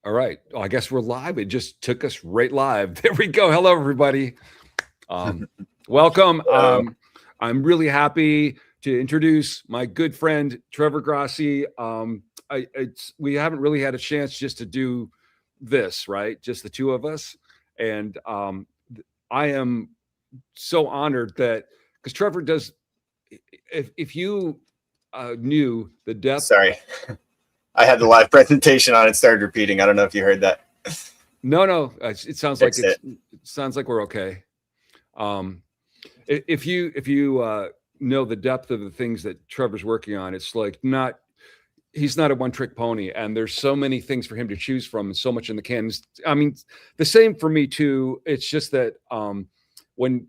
All right. Oh, I guess we're live. It just took us right live. There we go. Hello, everybody. Welcome. Hello. I'm really happy to introduce my good friend Trevor Grassi. We haven't really had a chance just to do this, right? Just the two of us, and I am so honored that because Trevor does. If you knew the depth. Sorry. I had the live presentation on. It started repeating. I don't know if you heard that. No. It sounds like Fixed it. it sounds like we're okay. If you know the depth of the things that Trevor's working on, it's like he's not a one-trick pony, and there's so many things for him to choose from, and so much in the can. I mean, the same for me too. It's just that when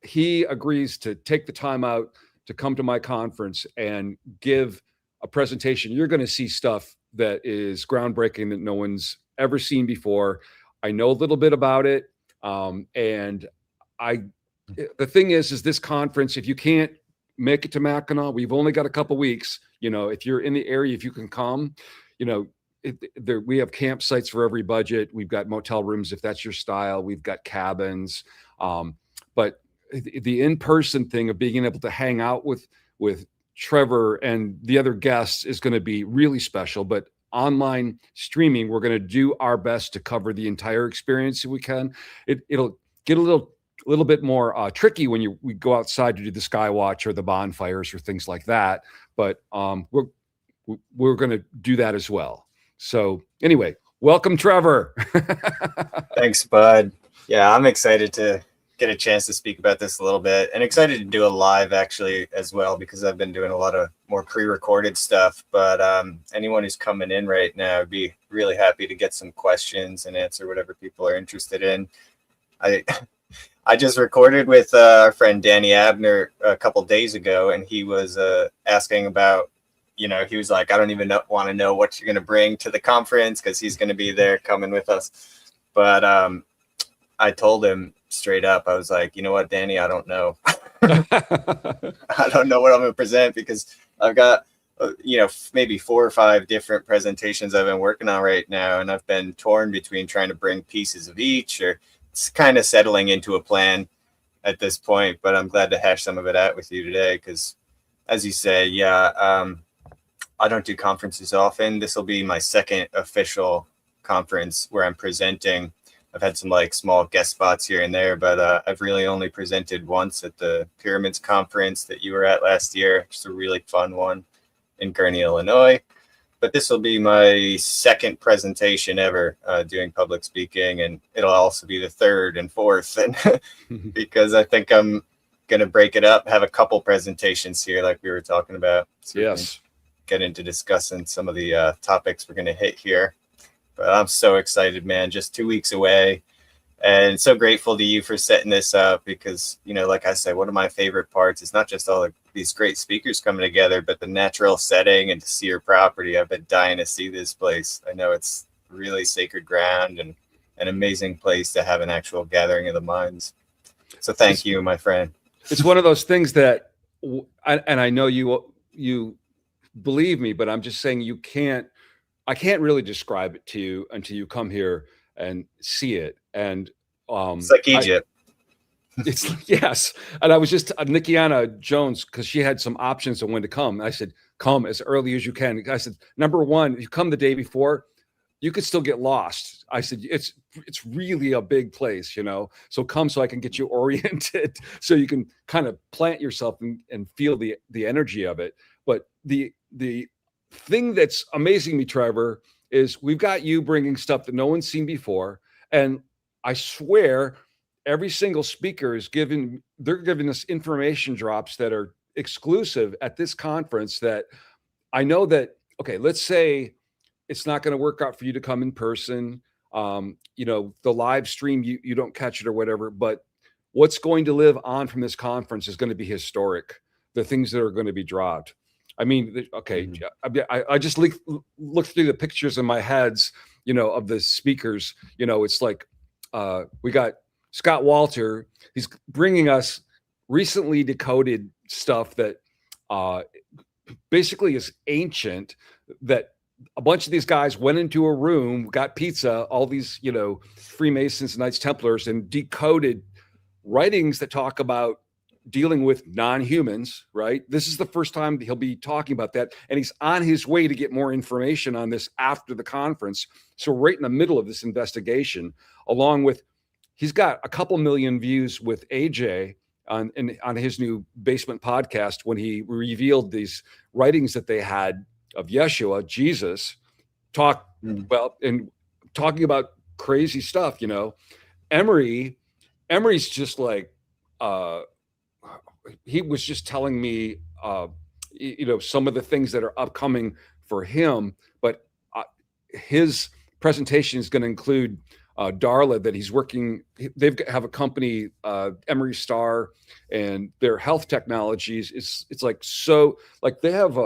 he agrees to take the time out to come to my conference and give a presentation, you're going to see stuff that is groundbreaking that no one's ever seen before. I know a little bit about it, and the thing is this conference, if you can't make it to Mackinaw, we've only got a couple weeks. If you're in the area, if you can come, we have campsites for every budget. We've got motel rooms if that's your style. We've got cabins, but the in-person thing of being able to hang out with Trevor and the other guests is going to be really special. But online streaming, we're going to do our best to cover the entire experience if we can. It'll get a little bit more tricky when we go outside to do the sky watch or the bonfires or things like that. But we're going to do that as well. So anyway, welcome, Trevor. Thanks, bud. Yeah, I'm excited to get a chance to speak about this a little bit, and excited to do a live actually as well, because I've been doing a lot of more pre-recorded stuff. But anyone who's coming in right now, I'd be really happy to get some questions and answer whatever people are interested in. I just recorded with our friend Danny Abner a couple days ago, and he was asking about, he was like, I don't even want to know what you're going to bring to the conference, because he's going to be there coming with us. But I told him straight up, I was like, you know what, Danny, I don't know. I don't know what I'm going to present, because I've got, maybe 4 or 5 different presentations I've been working on right now. And I've been torn between trying to bring pieces of each, or it's kind of settling into a plan at this point. But I'm glad to hash some of it out with you today, because as you say, I don't do conferences often. This will be my second official conference where I'm presenting. I've had some small guest spots here and there, but I've really only presented once at the Pyramids conference that you were at last year. Just a really fun one in Gurnee, Illinois. But this will be my second presentation ever doing public speaking, and it'll also be the third and fourth, and because I think I'm going to break it up, have a couple presentations here like we were talking about. So yes. Get into discussing some of the topics we're going to hit here. But I'm so excited, man. Just 2 weeks away, and so grateful to you for setting this up, because, like I said, one of my favorite parts is not just all these great speakers coming together, but the natural setting and to see your property. I've been dying to see this place. I know it's really sacred ground and an amazing place to have an actual gathering of the minds. So thank you, my friend. It's one of those things that, and I know you believe me, but I'm just saying I can't really describe it to you until you come here and see it. And it's like Egypt. Yes. And I was just Nikiana Jones, because she had some options on when to come. I said, come as early as you can. I said, number one, if you come the day before, you could still get lost. I said, it's really a big place, so come so I can get you oriented, so you can kind of plant yourself and feel the energy of it. But the thing that's amazing me, Trevor, is we've got you bringing stuff that no one's seen before. And I swear every single speaker is giving us information drops that are exclusive at this conference, that I know that, okay, let's say it's not going to work out for you to come in person. The live stream, you don't catch it or whatever, but what's going to live on from this conference is going to be historic. The things that are going to be dropped. I mean, okay, I just looked through the pictures in my heads, of the speakers. It's like we got Scott Walter. He's bringing us recently decoded stuff that basically is ancient, that a bunch of these guys went into a room, got pizza, all these, Freemasons, Knights Templars, and decoded writings that talk about dealing with non-humans, right? This is the first time he'll be talking about that. And he's on his way to get more information on this after the conference. So right in the middle of this investigation, along with, he's got a couple million views with AJ on his new Basement podcast when he revealed these writings that they had of Yeshua, Jesus, and talking about crazy stuff, Emery's just like, he was just telling me, some of the things that are upcoming for him, but his presentation is going to include Darla, that he's working. They have a company, Emery Star, and their health technologies. It's like, so like they have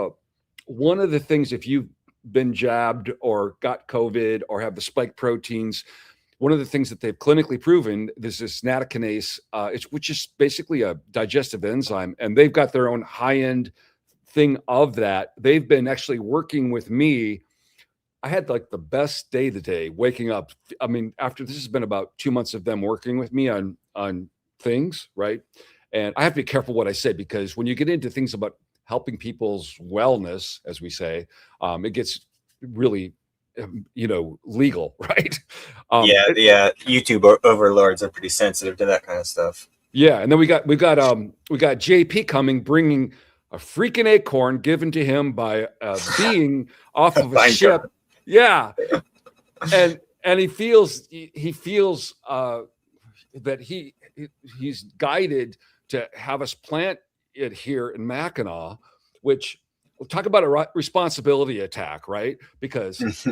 one of the things, if you've been jabbed or got COVID or have the spike proteins, one of the things that they've clinically proven is this nattokinase, which is basically a digestive enzyme, and they've got their own high-end thing of that. They've been actually working with me. I had like the best day today, waking up. I mean, after this has been about 2 months of them working with me on things, right? And I have to be careful what I say, because when you get into things about helping people's wellness, as we say, it gets really legal, right? Yeah. YouTube overlords are pretty sensitive to that kind of stuff. Yeah, and then we got JP coming, bringing a freaking acorn given to him by a being off of a ship. Yeah, and he feels that he's guided to have us plant it here in Mackinaw, which we'll talk about a responsibility attack, right? Because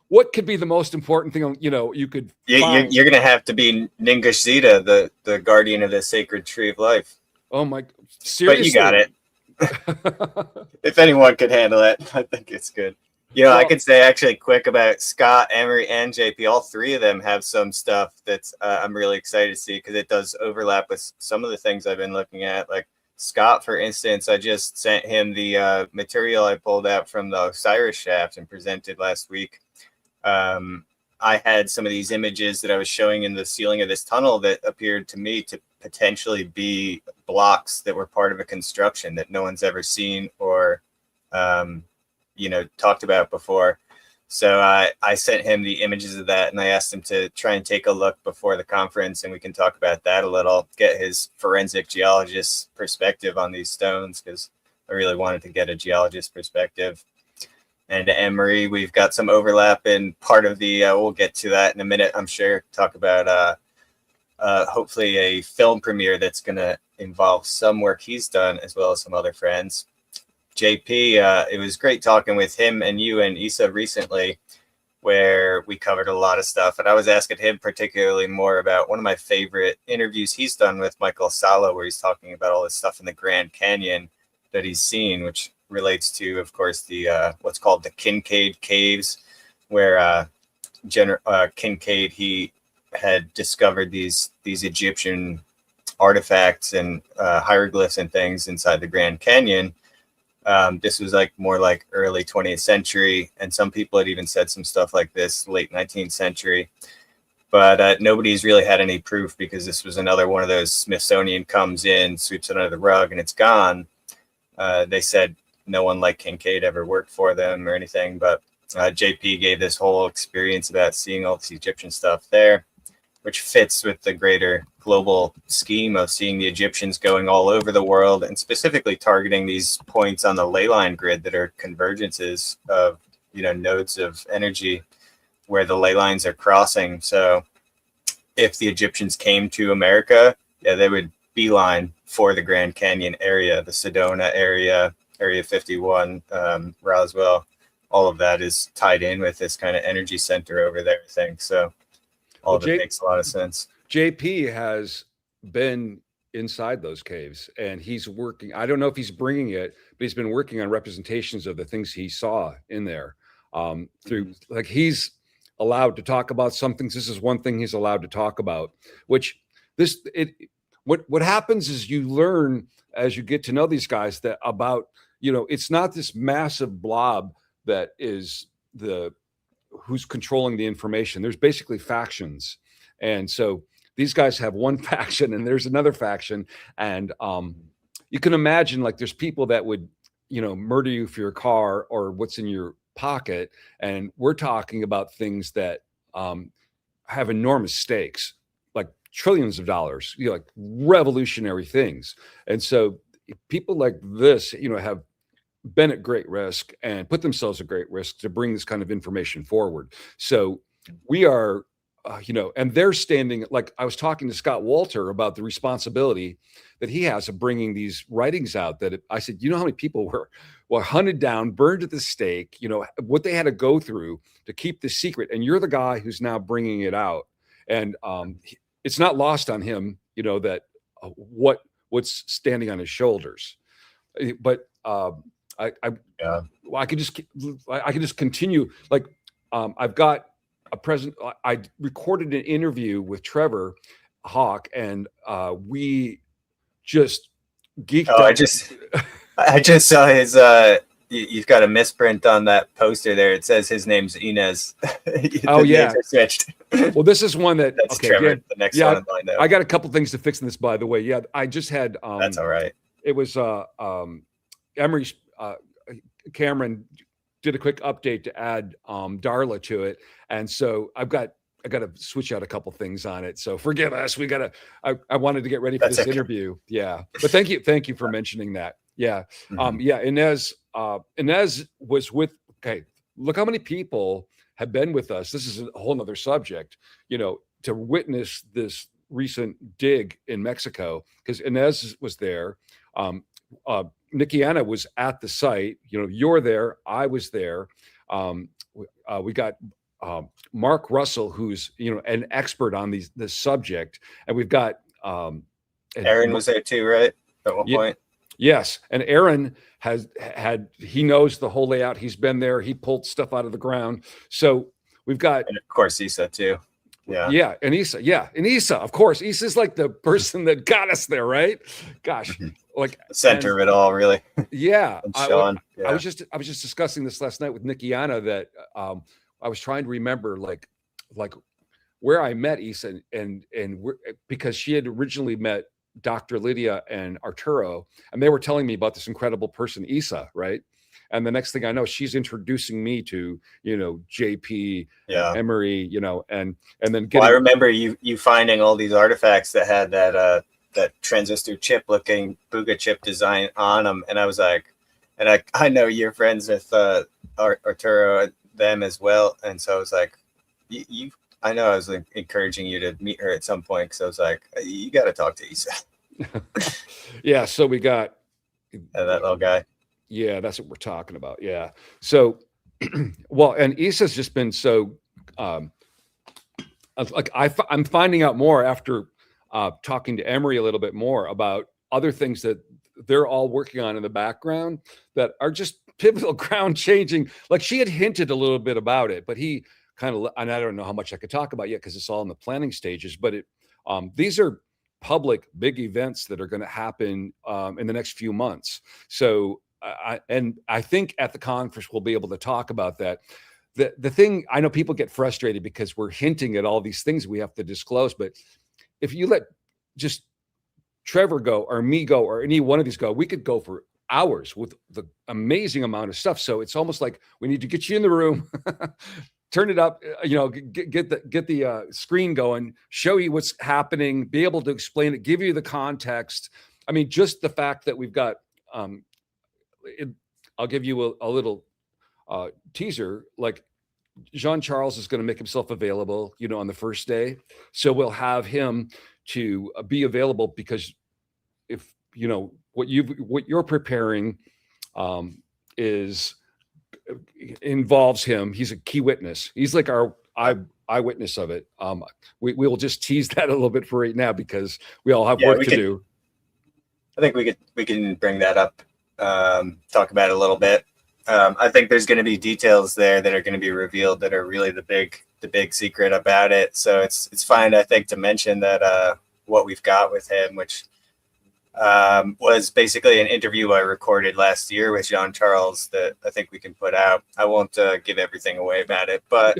what could be the most important thing, you could find? You're going to have to be Ningashzita, the guardian of the sacred tree of life. Oh my, seriously. But you got it. If anyone could handle it, I think it's good. I could say actually quick about Scott, Emery, and JP. All three of them have some stuff that's I'm really excited to see, because it does overlap with some of the things I've been looking at. Like Scott, for instance, I just sent him the material I pulled out from the Osiris shaft and presented last week. I had some of these images that I was showing in the ceiling of this tunnel that appeared to me to potentially be blocks that were part of a construction that no one's ever seen or, talked about before. So I sent him the images of that, and I asked him to try and take a look before the conference, and we can talk about that a little, get his forensic geologist's perspective on these stones, because I really wanted to get a geologist perspective. And Emery, we've got some overlap in part of the, we'll get to that in a minute, I'm sure, talk about hopefully a film premiere that's going to involve some work he's done, as well as some other friends. JP, it was great talking with him and you and Issa recently, where we covered a lot of stuff. And I was asking him particularly more about one of my favorite interviews he's done with Michael Sala, where he's talking about all this stuff in the Grand Canyon that he's seen, which relates to, of course, the what's called the Kincaid Caves, where Kincaid, he had discovered these Egyptian artifacts and hieroglyphs and things inside the Grand Canyon. This was more like early 20th century, and some people had even said some stuff like this late 19th century. But nobody's really had any proof, because this was another one of those Smithsonian comes in, sweeps it under the rug, and it's gone. They said no one like Kincaid ever worked for them or anything, but JP gave this whole experience about seeing all this Egyptian stuff there, which fits with the greater global scheme of seeing the Egyptians going all over the world, and specifically targeting these points on the ley line grid that are convergences of, nodes of energy where the ley lines are crossing. So if the Egyptians came to America, they would beeline for the Grand Canyon area, the Sedona area, Area 51, Roswell. All of that is tied in with this kind of energy center over there, I think. So all of it makes a lot of sense. JP has been inside those caves, and he's working. I don't know if he's bringing it, but he's been working on representations of the things he saw in there. Through, like, he's allowed to talk about some things. This is one thing he's allowed to talk about, which what happens is you learn as you get to know these guys that about, it's not this massive blob that is who's controlling the information. There's basically factions, and so these guys have one faction, and there's another faction, and you can imagine like there's people that would murder you for your car or what's in your pocket, and we're talking about things that have enormous stakes, like trillions of dollars, like revolutionary things. And so people like this, have been at great risk and put themselves at great risk to bring this kind of information forward. So we are, and they're standing, like I was talking to Scott Walter about the responsibility that he has of bringing these writings out. I said, how many people were hunted down, burned at the stake, what they had to go through to keep this secret. And you're the guy who's now bringing it out. And it's not lost on him, that what's standing on his shoulders. But I can just continue. Like I've got a present. I recorded an interview with Trevor Hawk, and we just geeked out. I just saw his. You've got a misprint on that poster there. It says his name's Inez. Oh yeah, switched. Well, this is one that's okay. Trevor, the next one in line. I got a couple things to fix in this, by the way. Yeah, I just had. That's all right. It was Emery's. Cameron did a quick update to add Darla to it, and so I got to switch out a couple things on it. So forgive us. I wanted to get ready for this interview. Yeah, but thank you for mentioning that. Yeah, yeah. Inez was with. Okay, look how many people have been with us. This is a whole nother subject. To witness this recent dig in Mexico, because Inez was there. Mackinaw was at the site. You're there. I was there. We got Mark Russell, who's an expert on this subject, and we've got Aaron was there too, right? At one point. Yes, and Aaron he knows the whole layout. He's been there. He pulled stuff out of the ground. So we've got, and of course, Issa too. Yeah, and Issa, of course. Issa's like the person that got us there, right? Gosh, like the center of it all, really. Yeah, Sean. I was just discussing this last night with Nikiana that I was trying to remember like where I met Issa and because she had originally met Dr. Lydia and Arturo, and they were telling me about this incredible person, Issa, right? And the next thing I know, she's introducing me to, JP, Emery, and then I remember you finding all these artifacts that had that transistor chip looking Booga chip design on them. And I was like, and I know you're friends with Arturo, them as well. And so I was like, I know I was like, encouraging you to meet her at some point. Cause I was like, you got to talk to Issa. Yeah. So we got that little guy. Yeah, that's what we're talking about. Yeah. So, well, and Issa's just been so, like I'm finding out more after talking to Emery a little bit more about other things that they're all working on in the background that are just pivotal, ground changing. Like she had hinted a little bit about it, but he kind of, and I don't know how much I could talk about yet because it's all in the planning stages, but these are public big events that are going to happen in the next few months. So, I think at the conference we'll be able to talk about that. The thing, I know people get frustrated because we're hinting at all these things we have to disclose, but if you let just Trevor go or me go or any one of these go, we could go for hours with the amazing amount of stuff. So it's almost like we need to get you in the room, turn it up, get the screen going, show you what's happening, be able to explain it, give you the context. I mean, just the fact that we've got, I'll give you a little teaser. Like Jean-Charles is going to make himself available, on the first day. So we'll have him to be available because if, what you're preparing involves him. He's a key witness. He's like our eyewitness of it. We will just tease that a little bit for right now because we all have work to do. I think we can bring that up. Talk about it a little bit. I think there's going to be details there that are going to be revealed that are really the big secret about it. So it's fine, I think, to mention that what we've got with him, which was basically an interview I recorded last year with Jean Charles that I think we can put out. I won't give everything away about it, but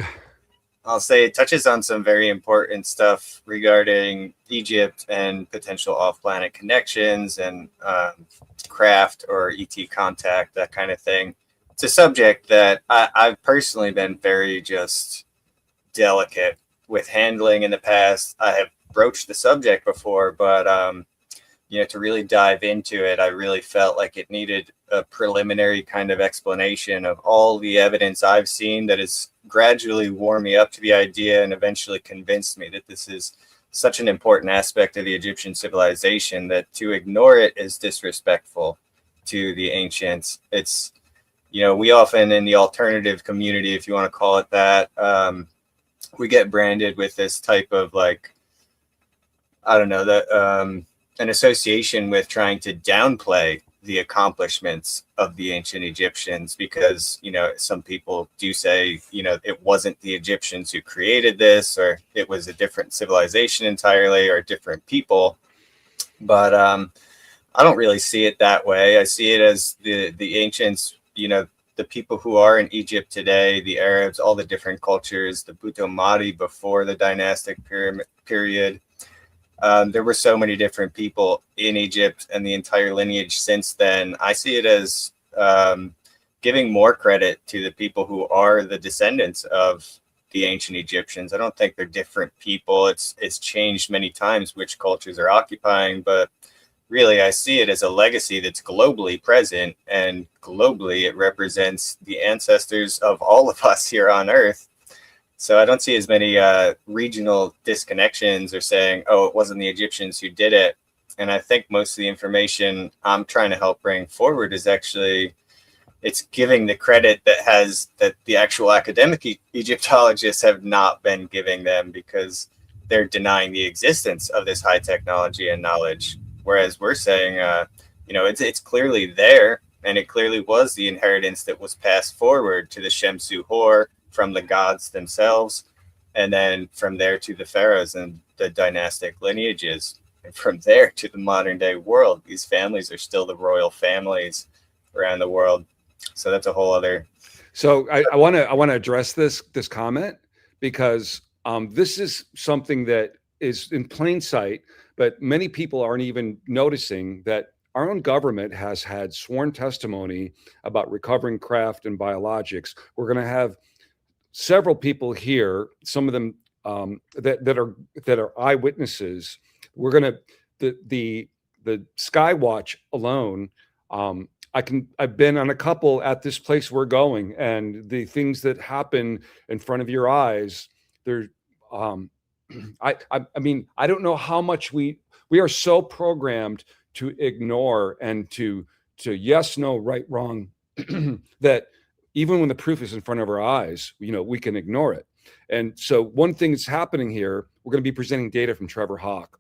I'll say it touches on some very important stuff regarding Egypt and potential off-planet connections and craft or ET contact, that kind of thing. It's a subject that I've personally been very just delicate with handling in the past. I have broached the subject before, but to really dive into it, I really felt like it needed a preliminary kind of explanation of all the evidence I've seen that has gradually warmed me up to the idea and eventually convinced me that this is such an important aspect of the Egyptian civilization that to ignore it is disrespectful to the ancients. It's, we often in the alternative community, if you want to call it that, we get branded with this type of an association with trying to downplay the accomplishments of the ancient Egyptians because, some people do say, it wasn't the Egyptians who created this, or it was a different civilization entirely, or different people. But I don't really see it that way. I see it as the ancients, the people who are in Egypt today, the Arabs, all the different cultures, the Buto-Mari before the dynastic period. There were so many different people in Egypt and the entire lineage since then. I see it as giving more credit to the people who are the descendants of the ancient Egyptians. I don't think they're different people. It's changed many times which cultures are occupying, but really I see it as a legacy that's globally present, and globally it represents the ancestors of all of us here on Earth. So I don't see as many regional disconnections or saying, oh, it wasn't the Egyptians who did it. And I think most of the information I'm trying to help bring forward is actually, it's giving the credit that the actual academic Egyptologists have not been giving them, because they're denying the existence of this high technology and knowledge. Whereas we're saying, it's clearly there, and it clearly was the inheritance that was passed forward to the Shemsu Hor from the gods themselves, and then from there to the pharaohs and the dynastic lineages, and from there to the modern day world. These families are still the royal families around the world. So that's a whole other. So I want to address this comment, because this is something that is in plain sight, but many people aren't even noticing that our own government has had sworn testimony about recovering craft and biologics. We're going to have several people here, some of them that are eyewitnesses. We're going to the Skywatch alone. I've been on a couple at this place we're going, and the things that happen in front of your eyes. There, I mean, I don't know how much we are so programmed to ignore and to yes, no, right, wrong, that even when the proof is in front of our eyes, we can ignore it. And so one thing that's happening here, we're going to be presenting data from Trevor Hawk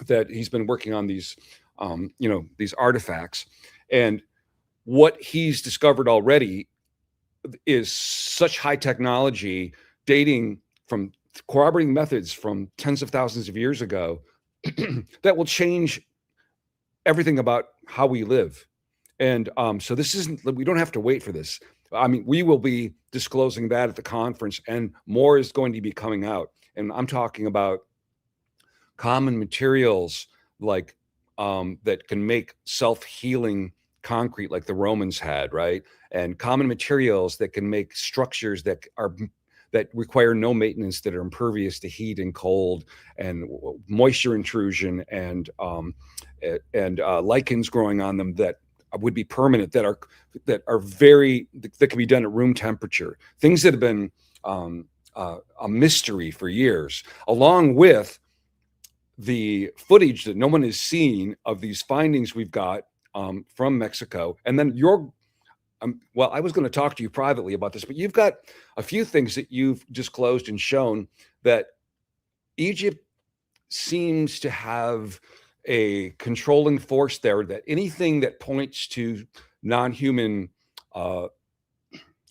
that he's been working on these artifacts, and what he's discovered already is such high technology dating from corroborating methods from tens of thousands of years ago that will change everything about how we live. And so we don't have to wait for this. I mean, we will be disclosing that at the conference, and more is going to be coming out. And I'm talking about common materials like that can make self-healing concrete like the Romans had, right? And common materials that can make structures that require no maintenance, that are impervious to heat and cold and moisture intrusion, and lichens growing on them that would be permanent, that can be done at room temperature. Things that have been a mystery for years, along with the footage that no one has seen of these findings we've got from Mexico. And then I was going to talk to you privately about this, but you've got a few things that you've disclosed and shown that Egypt seems to have a controlling force there, that anything that points to non-human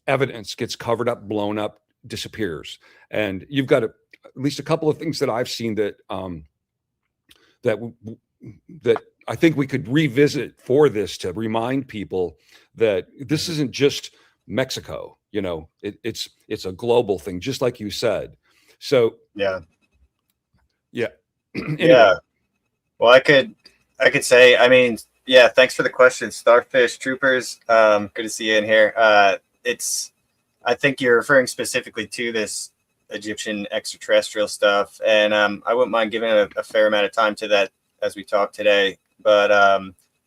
evidence gets covered up, blown up, disappears. And you've got at least a couple of things that I've seen that I think we could revisit for this to remind people that this isn't just Mexico. You know, it's a global thing, just like you said. So Yeah. yeah. Anyway, Yeah. Well, I could say, I mean, yeah, thanks for the question, Starfish Troopers. Good to see you in here. I think you're referring specifically to this Egyptian extraterrestrial stuff, and I wouldn't mind giving a fair amount of time to that as we talk today. But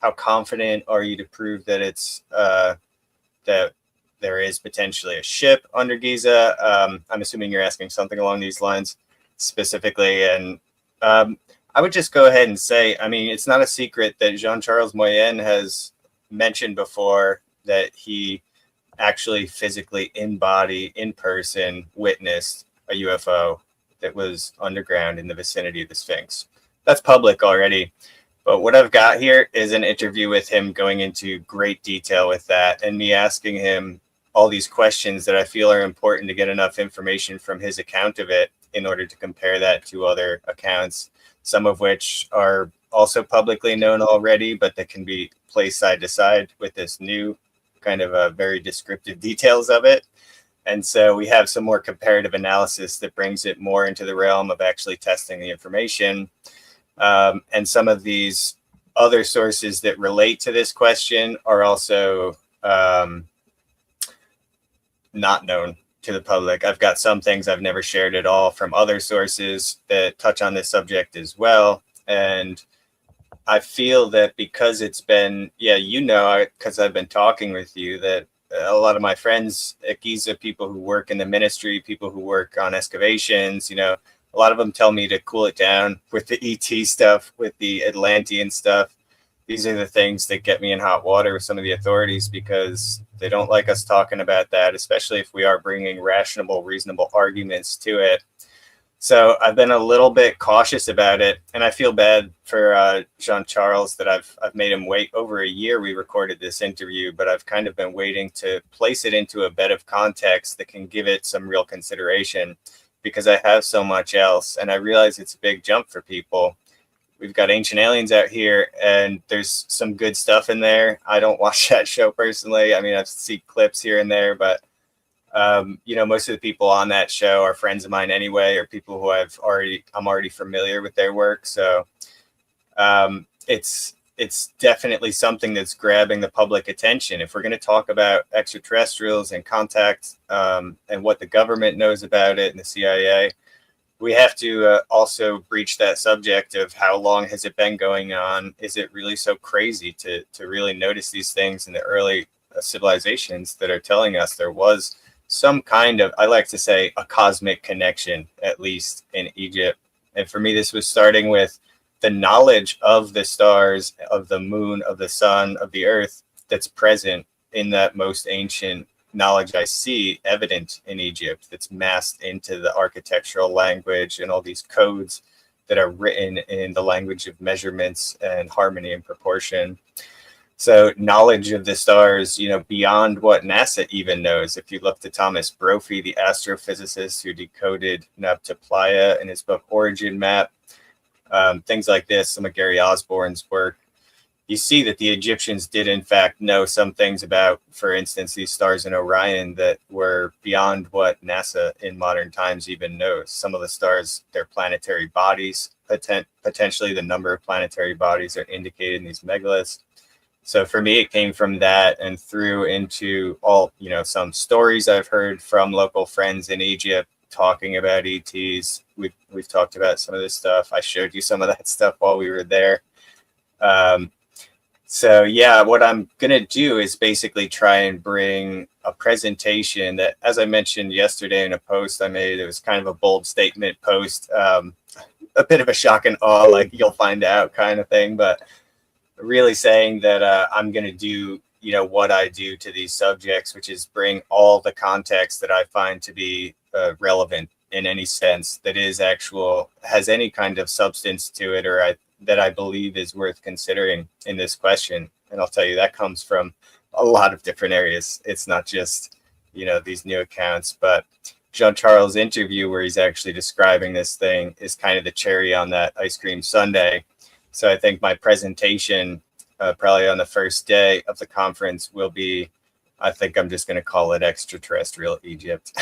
how confident are you to prove that it's that there is potentially a ship under Giza? I'm assuming you're asking something along these lines specifically, and I would just go ahead and say, I mean, it's not a secret that Jean-Charles Moyen has mentioned before that he actually physically in body, in person, witnessed a UFO that was underground in the vicinity of the Sphinx. That's public already. But what I've got here is an interview with him going into great detail with that, and me asking him all these questions that I feel are important to get enough information from his account of it in order to compare that to other accounts, some of which are also publicly known already, but that can be placed side to side with this new kind of very descriptive details of it. And so we have some more comparative analysis that brings it more into the realm of actually testing the information. And some of these other sources that relate to this question are also not known to the public. I've got some things I've never shared at all from other sources that touch on this subject as well. And I feel that because it's been, because I've been talking with you, that a lot of my friends at Giza, people who work in the ministry, people who work on excavations, a lot of them tell me to cool it down with the ET stuff, with the Atlantean stuff. These are the things that get me in hot water with some of the authorities because they don't like us talking about that, especially if we are bringing rational, reasonable arguments to it. So I've been a little bit cautious about it, and I feel bad for Jean-Charles that I've made him wait over a year. We recorded this interview, but I've kind of been waiting to place it into a bed of context that can give it some real consideration, because I have so much else, and I realize it's a big jump for people. We've got Ancient Aliens out here, and there's some good stuff in there. I don't watch that show personally. I mean, I've seen clips here and there, but most of the people on that show are friends of mine anyway, or people who I'm already familiar with their work. So it's definitely something that's grabbing the public attention. If we're going to talk about extraterrestrials and contact and what the government knows about it and the CIA, we have to also breach that subject of how long has it been going on? Is it really so crazy to really notice these things in the early civilizations that are telling us there was some kind of, I like to say, a cosmic connection, at least in Egypt. And for me, this was starting with the knowledge of the stars, of the moon, of the sun, of the earth that's present in that most ancient knowledge I see evident in Egypt, that's massed into the architectural language and all these codes that are written in the language of measurements and harmony and proportion. So knowledge of the stars, beyond what NASA even knows. If you look to Thomas Brophy, the astrophysicist who decoded Nabta Playa in his book Origin Map, things like this, some of Gary Osborne's work, you see that the Egyptians did in fact know some things about, for instance, these stars in Orion that were beyond what NASA in modern times even knows. Some of the stars, their planetary bodies, potentially the number of planetary bodies are indicated in these megaliths. So for me, it came from that and through into all, some stories I've heard from local friends in Egypt talking about ETs. We've talked about some of this stuff. I showed you some of that stuff while we were there. So yeah, what I'm going to do is basically try and bring a presentation that, as I mentioned yesterday in a post I made, it was kind of a bold statement post, a bit of a shock and awe, like you'll find out kind of thing, but really saying that I'm going to do, what I do to these subjects, which is bring all the context that I find to be relevant in any sense that has any kind of substance to it, or that I believe is worth considering in this question. And I'll tell you, that comes from a lot of different areas. It's not just, these new accounts, but Jean-Charles' interview where he's actually describing this thing is kind of the cherry on that ice cream sundae. So I think my presentation probably on the first day of the conference will be, I think I'm just going to call it extraterrestrial Egypt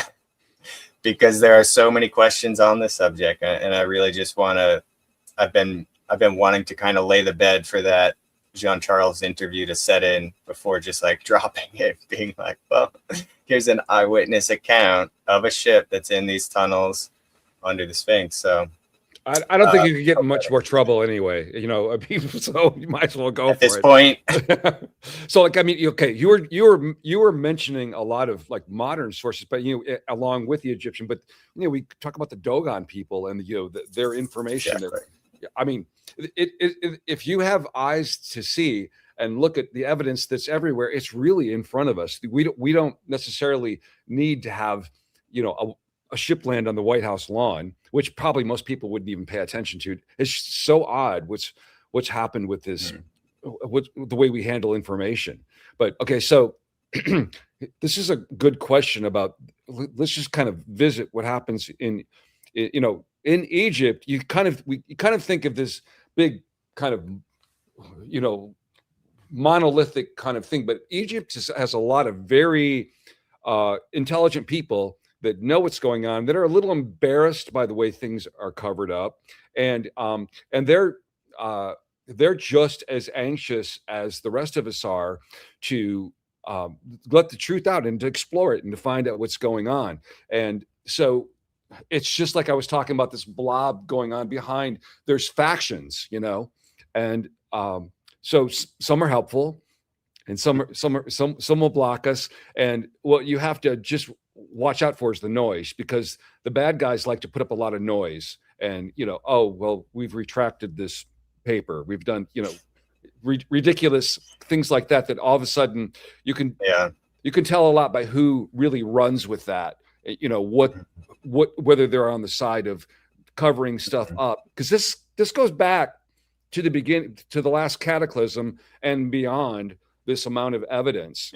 because there are so many questions on the subject. And I really just want to, I've been wanting to kind of lay the bed for that Jean-Charles interview to set in before just like dropping it, being like, well, here's an eyewitness account of a ship that's in these tunnels under the Sphinx. So I don't think you could get in much more trouble anyway, so you might as well go at for this it. point. So like, I mean, okay, you were mentioning a lot of like modern sources, but along with the Egyptian, but we talk about the Dogon people and their information. Exactly. I mean, if you have eyes to see and look at the evidence that's everywhere, it's really in front of us. We don't necessarily need to have, a ship land on the White House lawn, which probably most people wouldn't even pay attention to. It's so odd what's happened with this, the way we handle information. But okay, so this is a good question about. Let's just kind of visit what happens in Egypt. You kind of think of this big kind of monolithic kind of thing, but Egypt has a lot of very intelligent people that know what's going on, that are a little embarrassed by the way things are covered up, and they're just as anxious as the rest of us are to let the truth out and to explore it and to find out what's going on. And so it's just like I was talking about this blob going on behind. There's factions, and so some are helpful, and some will block us. And what you have to just watch out for is the noise, because the bad guys like to put up a lot of noise. And oh well, we've retracted this paper. We've done ridiculous things like that. That all of a sudden you can tell a lot by who really runs with that. Whether they're on the side of covering stuff up, because this goes back to the beginning, to the last cataclysm and beyond. This amount of evidence,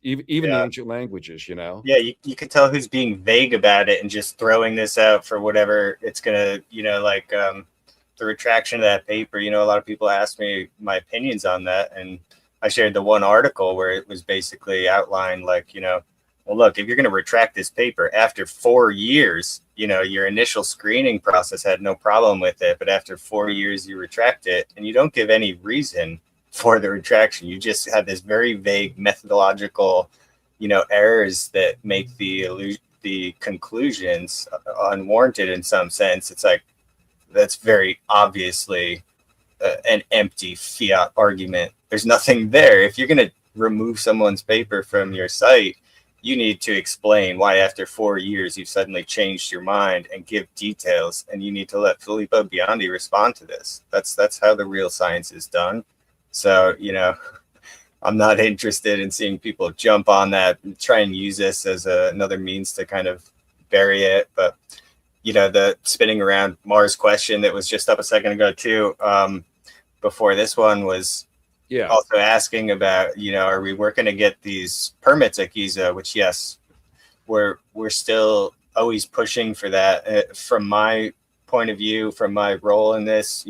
even the ancient languages, Yeah, you can tell who's being vague about it and just throwing this out for whatever it's gonna, like the retraction of that paper. A lot of people ask me my opinions on that, and I shared the one article where it was basically outlined like, well, look, if you're going to retract this paper after 4 years, your initial screening process had no problem with it, but after 4 years you retract it and you don't give any reason for the retraction. You just have this very vague methodological, errors that make the conclusions unwarranted in some sense. It's like, that's very obviously an empty fiat argument. There's nothing there. If you're going to remove someone's paper from your site, you need to explain why after 4 years you've suddenly changed your mind and give details, and you need to let Filippo Biondi respond to this. That's how the real science is done. So, I'm not interested in seeing people jump on that and try and use this as another means to kind of bury it. But, the spinning around Mars question that was just up a second ago too, before this one was also asking about, are we working to get these permits at Giza, which, yes, we're still always pushing for that. From my point of view, from my role in this,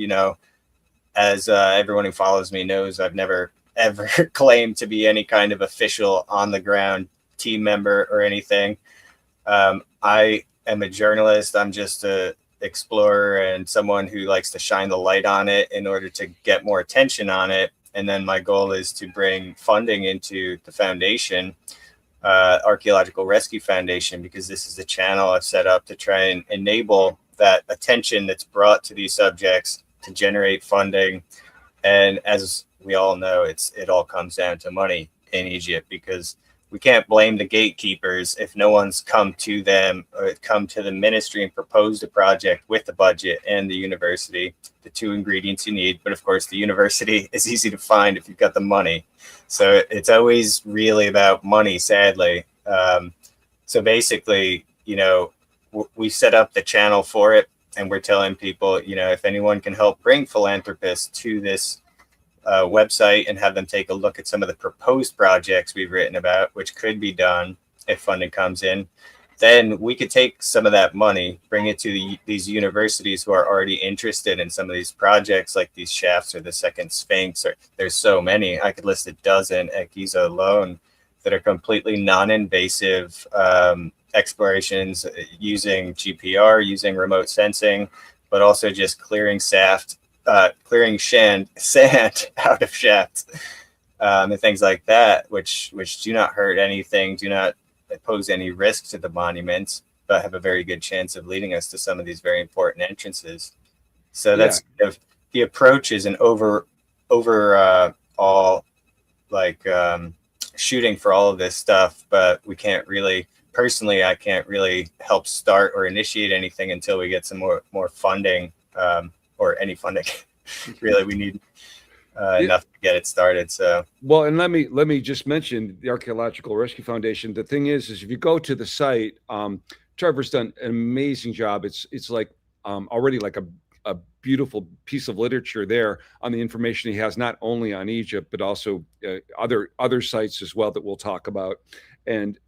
as everyone who follows me knows, I've never ever claimed to be any kind of official on the ground team member or anything. I am a journalist. I'm just a explorer and someone who likes to shine the light on it in order to get more attention on it. And then my goal is to bring funding into the foundation, Archaeological Rescue Foundation, because this is the channel I've set up to try and enable that attention that's brought to these subjects to generate funding. And as we all know, it all comes down to money in Egypt, because we can't blame the gatekeepers if no one's come to them or come to the ministry and proposed a project with the budget and the university, the two ingredients you need. But of course, the university is easy to find if you've got the money. So it's always really about money, sadly. So basically, we set up the channel for it, and we're telling people, if anyone can help bring philanthropists to this website and have them take a look at some of the proposed projects we've written about, which could be done if funding comes in, then we could take some of that money, bring it to these universities who are already interested in some of these projects, like these shafts or the second Sphinx, or there's so many. I could list a dozen at Giza alone that are completely non-invasive explorations using GPR, using remote sensing, but also just clearing sand out of shafts, and things like that, which do not hurt anything, do not pose any risk to the monuments, but have a very good chance of leading us to some of these very important entrances. So that's the approach is an all like shooting for all of this stuff, but we can't really, personally, I can't really help start or initiate anything until we get some more funding, or any funding. Really, we need enough to get it started. So well, and let me just mention the Archaeological Rescue Foundation. The thing is if you go to the site, Trevor's done an amazing job. It's like already like a beautiful piece of literature there on the information he has, not only on Egypt, but also other sites as well that we'll talk about. And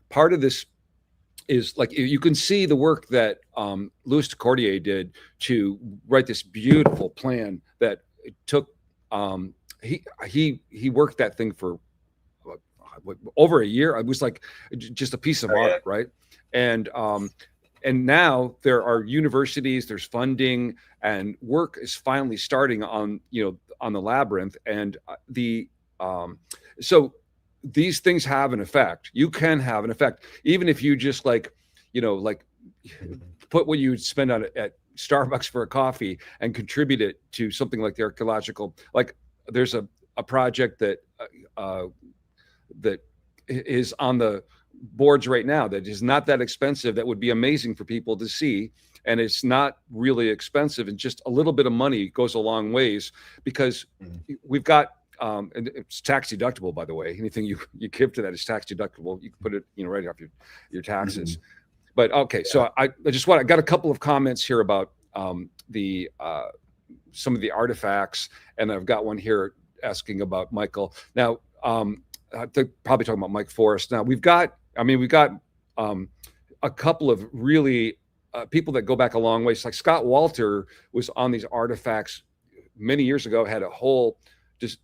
part of this is like, you can see the work that Louis de Cordier did to write this beautiful plan that took, he worked that thing for over a year. It was like just a piece of art, right? And now there are universities, there's funding, and work is finally starting on the labyrinth. And so these things have an effect. You can have an effect, even if you just like put what you would spend on it at Starbucks for a coffee and contribute it to something like the archaeological. Like there's a project that is on the boards right now that is not that expensive, that would be amazing for people to see, and it's not really expensive, and just a little bit of money goes a long ways, because we've got and it's tax deductible, by the way. Anything you give to that is tax deductible. You can put it right off your taxes. But okay, so I got a couple of comments here about the some of the artifacts, and I've got one here asking about Michael. Now they're probably talking about Mike Forrest. Now we've got a couple of really people that go back a long ways. Like Scott Walter was on these artifacts many years ago, had a whole just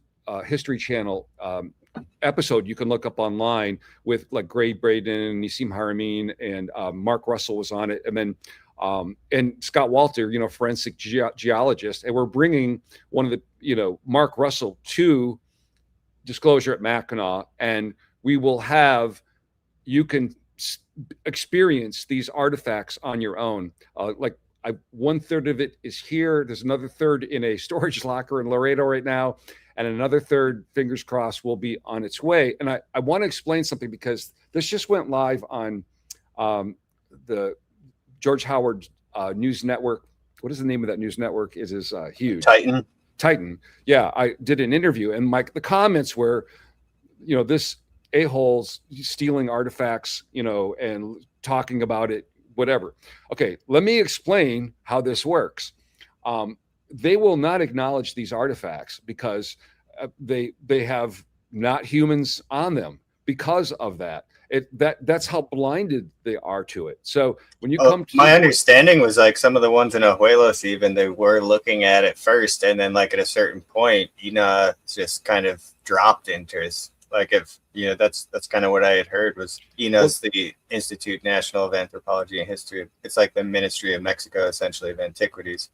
History Channel episode you can look up online with like Gray Braden, Nissim Haramein, and Mark Russell was on it. And then and Scott Walter, forensic geologist. And we're bringing one of the, Mark Russell to Disclosure at Mackinaw, and we will have, you can experience these artifacts on your own. Like 1/3 of it is here. There's another third in a storage locker in Laredo right now. And another third, fingers crossed, will be on its way. And I want to explain something, because this just went live on the George Howard News Network. What is the name of that news network? It is huge. Titan. Yeah, I did an interview, and the comments were, this a-hole's stealing artifacts, and talking about it, whatever. Okay, let me explain how this works. They will not acknowledge these artifacts because they have not humans on them. Because of that, that's how blinded they are to it. So when you come to my understanding was like some of the ones in Ojuelos, even they were looking at it first, and then like at a certain point, just kind of dropped interest. Like if that's kind of what I had heard was INA's the Institute National of Anthropology and History. It's like the Ministry of Mexico, essentially, of Antiquities.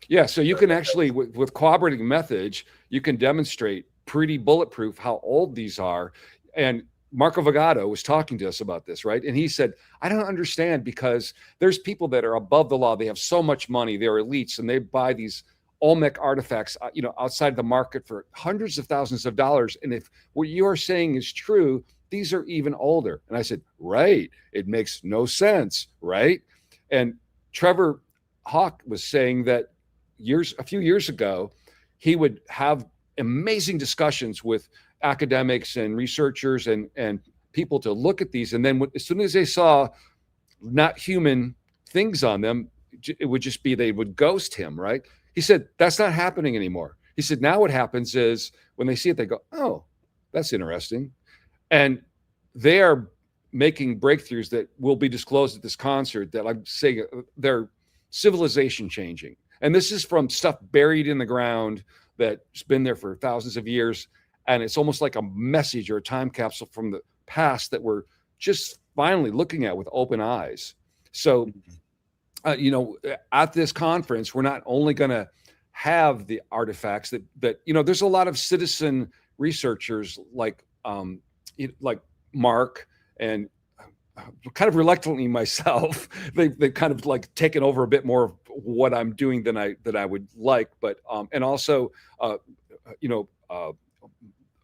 Yeah, so you can actually, with cooperating methods, you can demonstrate pretty bulletproof how old these are. And Marco Vagato was talking to us about this, right? And he said, I don't understand, because there's people that are above the law. They have so much money. They're elites, and they buy these Olmec artifacts, outside the market for hundreds of thousands of dollars. And if what you're saying is true, these are even older. And I said, right. It makes no sense, right? And Trevor Hawk was saying that a few years ago, he would have amazing discussions with academics and researchers and people to look at these. And then as soon as they saw not human things on them, it would just be, they would ghost him, right? He said, that's not happening anymore. He said, now what happens is when they see it, they go, oh, that's interesting. And they are making breakthroughs that will be disclosed at this concert that I'm saying they're civilization changing. And this is from stuff buried in the ground that's been there for thousands of years. And it's almost like a message or a time capsule from the past that we're just finally looking at with open eyes. So, you know, at this conference, we're not only going to have the artifacts that, you know, there's a lot of citizen researchers like Mark and kind of reluctantly myself, they've kind of like taken over a bit more of what I'm doing than I would like. But, and also, you know,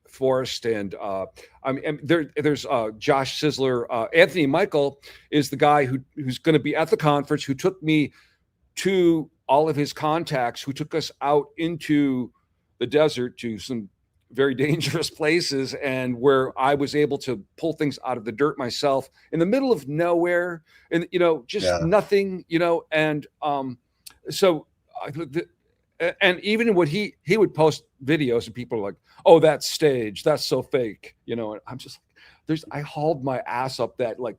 Forrest and I mean, there's Josh Sizzler. Anthony Michael is the guy who's going to be at the conference, who took me to all of his contacts, who took us out into the desert to some very dangerous places, and where I was able to pull things out of the dirt myself in the middle of nowhere, and you know, just nothing, you know, and so. And even when he would post videos and people are like, oh, that's stage, that's so fake, you know, and I'm just I hauled my ass up that like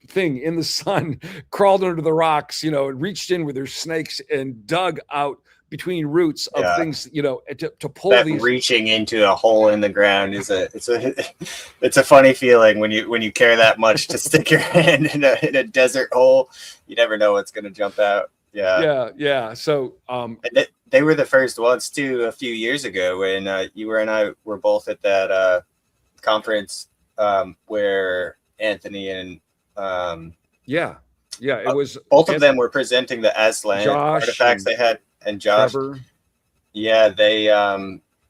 thing in the sun, crawled under the rocks, you know, and reached in with their snakes and dug out between roots of things, you know, to pull that these. Reaching into a hole in the ground is it's a funny feeling when you care that much to stick your hand in a desert hole. You never know what's going to jump out. Yeah. So they were the first ones too a few years ago when you and I were both at that conference where Anthony and it was both of them were presenting the Aslan artifacts they had, and Josh. Trevor. Yeah, they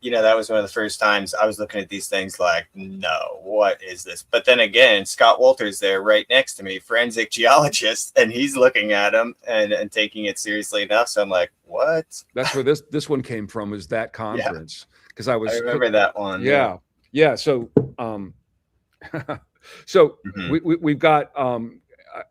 you know, that was one of the first times I was looking at these things like, no, what is this? But then again, Scott Wolter's there right next to me, forensic geologist, and he's looking at them and taking it seriously enough. So I'm like, what? That's where this one came from, was that conference. Because I remember that one. Yeah. So we've got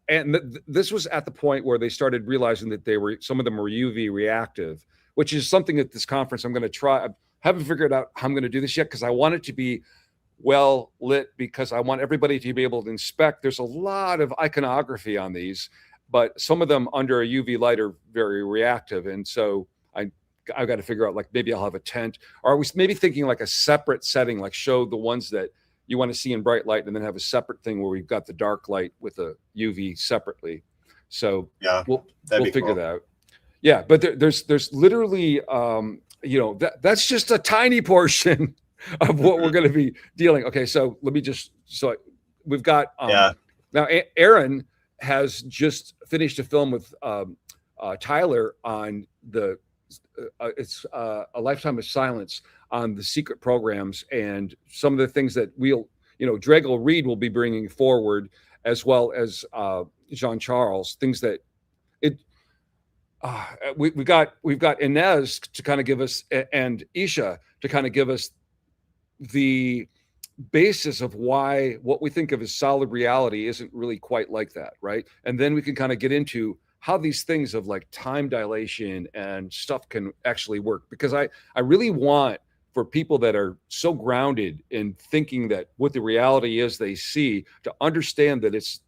and this was at the point where they started realizing that some of them were UV reactive, which is something at this conference I'm going to try. I haven't figured out how I'm going to do this yet, because I want it to be well lit, because I want everybody to be able to inspect. There's a lot of iconography on these, but some of them under a UV light are very reactive. And so I've got to figure out, like, maybe I'll have a tent, or are we maybe thinking like a separate setting, like show the ones that you want to see in bright light and then have a separate thing where we've got the dark light with the UV separately. So we'll figure that out. Yeah. But there's literally, you know, that's just a tiny portion of what we're going to be dealing. Okay. So let me we've got, now Aaron has just finished a film with Tyler on it's A Lifetime of Silence, on the secret programs, and some of the things that Drago Reed will be bringing forward, as well as Jean-Charles, things that we've got Inez to kind of give us, and Isha to kind of give us the basis of why what we think of as solid reality isn't really quite like that, right? And then we can kind of get into how these things of like time dilation and stuff can actually work, because I really want for people that are so grounded in thinking that what the reality is they see, to understand that it's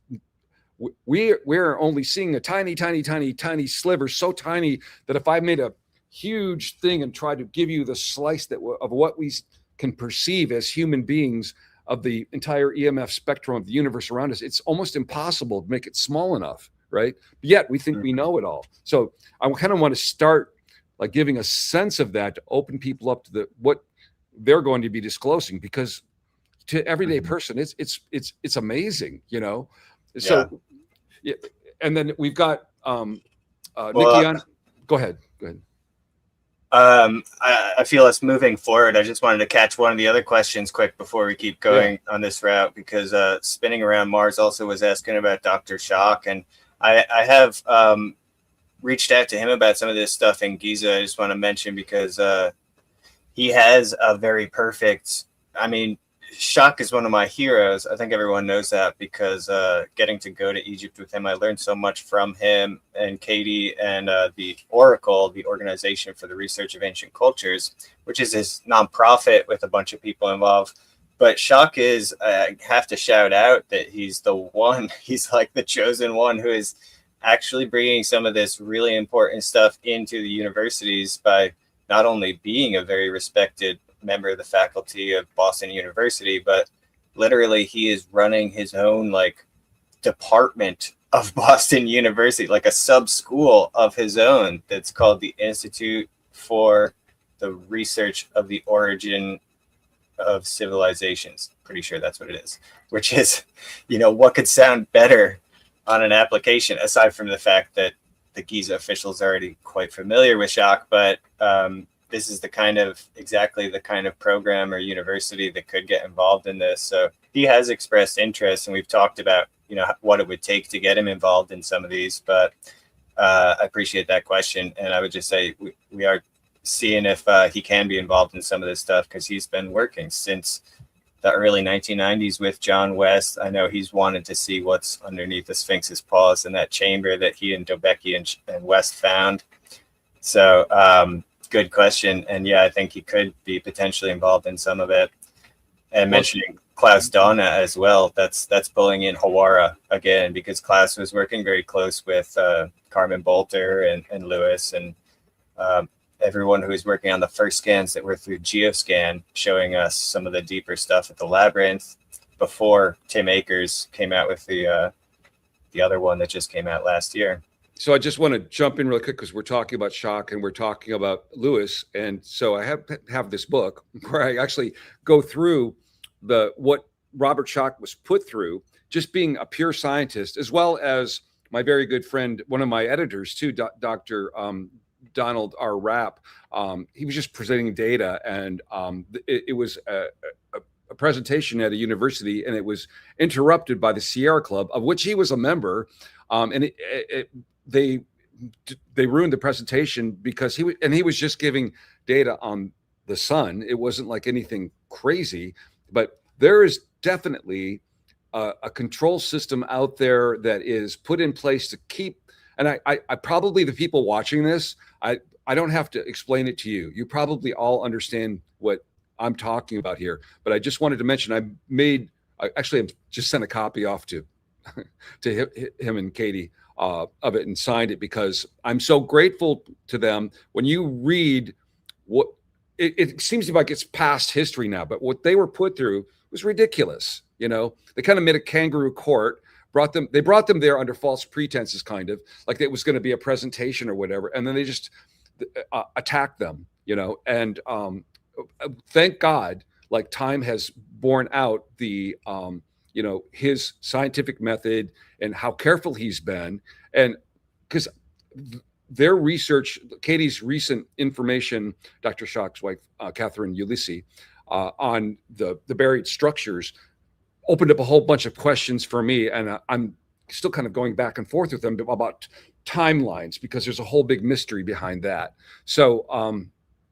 we're only seeing a tiny sliver, so tiny that if I made a huge thing and tried to give you the slice of what we can perceive as human beings of the entire EMF spectrum of the universe around us, it's almost impossible to make it small enough, right? But yet we think we know it all. So I kind of want to start like giving a sense of that, to open people up to what they're going to be disclosing, because to everyday person, it's amazing, you know? So, yeah. And then we've got Nikki on. Go ahead. I feel us moving forward. I just wanted to catch one of the other questions quick before we keep going on this route, because Spinning Around Mars also was asking about Dr. Shock, and I have reached out to him about some of this stuff in Giza. I just want to mention, because he has a very perfect, I mean, Shock is one of my heroes. I think everyone knows that, because getting to go to Egypt with him, I learned so much from him and Katie and the Oracle, the Organization for the Research of Ancient Cultures, which is his nonprofit with a bunch of people involved. But Shock is, I have to shout out that he's like the chosen one who is actually bringing some of this really important stuff into the universities by not only being a very respected member of the faculty of Boston University, but literally he is running his own like department of Boston University, like a sub school of his own that's called the Institute for the Research of the Origin of Civilizations. Pretty sure that's what it is, which is, what could sound better on an application aside from the fact that the Giza officials are already quite familiar with Shock, but this is exactly the kind of program or university that could get involved in this. So he has expressed interest, and we've talked about, what it would take to get him involved in some of these, but I appreciate that question. And I would just say we are seeing if he can be involved in some of this stuff, because he's been working since the early 1990s with John West. I know he's wanted to see what's underneath the Sphinx's paws in that chamber that he and Dobecki and West found. So good question. And yeah, I think he could be potentially involved in some of it. And mentioning Klaus Donna as well, that's pulling in Hawara again, because Klaus was working very close with Carmen Bolter and Lewis and everyone who was working on the first scans that were through Geoscan, showing us some of the deeper stuff at the labyrinth before Tim Akers came out with the other one that just came out last year. So I just want to jump in really quick because we're talking about Shock and we're talking about Lewis. And so I have this book where I actually go through what Robert Schoch was put through, just being a pure scientist, as well as my very good friend, one of my editors too, Dr. Donald R. Rapp. He was just presenting data, and it was a presentation at a university, and it was interrupted by the Sierra Club, of which he was a member, and they ruined the presentation because he was just giving data on the sun. It wasn't like anything crazy, but there is definitely a control system out there that is put in place to keep. And I probably, the people watching this, I don't have to explain it to you. You probably all understand what I'm talking about here. But I just wanted to mention I just sent a copy off to him and Katie of it and signed it, because I'm so grateful to them. When you read what it seems like it's past history now, but what they were put through was ridiculous. They kind of made a kangaroo court. They brought them there under false pretenses, kind of like it was going to be a presentation or whatever, and then they just attacked them, and thank God, like, time has borne out the his scientific method and how careful he's been, and because their research, Katie's recent information, Dr. Schoch's wife, Catherine Ulysses, on the buried structures, opened up a whole bunch of questions for me, and I'm still kind of going back and forth with them about timelines, because there's a whole big mystery behind that. So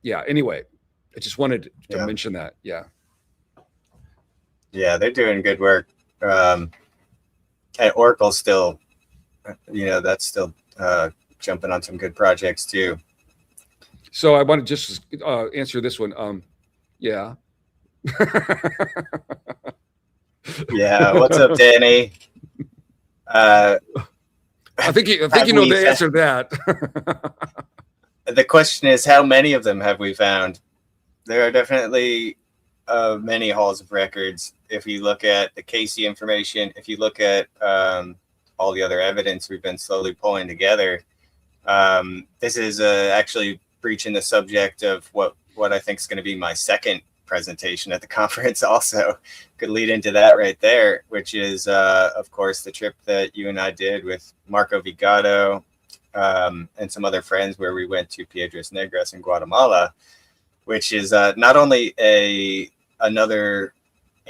anyway, I just wanted to mention that. Yeah, they're doing good work. And Oracle's still, that's still jumping on some good projects too. So I want to just answer this one. Yeah. Yeah. What's up, Danny? I think you know the answer to that. The question is, how many of them have we found? There are definitely many halls of records. If you look at the Casey information, if you look at all the other evidence we've been slowly pulling together, this is actually breaching the subject of what I think is going to be my second presentation at the conference. Also could lead into that right there, which is of course the trip that you and I did with Marco Vigado and some other friends, where we went to Piedras Negras in Guatemala, which is not only another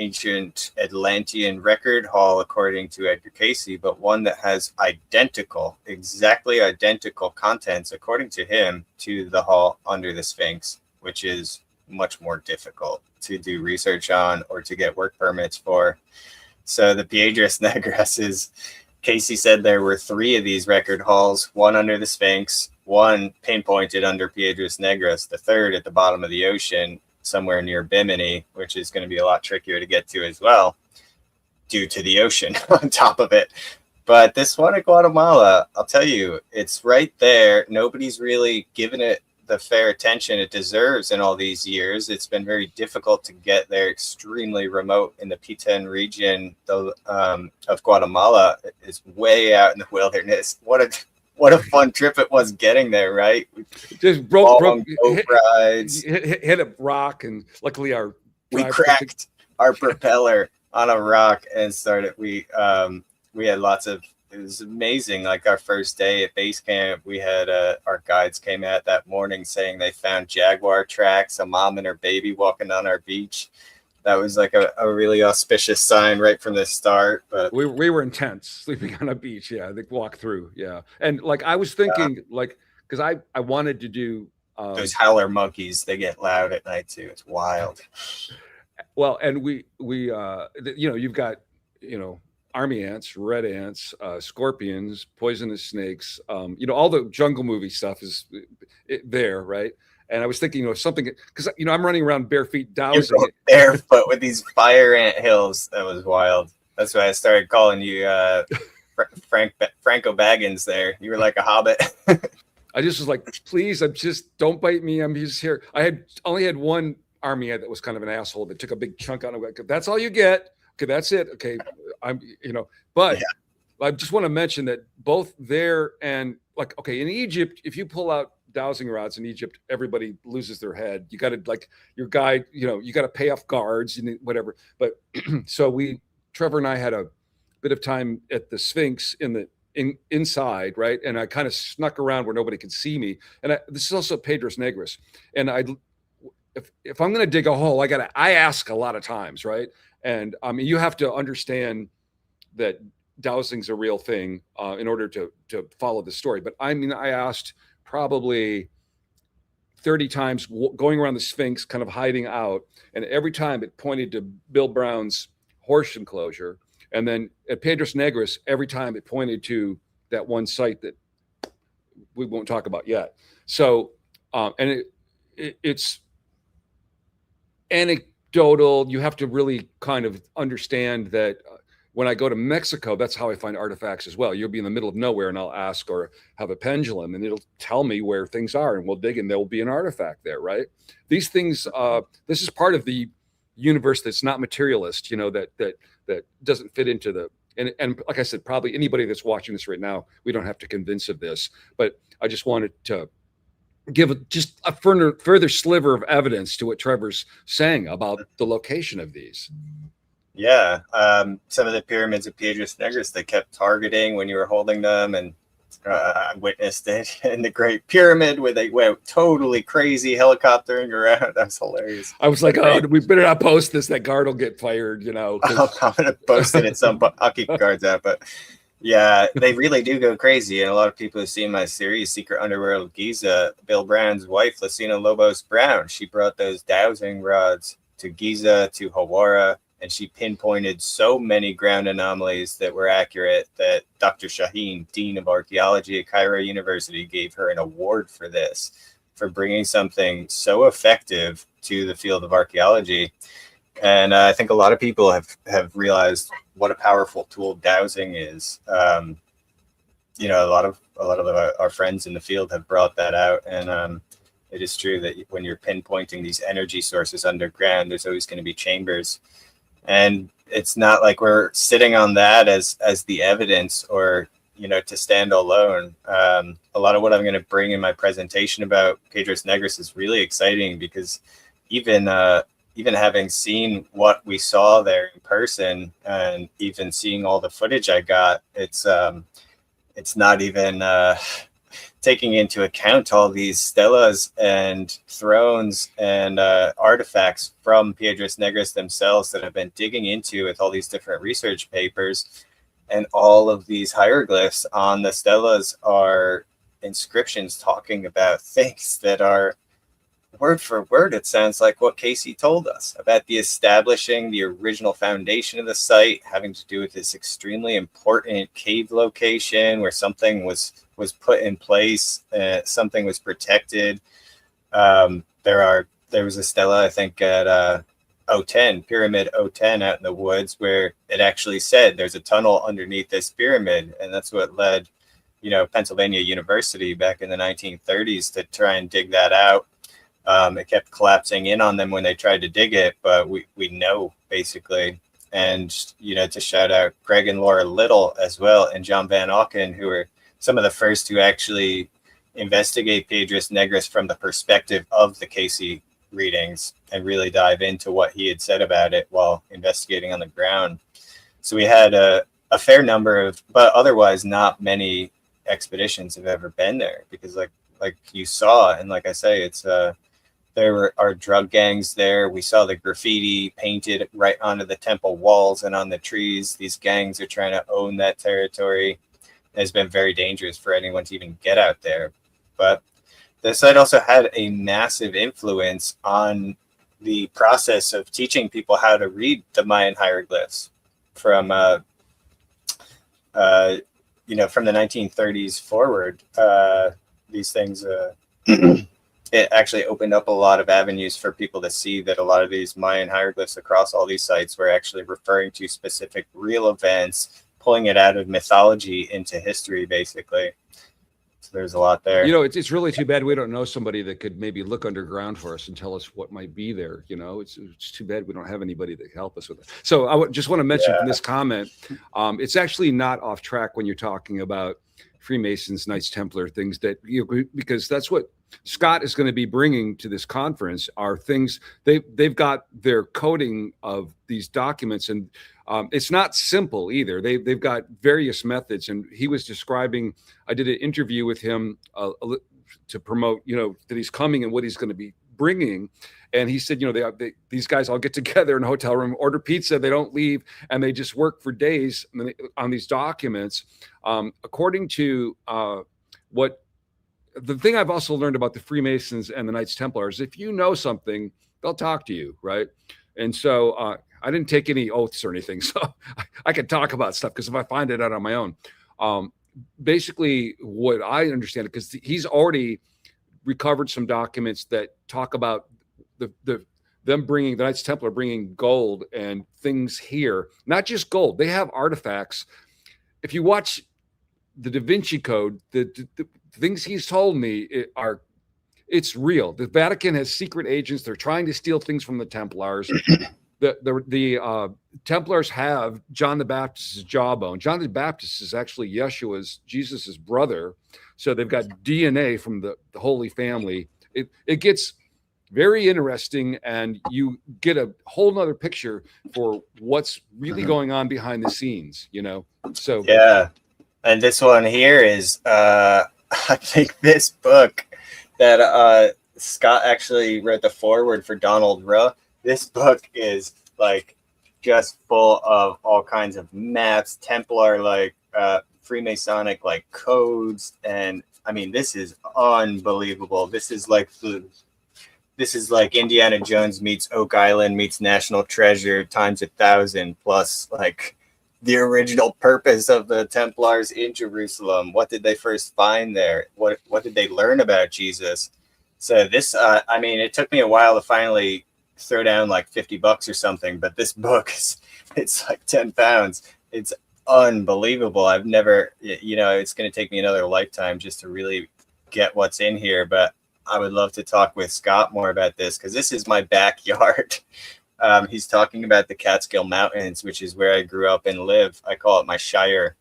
ancient Atlantean record hall according to Edgar Casey, but one that has exactly identical contents according to him to the hall under the Sphinx, which is much more difficult to do research on or to get work permits for. So the Piedras Negras Casey said there were 3 of these record halls, one under the Sphinx, one pinpointed under Piedras Negras, the third at the bottom of the ocean, somewhere near Bimini, which is going to be a lot trickier to get to as well, due to the ocean on top of it. But this one at Guatemala, I'll tell you, it's right there. Nobody's really given it the fair attention it deserves in all these years. It's been very difficult to get there, extremely remote in the P10 region of Guatemala. It's way out in the wilderness. What a fun trip it was getting there, right? Just broke rides. Hit a rock, and luckily we cracked our propeller on a rock and started. We had lots of. It was amazing. Like our first day at base camp, we had our guides came out that morning saying they found jaguar tracks, a mom and her baby walking on our beach. That was like a really auspicious sign right from the start. But we were intense, sleeping on a beach. Yeah, they walk through. Yeah, and like I was thinking, like because I wanted to do those howler monkeys. They get loud at night too. It's wild. Well, and we you've got army ants, red ants, scorpions, poisonous snakes. All the jungle movie stuff is there, right? And I was thinking, something because I'm running around bare feet dowsing it. Barefoot with these fire ant hills. That was wild. That's why I started calling you Franco Baggins. There, you were like a hobbit. I just was like, please, don't bite me. I'm just here. I only had one army ant that was kind of an asshole that took a big chunk out of it. That's all you get. Okay, that's it. Okay, but yeah. I just want to mention that both there and in Egypt, if you pull out dowsing rods in Egypt, everybody loses their head. You got to your guide, you got to pay off guards and whatever. But so Trevor and I had a bit of time at the Sphinx inside, right? And I kind of snuck around where nobody could see me. And this is also Pedros Negros. And if I'm going to dig a hole, I ask a lot of times, right? And you have to understand that dowsing's a real thing in order to follow the story. But I asked probably 30 times going around the Sphinx, kind of hiding out. And every time it pointed to Bill Brown's horse enclosure. And then at Pedros Negros, every time it pointed to that one site that we won't talk about yet. So, and it's anecdotal. You have to really kind of understand that when I go to Mexico, that's how I find artifacts as well. You'll be in the middle of nowhere and I'll ask or have a pendulum and it'll tell me where things are and we'll dig and there'll be an artifact there, right? These things, this is part of the universe that's not materialist, that doesn't fit into the, and like I said, probably anybody that's watching this right now, we don't have to convince of this, but I just wanted to give just a further sliver of evidence to what Trevor's saying about the location of these. Yeah, some of the pyramids of Piedras Negras they kept targeting when you were holding them, and I witnessed it in the Great Pyramid where they went totally crazy helicoptering around. That was hilarious. I was like, oh, we better not post this. That guard will get fired, I'm going to post it at some point. I'll keep guards out, but yeah, they really do go crazy. And a lot of people have seen my series, Secret Underworld of Giza. Bill Brown's wife, Lucina Lobos Brown, she brought those dowsing rods to Giza, to Hawara, and she pinpointed so many ground anomalies that were accurate that Dr. Shaheen, Dean of Archaeology at Cairo University, gave her an award for this, for bringing something so effective to the field of archaeology. And I think a lot of people have realized what a powerful tool dowsing is. A lot of our friends in the field have brought that out, and it is true that when you're pinpointing these energy sources underground, there's always going to be chambers. And it's not like we're sitting on that as the evidence or, to stand alone. A lot of what I'm going to bring in my presentation about Piedras Negras is really exciting because even having seen what we saw there in person and even seeing all the footage I got, it's not even taking into account all these stelas and thrones and artifacts from Piedras Negras themselves that I've been digging into with all these different research papers. And all of these hieroglyphs on the stelas are inscriptions talking about things that are word for word. It sounds like what Casey told us about the establishing the original foundation of the site, having to do with this extremely important cave location where something was put in place, something was protected. There are there was a stela, I think, at O10, Pyramid O10 out in the woods, where it actually said there's a tunnel underneath this pyramid. And that's what led, Pennsylvania University back in the 1930s to try and dig that out. It kept collapsing in on them when they tried to dig it, but we know basically. And, to shout out Greg and Laura Little as well, and John Van Auken, who were some of the first to actually investigate Pedris Negris from the perspective of the Casey readings and really dive into what he had said about it while investigating on the ground. So we had a fair number of, but otherwise not many expeditions have ever been there, because like you saw, and like I say, it's there are drug gangs there. We saw the graffiti painted right onto the temple walls and on the trees. These gangs are trying to own that territory. It's been very dangerous for anyone to even get out there. But the site also had a massive influence on the process of teaching people how to read the Mayan hieroglyphs from the 1930s forward. These things, it actually opened up a lot of avenues for people to see that a lot of these Mayan hieroglyphs across all these sites were actually referring to specific real events, pulling it out of mythology into history, basically. So there's a lot there. It's really too bad we don't know somebody that could maybe look underground for us and tell us what might be there. It's too bad we don't have anybody that can help us with it. So I just want to mention from this comment, it's actually not off track when you're talking about Freemasons, Knights Templar, things that, because that's what Scott is going to be bringing to this conference are things they've got their coding of these documents, and it's not simple either. They've got various methods, and he was describing. I did an interview with him to promote, that he's coming and what he's going to be bringing, and he said, these guys all get together in a hotel room, order pizza, they don't leave, and they just work for days on these documents. According to what. The thing I've also learned about the Freemasons and the Knights Templars, if you know something, they'll talk to you, right? And so I didn't take any oaths or anything, so I could talk about stuff because if I find it out on my own, basically what I understand, because he's already recovered some documents that talk about them bringing the Knights Templar bringing gold and things here, not just gold. They have artifacts. If you watch the Da Vinci Code, the things he's told me it's real. The Vatican has secret agents. They're trying to steal things from the Templars. The Templars have John the Baptist's jawbone. John the Baptist is actually Jesus's brother. So they've got DNA from the Holy Family. It gets very interesting, and you get a whole nother picture for what's really going on behind the scenes, So yeah. And this one here is, I think this book that Scott actually wrote the foreword for Donald Ruh. This book is just full of all kinds of maps, Templar, Freemasonic, codes. And I mean, this is unbelievable. This is like Indiana Jones meets Oak Island meets National Treasure times 1,000 plus the original purpose of the Templars in Jerusalem. What did they first find there? What did they learn about Jesus? So this, it took me a while to finally throw down $50 or something, but this book it's 10 pounds. It's unbelievable. I've never, it's going to take me another lifetime just to really get what's in here, but I would love to talk with Scott more about this because this is my backyard. He's talking about the Catskill Mountains, which is where I grew up and live. I call it my shire.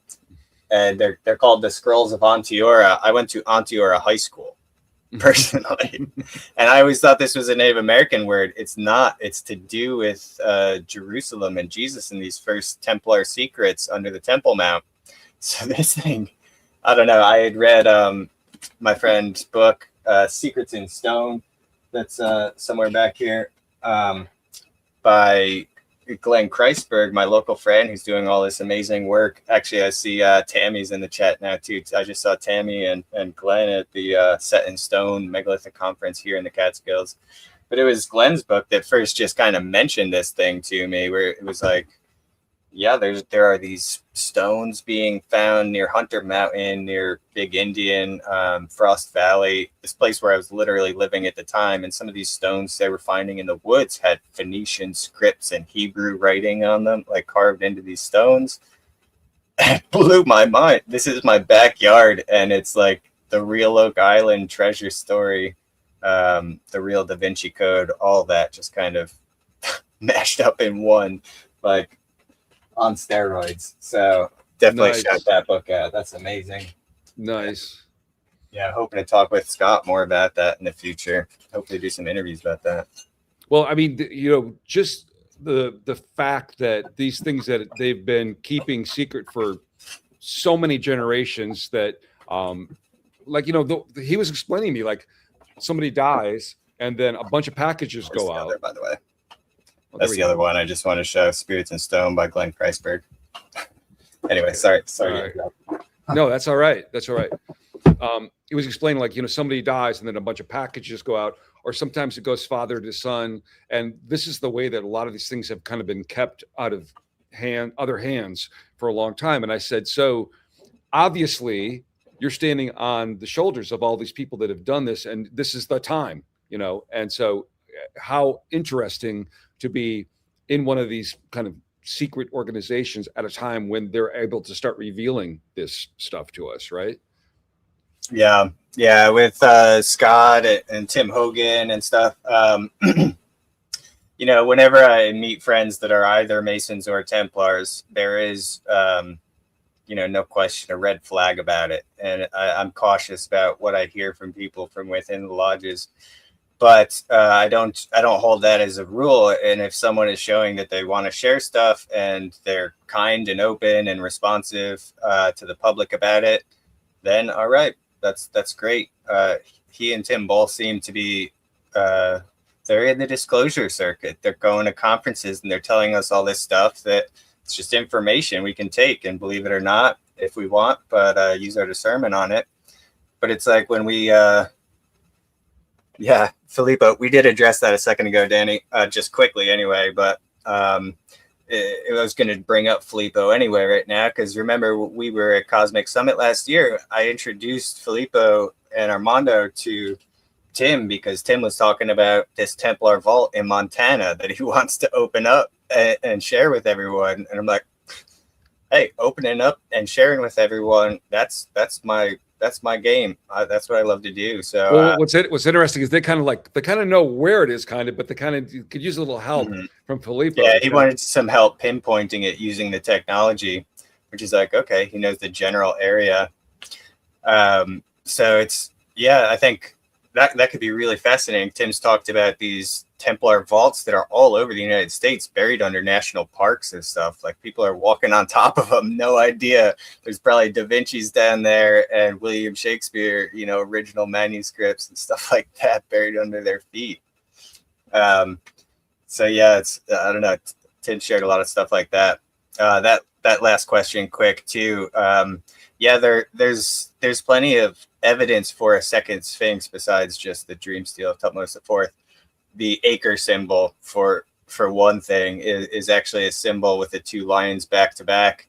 And they're called the Scrolls of Onteora. I went to Onteora High School, personally. And I always thought this was a Native American word. It's not. It's to do with Jerusalem and Jesus and these first Templar secrets under the Temple Mount. So this thing, I don't know. I had read my friend's book, Secrets in Stone. That's somewhere back here. By Glenn Kreisberg, my local friend who's doing all this amazing work. Actually, I see Tammy's in the chat now too. I just saw Tammy and Glenn at the Set in Stone Megalithic Conference here in the Catskills. But it was Glenn's book that first just kind of mentioned this thing to me, where it was yeah, there are these stones being found near Hunter Mountain, near Big Indian, Frost Valley, this place where I was literally living at the time. And some of these stones they were finding in the woods had Phoenician scripts and Hebrew writing on them, like carved into these stones. It blew my mind. This is my backyard, and it's like the real Oak Island treasure story, the real Da Vinci Code, all that just kind of mashed up in one, like on steroids. So definitely Nice. shout that book out. That's amazing. Nice. Yeah, hoping to talk with Scott more about that in the future. Hopefully do some interviews about that. Well, I mean, just the fact that these things that they've been keeping secret for so many generations that, like, he was explaining to me, like, somebody dies and then a bunch of packages go out. By the way, that's the other one. I just want to show Spirits in Stone by Glenn Kreisberg. Anyway, sorry. Right. No, that's all right. That's all right. He was explaining, like, somebody dies and then a bunch of packages go out, or sometimes it goes father to son. And this is the way that a lot of these things have kind of been kept out of other hands for a long time. And I said, so obviously you're standing on the shoulders of all these people that have done this, and this is the time, and so how interesting to be in one of these kind of secret organizations at a time when they're able to start revealing this stuff to us, right? Yeah, with Scott and Tim Hogan and stuff. Whenever I meet friends that are either Masons or Templars, there is, no question, a red flag about it. And I'm cautious about what I hear from people from within the lodges. But I don't hold that as a rule. And if someone is showing that they want to share stuff and they're kind and open and responsive to the public about it, then all right, that's great. He and Tim both seem to be they're in the disclosure circuit. They're going to conferences and they're telling us all this stuff that it's just information we can take and believe it or not if we want, but use our discernment on it. But it's like when we Filippo, we did address that a second ago, Danny, just quickly anyway, but I was going to bring up Filippo anyway right now, because remember we were at Cosmic Summit last year. I introduced Filippo and Armando to Tim because Tim was talking about this Templar vault in Montana that he wants to open up and share with everyone. And I'm like, hey, opening up and sharing with everyone, that's my game. That's what I love to do. So what's interesting is they kind of know where it is, but they kind of could use a little help from Filippo. Yeah, he wanted some help pinpointing it using the technology, which is like, okay, he knows the general area. So it's, I think that could be really fascinating. Tim's talked about these Templar vaults that are all over the United States, buried under national parks and stuff. Like, people are walking on top of them, no idea. There's probably Da Vinci's down there and William Shakespeare, original manuscripts and stuff like that buried under their feet. So yeah, it's, I don't know. Tim shared a lot of stuff like that. That last question, quick too. There's plenty of evidence for a second Sphinx besides just the dream steel of Tutmosis IV. The acre symbol, for one thing, is actually a symbol with the two lions back to back,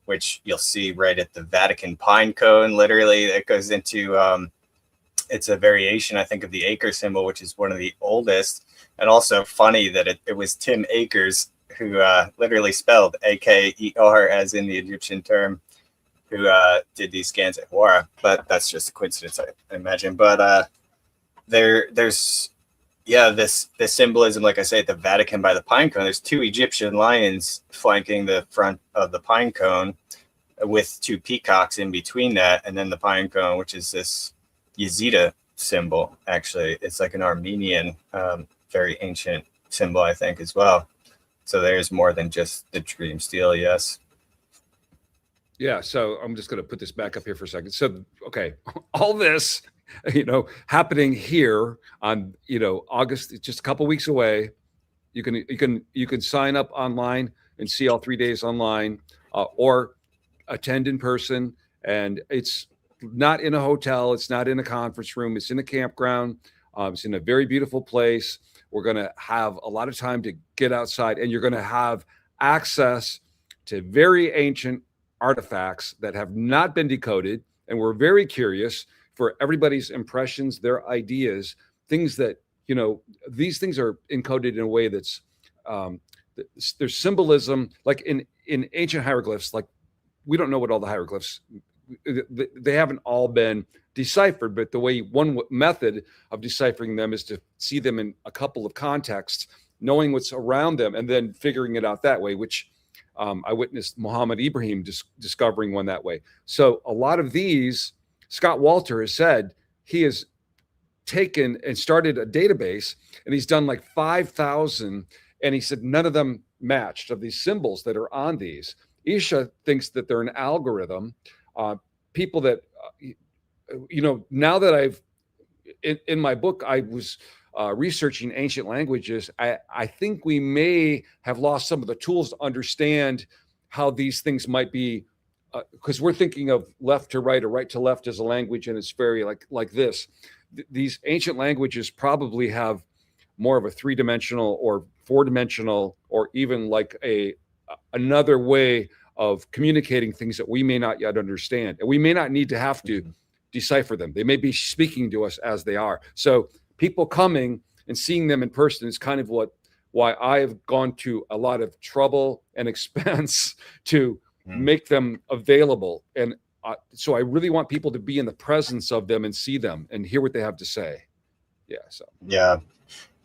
which you'll see right at the Vatican pine cone. Literally, it goes into it's a variation, I think, of the acre symbol, which is one of the oldest. And also funny that it was Tim Akers who literally spelled A-K-E-R as in the Egyptian term, who did these scans at Huara. But that's just a coincidence, I imagine. But there's this symbolism, like I say, at the Vatican by the pine cone. There's two Egyptian lions flanking the front of the pine cone with two peacocks in between that, and then the pine cone, which is this Yazida symbol. Actually, it's like an Armenian, very ancient symbol, I think, as well. So there's more than just the dream steel. Yes. Yeah. So I'm just going to put this back up here for a second. So, okay, all this, happening here on, August, just a couple weeks away. You can sign up online and see all 3 days online, or attend in person. And it's not in a hotel. It's not in a conference room. It's in a campground. It's in a very beautiful place. We're going to have a lot of time to get outside, and you're going to have access to very ancient artifacts that have not been decoded. And we're very curious for everybody's impressions, their ideas, things that, these things are encoded in a way that's, there's symbolism, like in ancient hieroglyphs, like we don't know what all the hieroglyphs, they haven't all been deciphered, but the way one method of deciphering them is to see them in a couple of contexts, knowing what's around them, and then figuring it out that way, which I witnessed Muhammad Ibrahim discovering one that way. So a lot of these, Scott Walter has said he has taken and started a database, and he's done like 5,000, and he said none of them matched of these symbols that are on these. Isha thinks that they're an algorithm. People that, now that I've, in my book, I was researching ancient languages, I think we may have lost some of the tools to understand how these things might be, because we're thinking of left to right or right to left as a language, and it's very like this. These ancient languages probably have more of a 3-dimensional or 4-dimensional, or even like another way of communicating things that we may not yet understand, and we may not need to have to decipher them. They may be speaking to us as they are. So people coming and seeing them in person is kind of why I have gone to a lot of trouble and expense to make them available. And so I really want people to be in the presence of them and see them and hear what they have to say. Yeah.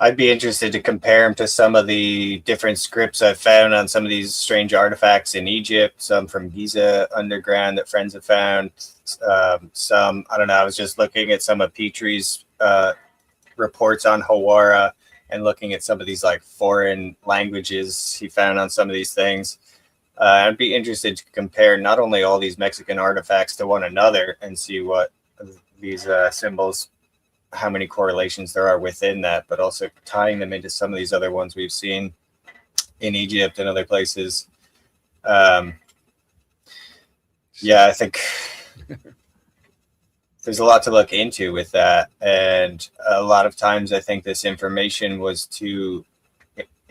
I'd be interested to compare them to some of the different scripts I've found on some of these strange artifacts in Egypt, some from Giza underground that friends have found. Some, I don't know, I was just looking at some of Petrie's reports on Hawara and looking at some of these like foreign languages he found on some of these things. I'd be interested to compare not only all these Mexican artifacts to one another and see what these symbols, how many correlations there are within that, but also tying them into some of these other ones we've seen in Egypt and other places. I think there's a lot to look into with that. And a lot of times I think this information was too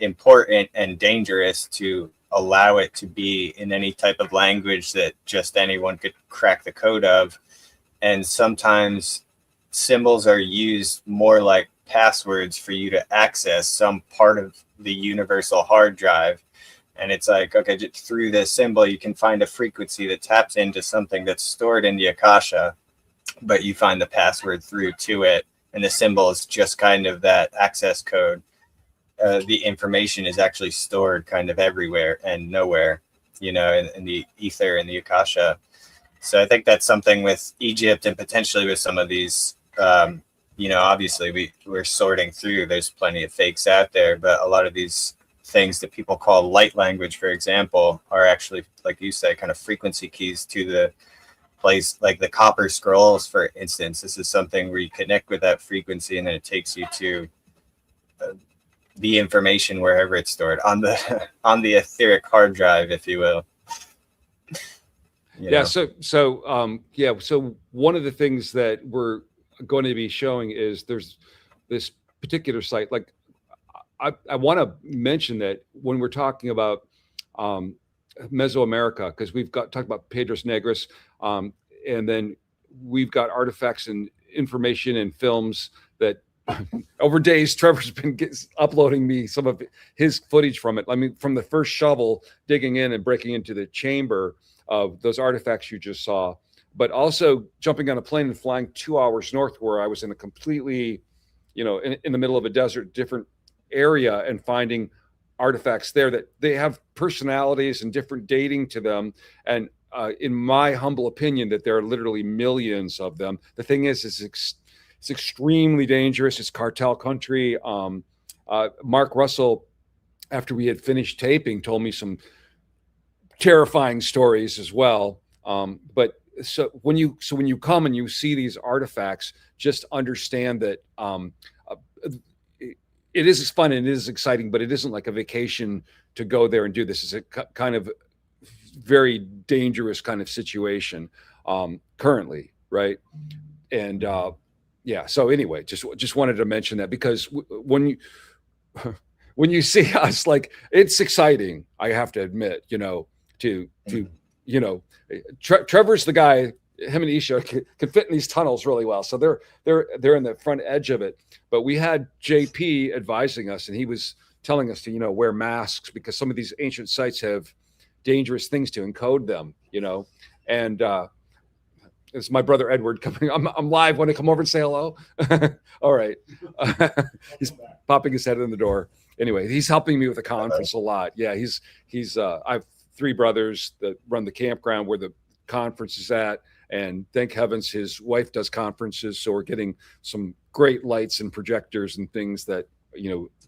important and dangerous to allow it to be in any type of language that just anyone could crack the code of. And sometimes symbols are used more like passwords for you to access some part of the universal hard drive. And it's like, okay, just through this symbol, you can find a frequency that taps into something that's stored in the Akasha, but you find the password through to it. And the symbol is just kind of that access code. The information is actually stored kind of everywhere and nowhere, in the ether and the Akasha. So I think that's something with Egypt and potentially with some of these, obviously we're sorting through, there's plenty of fakes out there, but a lot of these things that people call light language, for example, are actually, like you say, kind of frequency keys to the place, like the copper scrolls, for instance. This is something where you connect with that frequency and then it takes you to the information wherever it's stored on the etheric hard drive, if you will. So one of the things that we're going to be showing is there's this particular site. Like I want to mention that when we're talking about Mesoamerica, because we've talked about Piedras Negras, and then we've got artifacts and information and films that over days Trevor's been uploading me some of his footage from it. I mean, from the first shovel digging in and breaking into the chamber of those artifacts you just saw, but also jumping on a plane and flying 2 hours north, where I was in a completely, in the middle of a desert, different area, and finding artifacts there that they have personalities and different dating to them. And in my humble opinion, that there are literally millions of them. The thing is it's extremely dangerous. It's cartel country. Mark Russell, after we had finished taping, told me some terrifying stories as well. But so when you come and you see these artifacts, just understand that it is fun and it is exciting, but it isn't like a vacation to go there and do this. It's a kind of very dangerous kind of situation currently, right? And so anyway, just wanted to mention that, because when you see us, like, it's exciting, I have to admit, to you know, Trevor's the guy. Him and Isha can fit in these tunnels really well, so they're in the front edge of it. But we had JP advising us, and he was telling us to wear masks because some of these ancient sites have dangerous things to encode them, and it's my brother Edward coming. I'm live. Want to come over and say hello? All right. He's popping his head in the door. Anyway, he's helping me with the conference a lot. Yeah, he's I have 3 brothers that run the campground where the conference is at, and thank heavens his wife does conferences, so we're getting some great lights and projectors and things that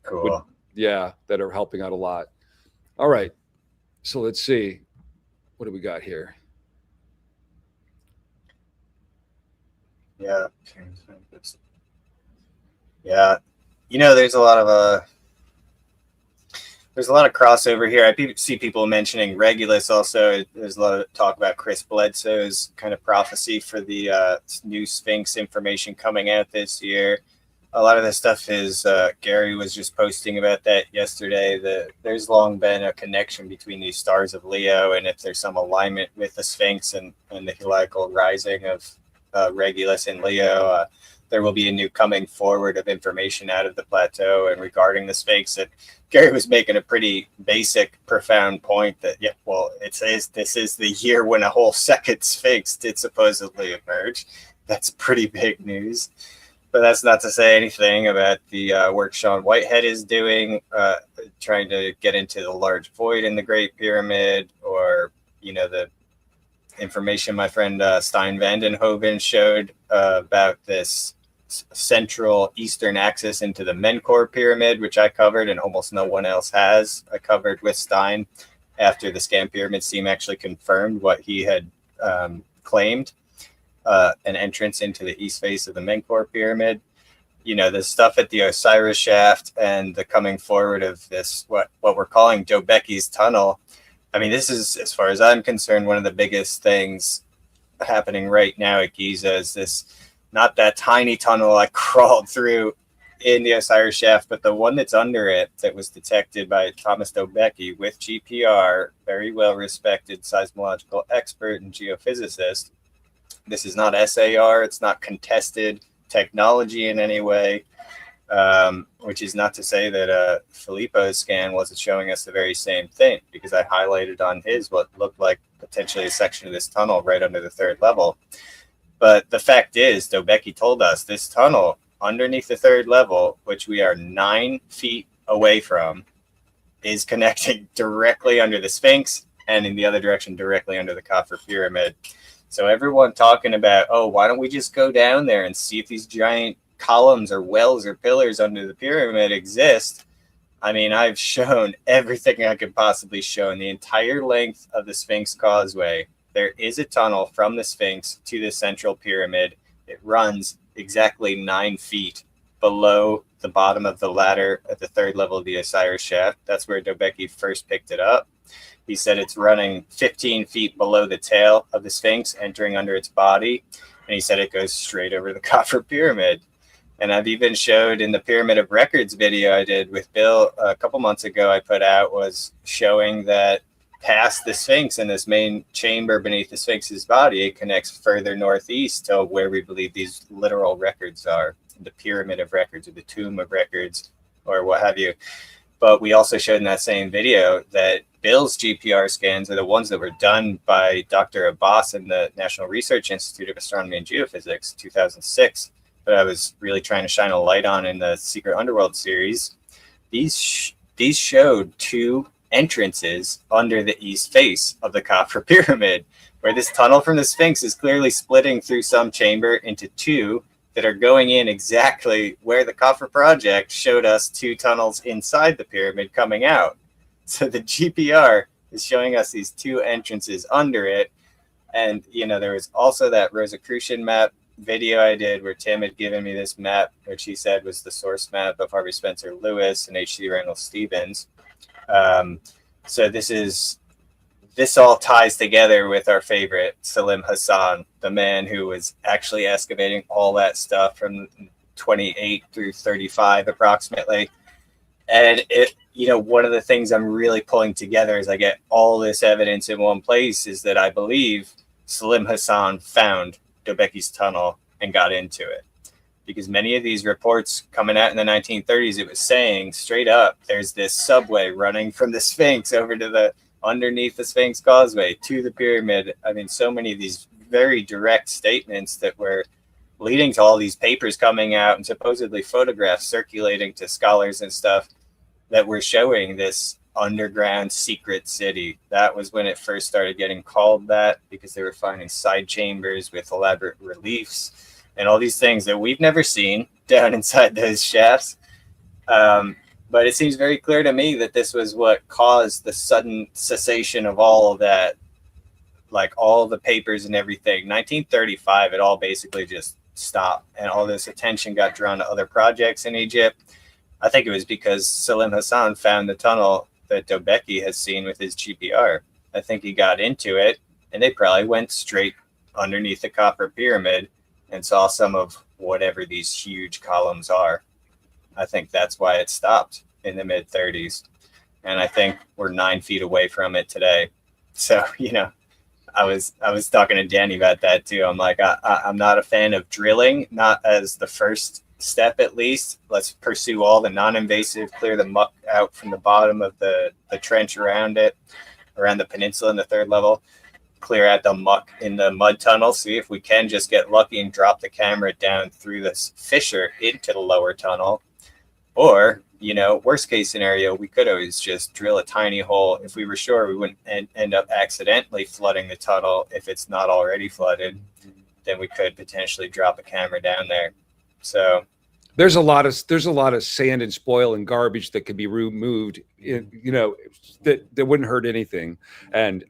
Cool. that are helping out a lot. All right, so let's see, what do we got here? Yeah. There's a lot of crossover here. I see people mentioning Regulus also. There's a lot of talk about Chris Bledsoe's kind of prophecy for the new Sphinx information coming out this year. A lot of this stuff is Gary was just posting about that yesterday. There's long been a connection between these stars of Leo, and if there's some alignment with the Sphinx and the heliacal rising of Regulus and Leo, there will be a new coming forward of information out of the plateau and regarding the Sphinx. And Gary was making a pretty basic, profound point that, it says this is the year when a whole second Sphinx did supposedly emerge. That's pretty big news. But that's not to say anything about the work Sean Whitehead is doing, trying to get into the large void in the Great Pyramid, or, the information my friend Stein Vandenhoven showed about this central eastern axis into the Menkaure Pyramid, which I covered and almost no one else has. I covered with Stein after the Scan Pyramids team actually confirmed what he had claimed. An entrance into the east face of the Menkaure Pyramid. The stuff at the Osiris shaft and the coming forward of this, what we're calling Göbeki's tunnel. I mean, this is, as far as I'm concerned, one of the biggest things happening right now at Giza is this, not that tiny tunnel I crawled through in the Osiris shaft, but the one that's under it that was detected by Thomas Göbeki with GPR, very well-respected seismological expert and geophysicist. This is not SAR. It's not contested technology in any way, which is not to say that Filippo's scan wasn't showing us the very same thing, because I highlighted on his what looked like potentially a section of this tunnel right under the 3rd level. But the fact is, Göbeki told us this tunnel underneath the 3rd level, which we are 9 feet away from, is connecting directly under the Sphinx, and in the other direction, directly under the Khafre Pyramid. So everyone talking about, why don't we just go down there and see if these giant columns or wells or pillars under the pyramid exist? I mean, I've shown everything I could possibly show in the entire length of the Sphinx Causeway. There is a tunnel from the Sphinx to the central pyramid. It runs exactly 9 feet below the bottom of the ladder at the 3rd level of the Osiris shaft. That's where Göbeki first picked it up. He said it's running 15 feet below the tail of the Sphinx, entering under its body. And he said it goes straight over the Khafre Pyramid. And I've even showed in the Pyramid of Records video I did with Bill a couple months ago, I put out, was showing that past the Sphinx in this main chamber beneath the Sphinx's body, it connects further northeast to where we believe these literal records are, the Pyramid of Records or the Tomb of Records or what have you. But we also showed in that same video that Bill's GPR scans are the ones that were done by Dr. Abbas in the National Research Institute of Astronomy and Geophysics, 2006. But I was really trying to shine a light on in the Secret Underworld series. These showed 2 entrances under the east face of the Khafre Pyramid, where this tunnel from the Sphinx is clearly splitting through some chamber into 2 that are going in exactly where the Khafre project showed us 2 tunnels inside the pyramid coming out. So the GPR is showing us these 2 entrances under it. And, there was also that Rosicrucian map video I did where Tim had given me this map, which he said was the source map of Harvey Spencer Lewis and H.C. Randall Stevens. So this all ties together with our favorite Salim Hassan, the man who was actually excavating all that stuff from 28 through 35 approximately. And one of the things I'm really pulling together as I get all this evidence in one place is that I believe Salim Hassan found Göbekl's tunnel and got into it. Because many of these reports coming out in the 1930s, it was saying straight up, there's this subway running from the Sphinx over to the underneath the Sphinx Causeway to the pyramid. I mean, so many of these very direct statements that were leading to all these papers coming out and supposedly photographs circulating to scholars and stuff that were showing this underground secret city. That was when it first started getting called that, because they were finding side chambers with elaborate reliefs and all these things that we've never seen down inside those shafts. But it seems very clear to me that this was what caused the sudden cessation of all of that, like all the papers and everything. 1935, it all basically just stopped, and all this attention got drawn to other projects in Egypt. I think it was because Salim Hassan found the tunnel that Göbekli has seen with his GPR. I think he got into it, and they probably went straight underneath the Copper Pyramid and saw some of whatever these huge columns are. I think that's why it stopped in the mid 30s. And I think we're 9 feet away from it today. So, I was talking to Danny about that too. I'm like, I'm not a fan of drilling, not as the first step at least. Let's pursue all the non-invasive, clear the muck out from the bottom of the trench around it, around the peninsula in the 3rd level. Clear out the muck in the mud tunnel. See if we can just get lucky and drop the camera down through this fissure into the lower tunnel. Or, worst case scenario, we could always just drill a tiny hole. If we were sure we wouldn't end up accidentally flooding the tunnel if it's not already flooded, then we could potentially drop a camera down there. So there's a lot of sand and spoil and garbage that could be removed, that wouldn't hurt anything. And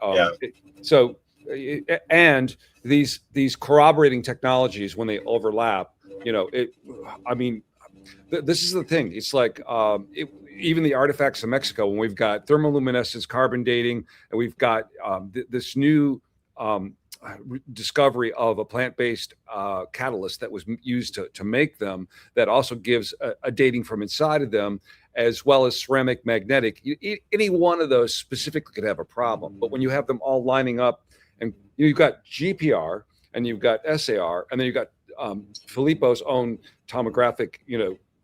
and these corroborating technologies, when they overlap, this is the thing. It's like even the artifacts of Mexico, when we've got thermoluminescence, carbon dating, and we've got this new discovery of a plant-based catalyst that was used to make them, that also gives a dating from inside of them, as well as ceramic, magnetic. Any one of those specifically could have a problem. But when you have them all lining up, and you've got GPR and you've got SAR, and then you've got Filippo's own tomographic,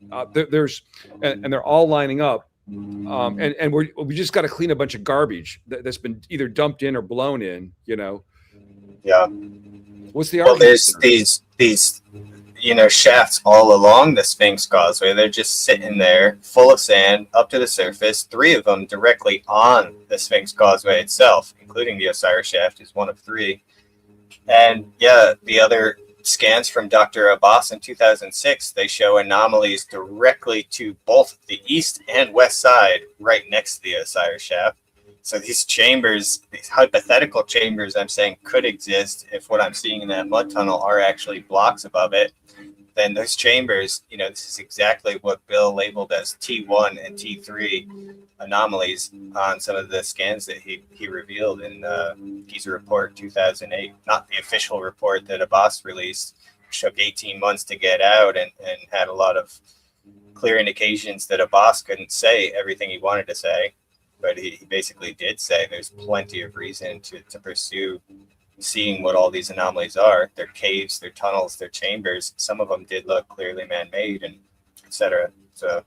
and they're all lining up, and we just got to clean a bunch of garbage that's been either dumped in or blown in. Yeah. What's the argument? Well, there's these shafts all along the Sphinx Causeway. They're just sitting there full of sand up to the surface. 3 of them directly on the Sphinx Causeway itself, including the Osiris shaft is one of 3. And the other scans from Dr. Abbas in 2006, they show anomalies directly to both the east and west side, right next to the Osiris shaft. So these chambers, these hypothetical chambers, I'm saying could exist if what I'm seeing in that mud tunnel are actually blocks above it. Then those chambers, this is exactly what Bill labeled as T1 and T3 anomalies on some of the scans that he revealed in Giza Report 2008, not the official report that Abbas released, which took 18 months to get out and had a lot of clear indications that Abbas couldn't say everything he wanted to say. But he basically did say there's plenty of reason to pursue seeing what all these anomalies are. They're caves, they're tunnels, they're chambers. Some of them did look clearly man-made, and etc. So,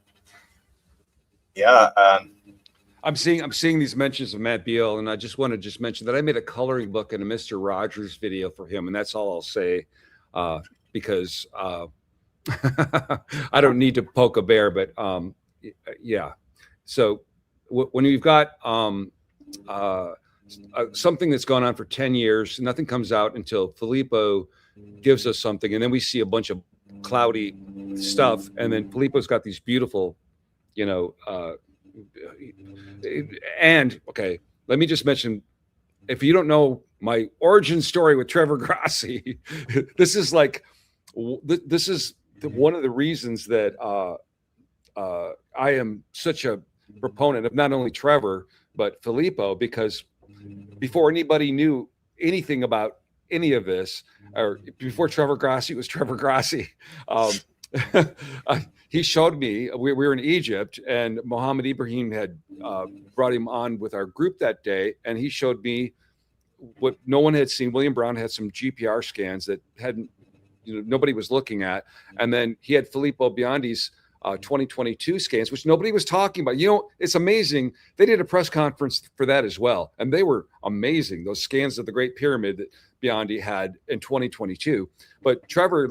I'm seeing these mentions of Matt Beal, and I just want to mention that I made a coloring book and a Mr. Rogers video for him, and that's all I'll say, because I don't need to poke a bear, but yeah. So when you've got something that's gone on for 10 years, nothing comes out until Filippo gives us something, and then we see a bunch of cloudy stuff, and then Filippo's got these beautiful, and okay, let me just mention, if you don't know my origin story with Trevor Grassi, this is one of the reasons that I am such a proponent of not only Trevor but Filippo, because before anybody knew anything about any of this, or before Trevor Grassi was Trevor Grassi, he showed me, we were in Egypt, and Mohammed Ibrahim had brought him on with our group that day, and he showed me what no one had seen. William Brown had some GPR scans that hadn't, nobody was looking at, and then he had Filippo Biondi's 2022 scans, which nobody was talking about. It's amazing. They did a press conference for that as well, and they were amazing. Those scans of the Great Pyramid that Biondi had in 2022. But Trevor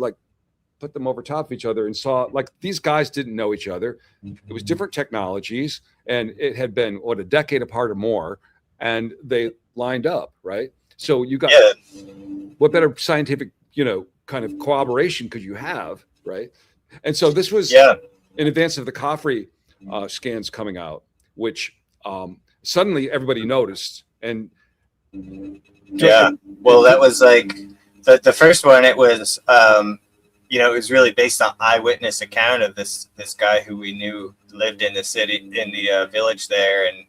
put them over top of each other and saw these guys didn't know each other. It was different technologies, and it had been a decade apart or more, and they lined up, right? So you got what better scientific, kind of cooperation could you have, right? And so this was in advance of the Caffrey scans coming out, which suddenly everybody noticed. And well, that was like the first one. It was it was really based on eyewitness account of this guy who we knew lived in the city, in the village there, and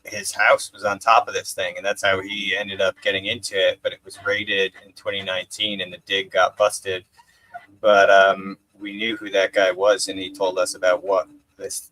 his house was on top of this thing, and that's how he ended up getting into it. But it was raided in 2019, and the dig got busted. But we knew who that guy was, and he told us about what this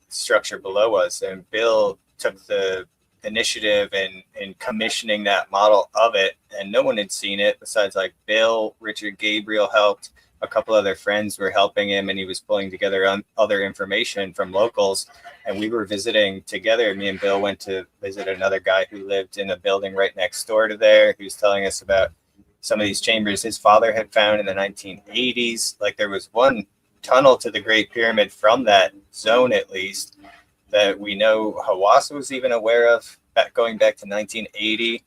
structure below was. And Bill took the initiative in commissioning that model of it, and no one had seen it besides Bill. Richard Gabriel helped. A couple other friends were helping him, and he was pulling together other information from locals. And we were visiting together. Me and Bill went to visit another guy who lived in a building right next door to there. He was telling us about some of these chambers his father had found in the 1980s. There was one tunnel to the Great Pyramid from that zone, at least, that we know Hawass was even aware of, going back to 1980.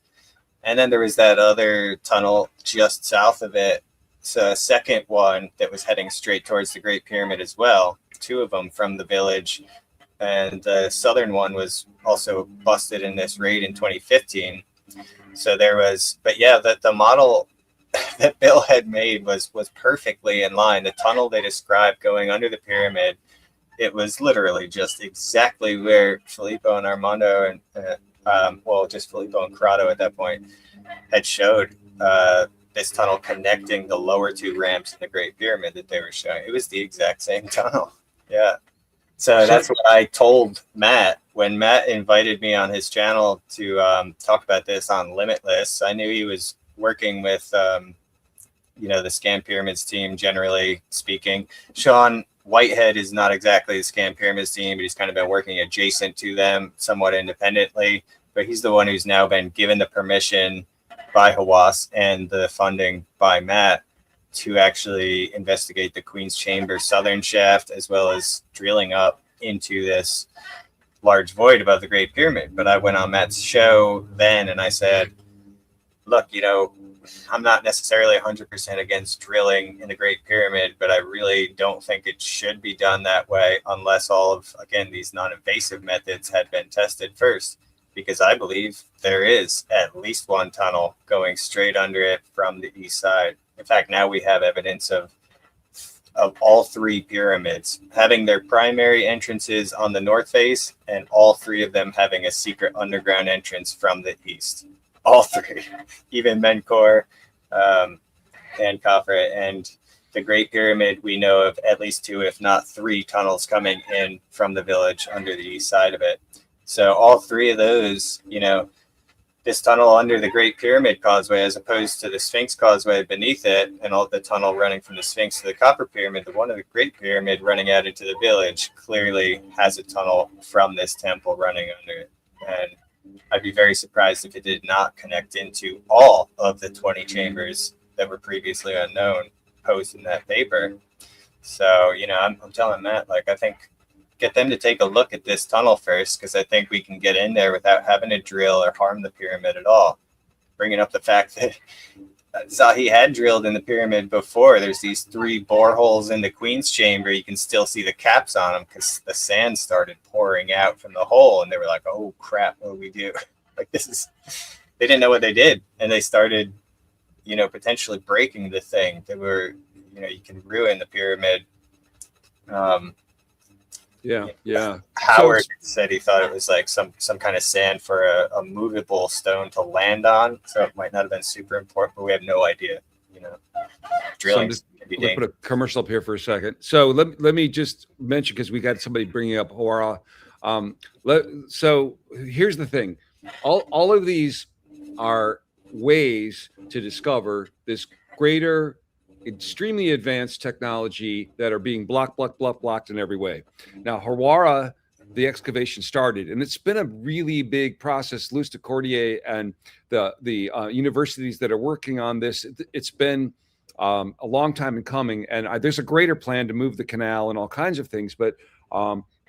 And then there was that other tunnel just south of it. So a second one that was heading straight towards the Great Pyramid as well, two of them from the village. And the southern one was also busted in this raid in 2015. So there was, but yeah, the model that Bill had made was perfectly in line. The tunnel they described going under the pyramid, it was literally just exactly where Filippo and Armando and just Filippo and Corrado at that point had showed this tunnel connecting the lower two ramps in the Great Pyramid that they were showing. It was the exact same tunnel. Yeah. So that's what I told Matt when Matt invited me on his channel to talk about this on Limitless. I knew he was working with, the Scan Pyramids team, generally speaking. Sean Whitehead is not exactly the Scan Pyramids team, but he's kind of been working adjacent to them somewhat independently. But he's the one who's now been given the permission by Hawass and the funding by Matt to actually investigate the Queen's Chamber southern shaft, as well as drilling up into this large void above the Great Pyramid. But I went on Matt's show then and I said, look, I'm not necessarily 100% against drilling in the Great Pyramid, but I really don't think it should be done that way unless all of, again, these non-invasive methods had been tested first. Because I believe there is at least one tunnel going straight under it from the east side. In fact, now we have evidence of all three pyramids having their primary entrances on the north face, and all three of them having a secret underground entrance from the east. All three, even Menkaure and Khafre, and the Great Pyramid, we know of at least two, if not three, tunnels coming in from the village under the east side of it. So all three of those, this tunnel under the Great Pyramid Causeway, as opposed to the Sphinx Causeway beneath it, and all the tunnel running from the Sphinx to the Copper Pyramid, the one of the Great Pyramid running out into the village clearly has a tunnel from this temple running under it. And I'd be very surprised if it did not connect into all of the 20 chambers that were previously unknown posted in that paper. So, I'm telling Matt, I think, get them to take a look at this tunnel first, because I think we can get in there without having to drill or harm the pyramid at all. Bringing up the fact that Zahi had drilled in the pyramid before. There's these 3 boreholes in the Queen's Chamber. You can still see the caps on them because the sand started pouring out from the hole, and they were like, oh crap, what do we do? They didn't know what they did, and they started, potentially breaking the thing. They were, you can ruin the pyramid. Yeah. Howard said he thought it was some kind of sand for a movable stone to land on, so it might not have been super important, but we have no idea. Drilling. Let me put a commercial up here for a second. So let me just mention, because we got somebody bringing up Hawara. So here's the thing. All of these are ways to discover this greater, extremely advanced technology that are being blocked in every way. Now, Hawara, the excavation started, and it's been a really big process. Luce de Cordier and the universities that are working on this, it's been a long time in coming, and there's a greater plan to move the canal and all kinds of things. But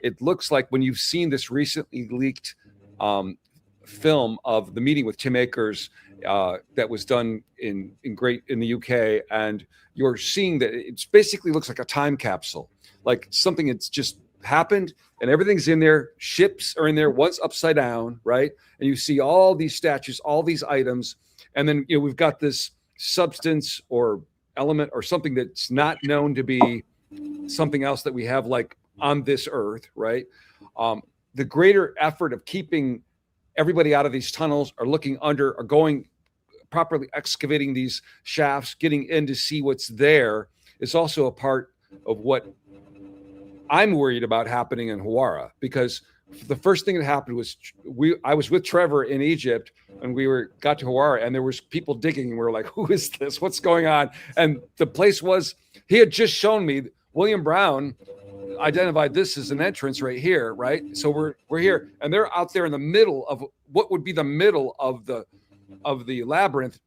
it looks like when you've seen this recently leaked film of the meeting with Tim Akers that was done in the UK, and you're seeing that it basically looks like a time capsule, like something that's just happened and everything's in there. Ships are in there, one's upside down, right? And you see all these statues, all these items, and then we've got this substance or element or something that's not known to be something else that we have like on this earth, right? The greater effort of keeping everybody out of these tunnels, or looking under, or going properly excavating these shafts, getting in to see what's there, is also a part of what I'm worried about happening in Hawara. Because the first thing that happened was I was with Trevor in Egypt, and got to Hawara, and there was people digging, and we were like, who is this? What's going on? And the place he had just shown me, William Brown identified this as an entrance right here, right? So we're here, and they're out there in the middle of what would be the middle of the labyrinth,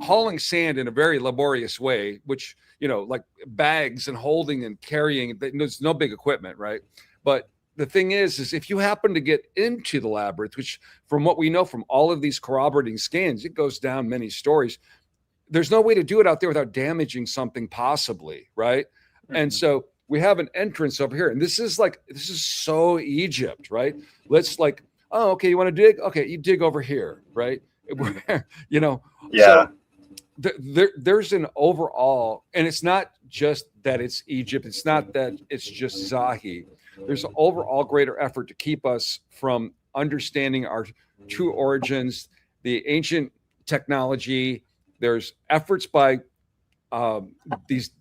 hauling sand in a very laborious way, which, like bags and holding and carrying. There's no big equipment, right? But the thing is if you happen to get into the labyrinth, which from what we know from all of these corroborating scans, it goes down many stories. There's no way to do it out there without damaging something possibly, right? Mm-hmm. And so we have an entrance over here, and this is so Egypt, right? Let's oh, okay, you want to dig? Okay, you dig over here, right? Yeah. So there's an overall, and it's not just that it's Egypt. It's not that it's just Zahi. There's an overall greater effort to keep us from understanding our true origins, the ancient technology. There's efforts by these,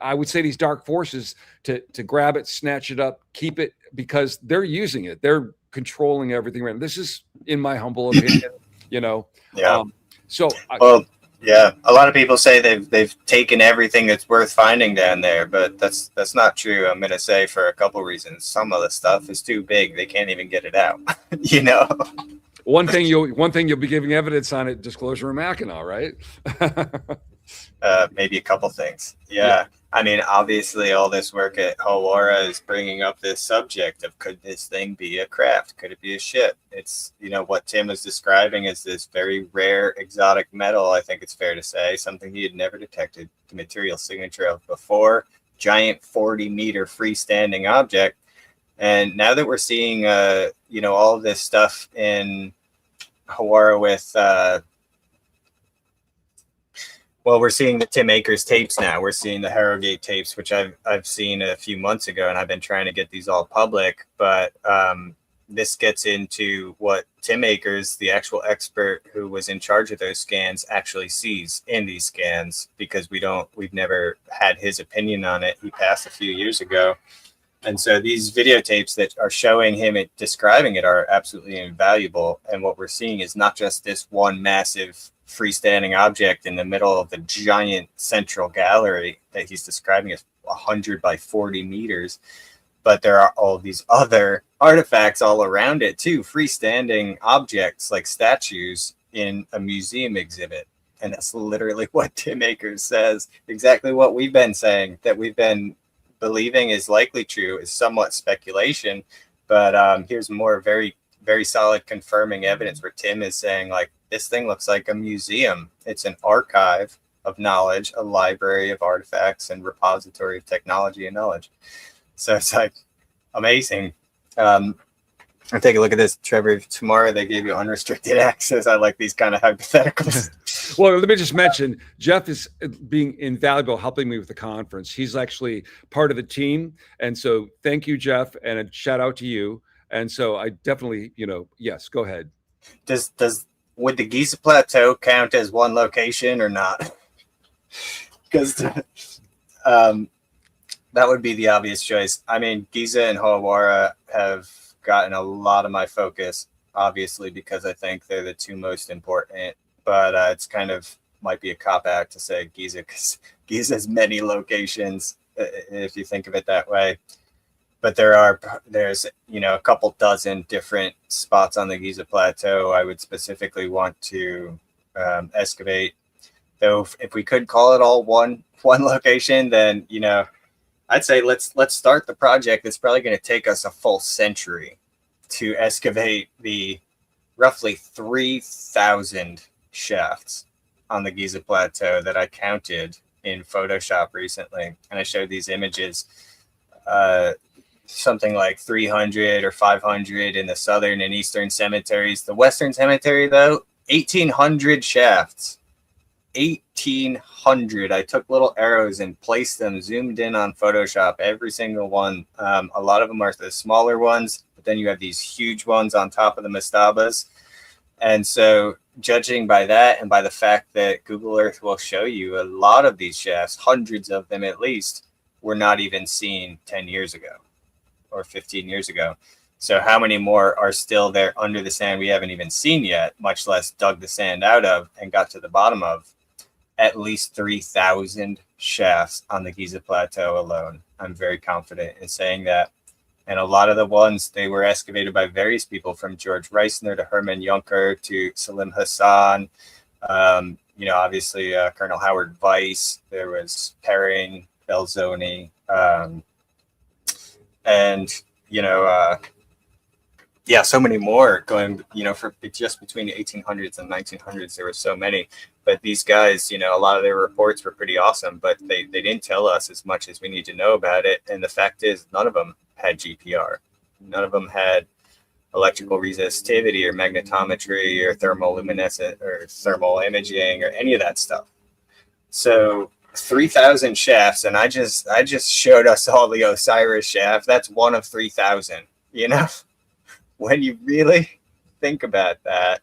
I would say, these dark forces to grab it, snatch it up, keep it, because they're using it. They're controlling everything. Right. This is, in my humble opinion, Yeah. Yeah, a lot of people say they've taken everything that's worth finding down there, but that's not true. I'm gonna say, for a couple reasons. Some of the stuff is too big; they can't even get it out. One thing you'll be giving evidence on it, disclosure of Mackinaw, right? Maybe a couple things. Yeah. I mean, obviously, all this work at Hawara is bringing up this subject of, could this thing be a craft? Could it be a ship? It's, what Tim was describing is this very rare exotic metal, I think it's fair to say, something he had never detected the material signature of before, giant 40-meter freestanding object. And now that we're seeing, all of this stuff in Hawara with... we're seeing the Tim Akers tapes now. We're seeing the Harrogate tapes, which I've seen a few months ago, and I've been trying to get these all public. But this gets into what Tim Akers, the actual expert who was in charge of those scans, actually sees in these scans, because we've never had his opinion on it. He passed a few years ago. And so these videotapes that are showing him describing it are absolutely invaluable. And what we're seeing is not just this one massive freestanding object in the middle of the giant central gallery that he's describing as 100 by 40 meters, but there are all these other artifacts all around it too, freestanding objects like statues in a museum exhibit. And that's literally what Tim Akers says, exactly what we've been saying, that we've been believing is likely true, is somewhat speculation, but here's more very, very solid confirming evidence where Tim is saying, this thing looks like a museum. It's an archive of knowledge, a library of artifacts, and repository of technology and knowledge. So it's amazing. I'll take a look at this, Trevor. Tomorrow they gave you unrestricted access. I like these kind of hypotheticals. Well, let me just mention, Jeff is being invaluable helping me with the conference. He's actually part of the team. And so thank you, Jeff, and a shout out to you. And so I definitely, yes, go ahead. Would the Giza Plateau count as one location or not? because that would be the obvious choice. I mean, Giza and Hawara have gotten a lot of my focus, obviously, because I think they're the two most important. But it's kind of might be a cop out to say Giza, because Giza has many locations, if you think of it that way. But there's a couple dozen different spots on the Giza Plateau I would specifically want to excavate. Though if we could call it all one location, then I'd say let's start the project. It's probably going to take us a full century to excavate the roughly 3,000 shafts on the Giza Plateau that I counted in Photoshop recently, and I showed these images. Something like 300 or 500 in the southern and eastern cemeteries. The western cemetery, though, 1,800 shafts. 1,800. I took little arrows and placed them, zoomed in on Photoshop, every single one. A lot of them are the smaller ones, but then you have these huge ones on top of the mastabas. And so judging by that, and by the fact that Google Earth will show you a lot of these shafts, hundreds of them at least, were not even seen 10 years ago or 15 years ago. So how many more are still there under the sand we haven't even seen yet, much less dug the sand out of and got to the bottom of? At least 3,000 shafts on the Giza Plateau alone. I'm very confident in saying that. And a lot of the ones, they were excavated by various people, from George Reisner to Herman Juncker to Salim Hassan. Obviously Colonel Howard Weiss. There was Perring, Belzoni, so many more going, for just between the 1800s and 1900s, there were so many. But these guys, a lot of their reports were pretty awesome, but they didn't tell us as much as we need to know about it. And the fact is, none of them had GPR. None of them had electrical resistivity or magnetometry or thermal luminescent or thermal imaging or any of that stuff. So 3,000 shafts, and I just showed us all the Osiris shaft. That's one of 3,000, When you really think about that,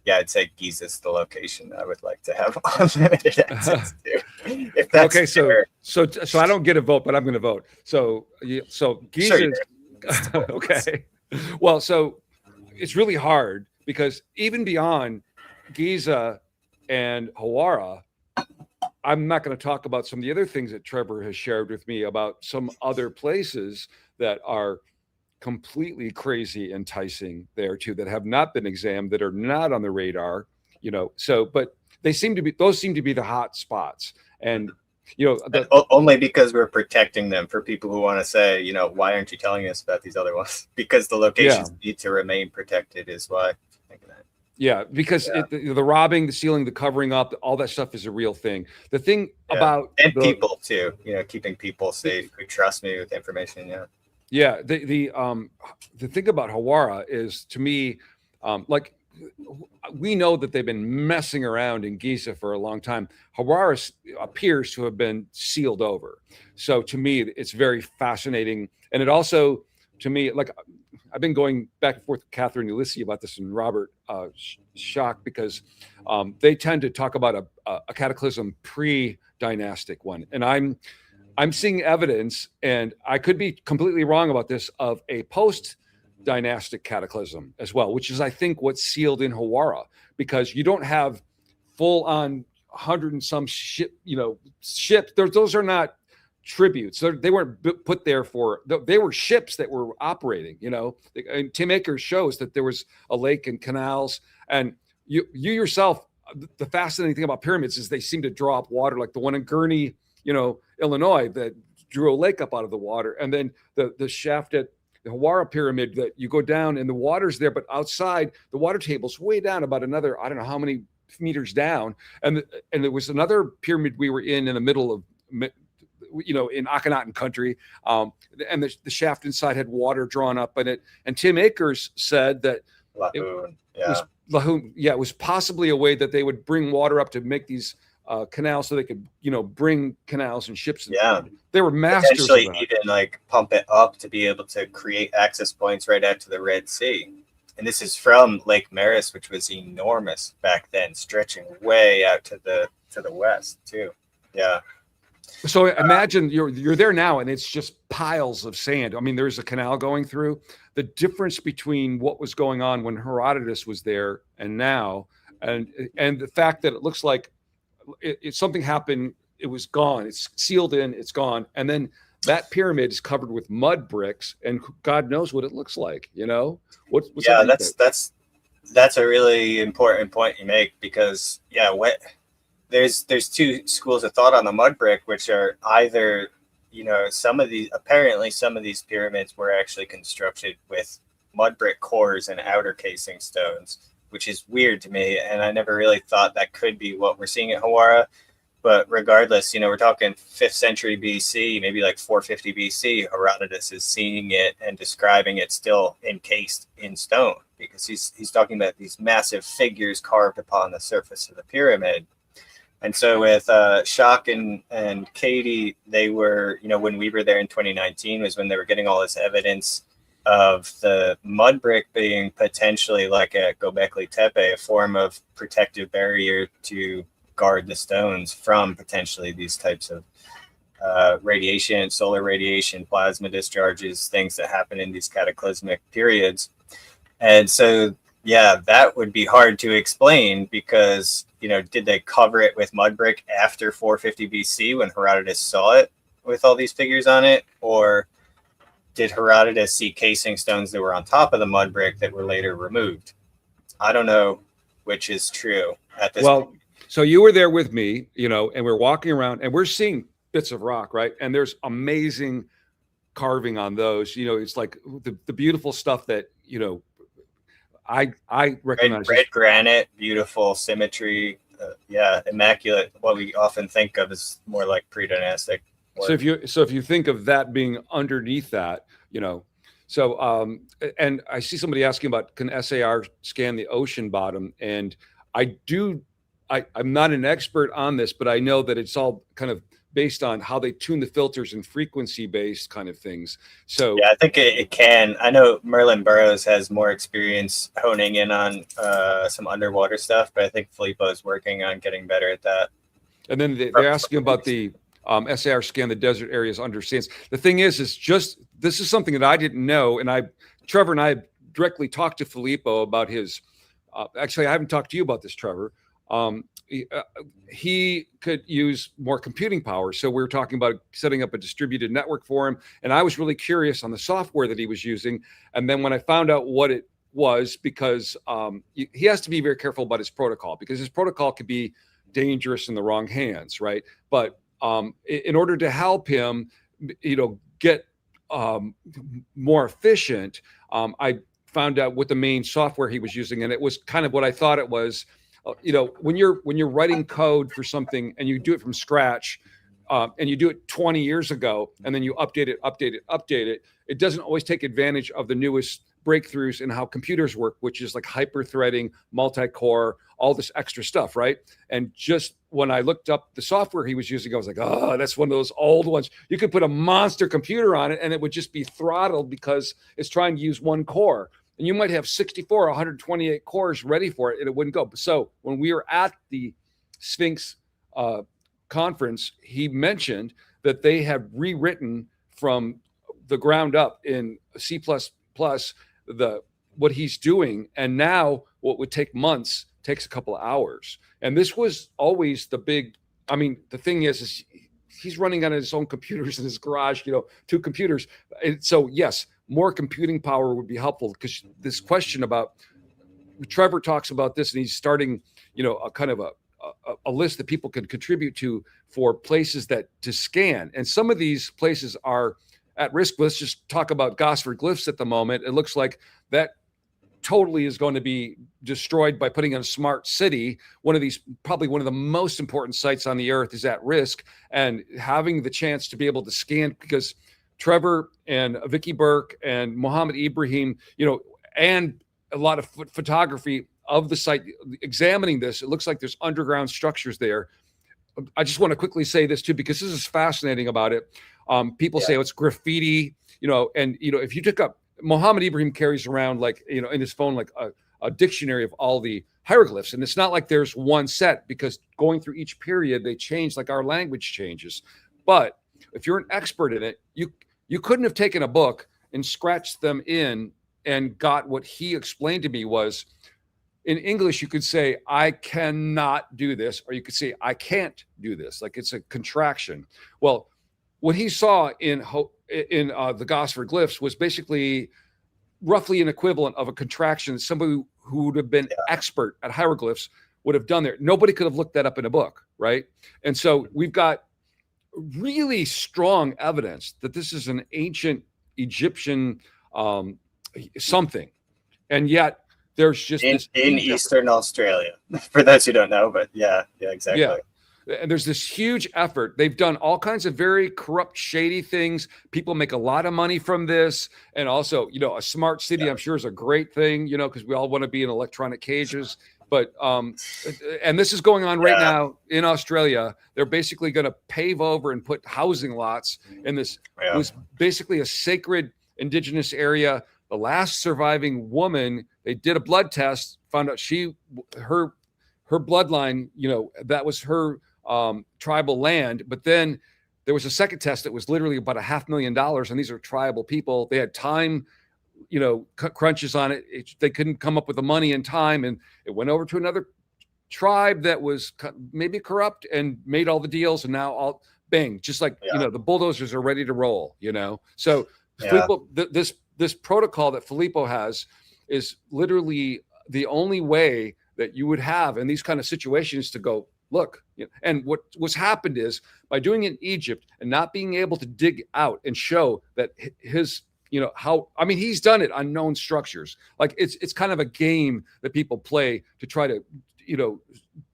yeah, I'd say Giza's the location I would like to have unlimited access to. If that's okay, fair. so I don't get a vote, but I'm going to vote. So Giza. Sure, okay. Well, so it's really hard because even beyond Giza and Hawara, I'm not going to talk about some of the other things that Trevor has shared with me about some other places that are completely crazy enticing there too, that have not been examined, that are not on the radar, but those seem to be the hot spots. And only because we're protecting them. For people who want to say, why aren't you telling us about these other ones? Because the locations need to remain protected is why. Yeah, because the robbing, the stealing, the covering up, all that stuff is a real thing. The thing about people too, keeping people safe who trust me with information. Yeah, the thing about Hawara is, to me, we know that they've been messing around in Giza for a long time. Hawara appears to have been sealed over. So to me, it's very fascinating. And it also, to me, I've been going back and forth with Catherine Ulysses about this, and Robert Schock, because they tend to talk about a cataclysm pre-dynastic one. And I'm seeing evidence, and I could be completely wrong about this, of a post-dynastic cataclysm as well, which is, I think, what's sealed in Hawara, because you don't have full-on 100 and some ships. Those are not tributes. They weren't put there for. They were ships that were operating. And Tim Akers shows that there was a lake and canals, and you yourself. The fascinating thing about pyramids is they seem to draw up water, like the one in Gurney, Illinois, that drew a lake up out of the water. And then the shaft at the Hawara pyramid, that you go down and the water's there, but outside the water table's way down, about another, I don't know how many meters down. And there was another pyramid we were in the middle of, in Akhenaten country. And the shaft inside had water drawn up in it. And Tim Akers said that it was possibly a way that they would bring water up to make these canals, so they could, bring canals and ships. They were masters of that. Even pump it up to be able to create access points right out to the Red Sea. And this is from Lake Maris, which was enormous back then, stretching way out to the west too. Yeah. So imagine you're there now and it's just piles of sand. I mean, there's a canal going through. The difference between what was going on when Herodotus was there and now, and the fact that it looks like something happened, it was gone, it's sealed in, it's gone, and then that pyramid is covered with mud bricks, and God knows what it looks like. What's Yeah, that's a really important point you make, because there's two schools of thought on the mud brick, which are either, some of these pyramids were actually constructed with mud brick cores and outer casing stones, which is weird to me. And I never really thought that could be what we're seeing at Hawara. But regardless, we're talking 5th century BC, maybe like 450 BC, Herodotus is seeing it and describing it still encased in stone, because he's talking about these massive figures carved upon the surface of the pyramid. And so with Shock and Katie, they were, when we were there in 2019 was when they were getting all this evidence of the mud brick being potentially like a Göbekli Tepe, a form of protective barrier to guard the stones from potentially these types of radiation, solar radiation, plasma discharges, things that happen in these cataclysmic periods. And so, yeah, that would be hard to explain, because, did they cover it with mud brick after 450 BC when Herodotus saw it with all these figures on it? Or did Herodotus see casing stones that were on top of the mud brick that were later removed? I don't know which is true at this point. So you were there with me, and we're walking around and we're seeing bits of rock, right? And there's amazing carving on those. It's like the beautiful stuff that, I recognize. Red granite, beautiful symmetry. Immaculate. What we often think of as more like pre-dynastic work. So if you think of that being underneath that, and I see somebody asking about, can SAR scan the ocean bottom? And I'm not an expert on this, but I know that it's all kind of based on how they tune the filters and frequency based kind of things. So yeah, I think it can. I know Merlin Burroughs has more experience honing in on some underwater stuff, but I think Filippo is working on getting better at that. And then they're asking about the SAR scan the desert areas under sands. The thing is this is something that I didn't know, and Trevor and I directly talked to Filippo about his. Actually, I haven't talked to you about this, Trevor. He could use more computing power. So we were talking about setting up a distributed network for him. And I was really curious on the software that he was using. And then when I found out what it was, because he has to be very careful about his protocol, because his protocol could be dangerous in the wrong hands, right? But in order to help him, get more efficient, I found out what the main software he was using. And it was kind of what I thought it was. When you're writing code for something and you do it from scratch, and you do it 20 years ago, and then you update it, it doesn't always take advantage of the newest breakthroughs in how computers work, which is like hyper-threading, multi-core, all this extra stuff, right? And just when I looked up the software he was using, I was like, oh, that's one of those old ones. You could put a monster computer on it and it would just be throttled because it's trying to use one core. And you might have 64 or 128 cores ready for it, and it wouldn't go. So when we were at the Sphinx conference, he mentioned that they had rewritten from the ground up in C++ what he's doing. And now what would take months takes a couple of hours. And this was always the thing is he's running on his own computers in his garage, 2 computers. And so, yes, more computing power would be helpful, because this question about Trevor talks about this, and he's starting, a kind of a list that people can contribute to for places to scan. And some of these places are at risk. Let's just talk about Gosford Glyphs at the moment. It looks like that totally is going to be destroyed by putting in a smart city. Probably one of the most important sites on the earth is at risk, and having the chance to be able to scan, because Trevor and Vicky Burke and Mohammed Ibrahim, and a lot of photography of the site examining this, it looks like there's underground structures there. I just want to quickly say this too, because this is fascinating about it. People say it's graffiti, and if you took up, Mohammed Ibrahim carries around in his phone, like a dictionary of all the hieroglyphs. And it's not like there's one set, because going through each period, they change like our language changes. But if you're an expert in it, you couldn't have taken a book and scratched them in and got what he explained to me was, in English, you could say, I cannot do this, or you could say, I can't do this. Like it's a contraction. Well, what he saw in the Gosford glyphs was basically roughly an equivalent of a contraction. Somebody who would have been expert at hieroglyphs would have done there. Nobody could have looked that up in a book, right? And so we've got really strong evidence that this is an ancient Egyptian something. And yet there's just in Eastern Australia, for those who don't know, but yeah, exactly. Yeah. And there's this huge effort. They've done all kinds of very corrupt, shady things. People make a lot of money from this. And also, a smart city, I'm sure, is a great thing, because we all want to be in electronic cages. But, and this is going on right now in Australia. They're basically going to pave over and put housing lots in this. It was basically a sacred indigenous area. The last surviving woman, they did a blood test, found out her bloodline, that was her tribal land. But then there was a second test that was literally about $500,000, and these are tribal people. They had time, crunches on it. They couldn't come up with the money in time, and it went over to another tribe that was maybe corrupt and made all the deals, and now all bang, just like the bulldozers are ready to roll. So people, this protocol that Filippo has is literally the only way that you would have in these kind of situations to go, look. And what's happened is, by doing it in Egypt and not being able to dig out and show that his, he's done it on known structures. Like it's kind of a game that people play to try to, to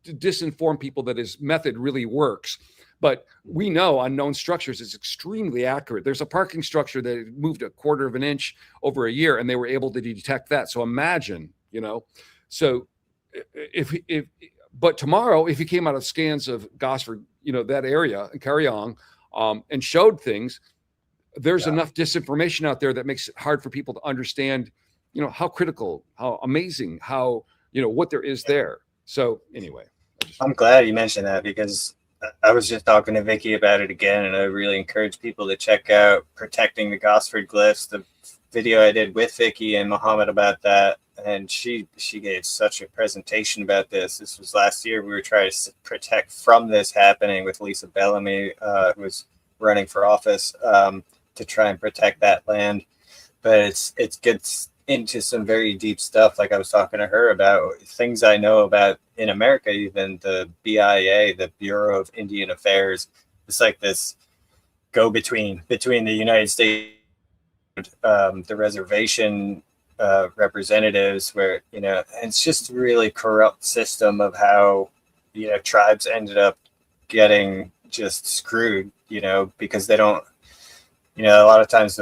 disinform people that his method really works. But we know on known structures it's extremely accurate. There's a parking structure that moved 1/4 of an inch over a year, and they were able to detect that. So imagine, so but tomorrow, if he came out of scans of Gosford, that area and Carry On, and showed things, there's enough disinformation out there that makes it hard for people to understand, how critical, how amazing, how, what there is there. So anyway, I'm glad you mentioned that, because I was just talking to Vicky about it again, and I really encourage people to check out Protecting the Gosford Glyphs, the video I did with Vicky and Muhammad about that. And she gave such a presentation about this. This was last year. We were trying to protect from this happening with Lisa Bellamy, who was running for office, to try and protect that land. But it gets into some very deep stuff. Like I was talking to her about things I know about in America, even the BIA, the Bureau of Indian Affairs. It's like this go-between between the United States, the reservation representatives, where it's just a really corrupt system of how tribes ended up getting just screwed, because they don't, a lot of times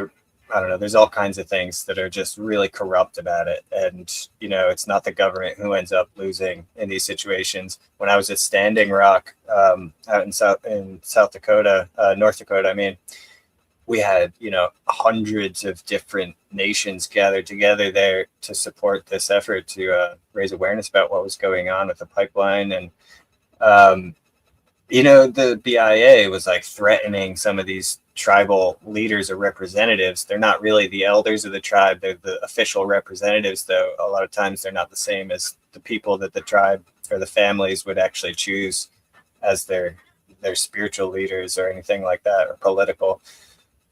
there's all kinds of things that are just really corrupt about it, and it's not the government who ends up losing in these situations. When I was at Standing Rock out in South Dakota, North Dakota, I mean, we had, hundreds of different nations gathered together there to support this effort to raise awareness about what was going on with the pipeline. And, the BIA was like threatening some of these tribal leaders or representatives. They're not really the elders of the tribe. They're the official representatives, though. A lot of times they're not the same as the people that the tribe or the families would actually choose as their spiritual leaders or anything like that, or political,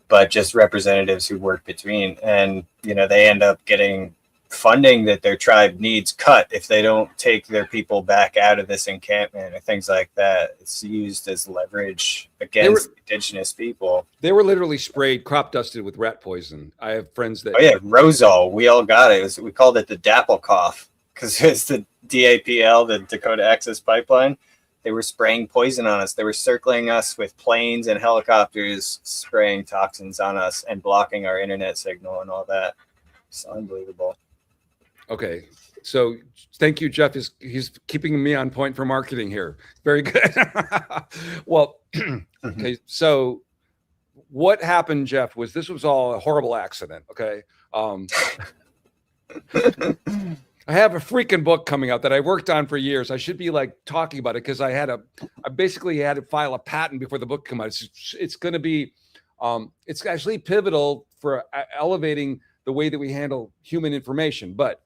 but just representatives who work between. And, they end up getting funding that their tribe needs cut if they don't take their people back out of this encampment or things like that. It's used as leverage against indigenous people. They were literally sprayed, crop dusted with rat poison. I have friends that... Oh yeah, Rosal. We all got it. We called it the Dapple cough, because it's the DAPL, the Dakota Access Pipeline. They were spraying poison on us. They were circling us with planes and helicopters, spraying toxins on us and blocking our internet signal and all that. It's unbelievable. Okay. So thank you, Jeff. He's keeping me on point for marketing here. Very good. Well, okay. So what happened, Jeff, this was all a horrible accident. Okay. I have a freaking book coming out that I worked on for years. I should be like talking about it because I basically had to file a patent before the book came out. It's going to be, it's actually pivotal for elevating the way that we handle human information. But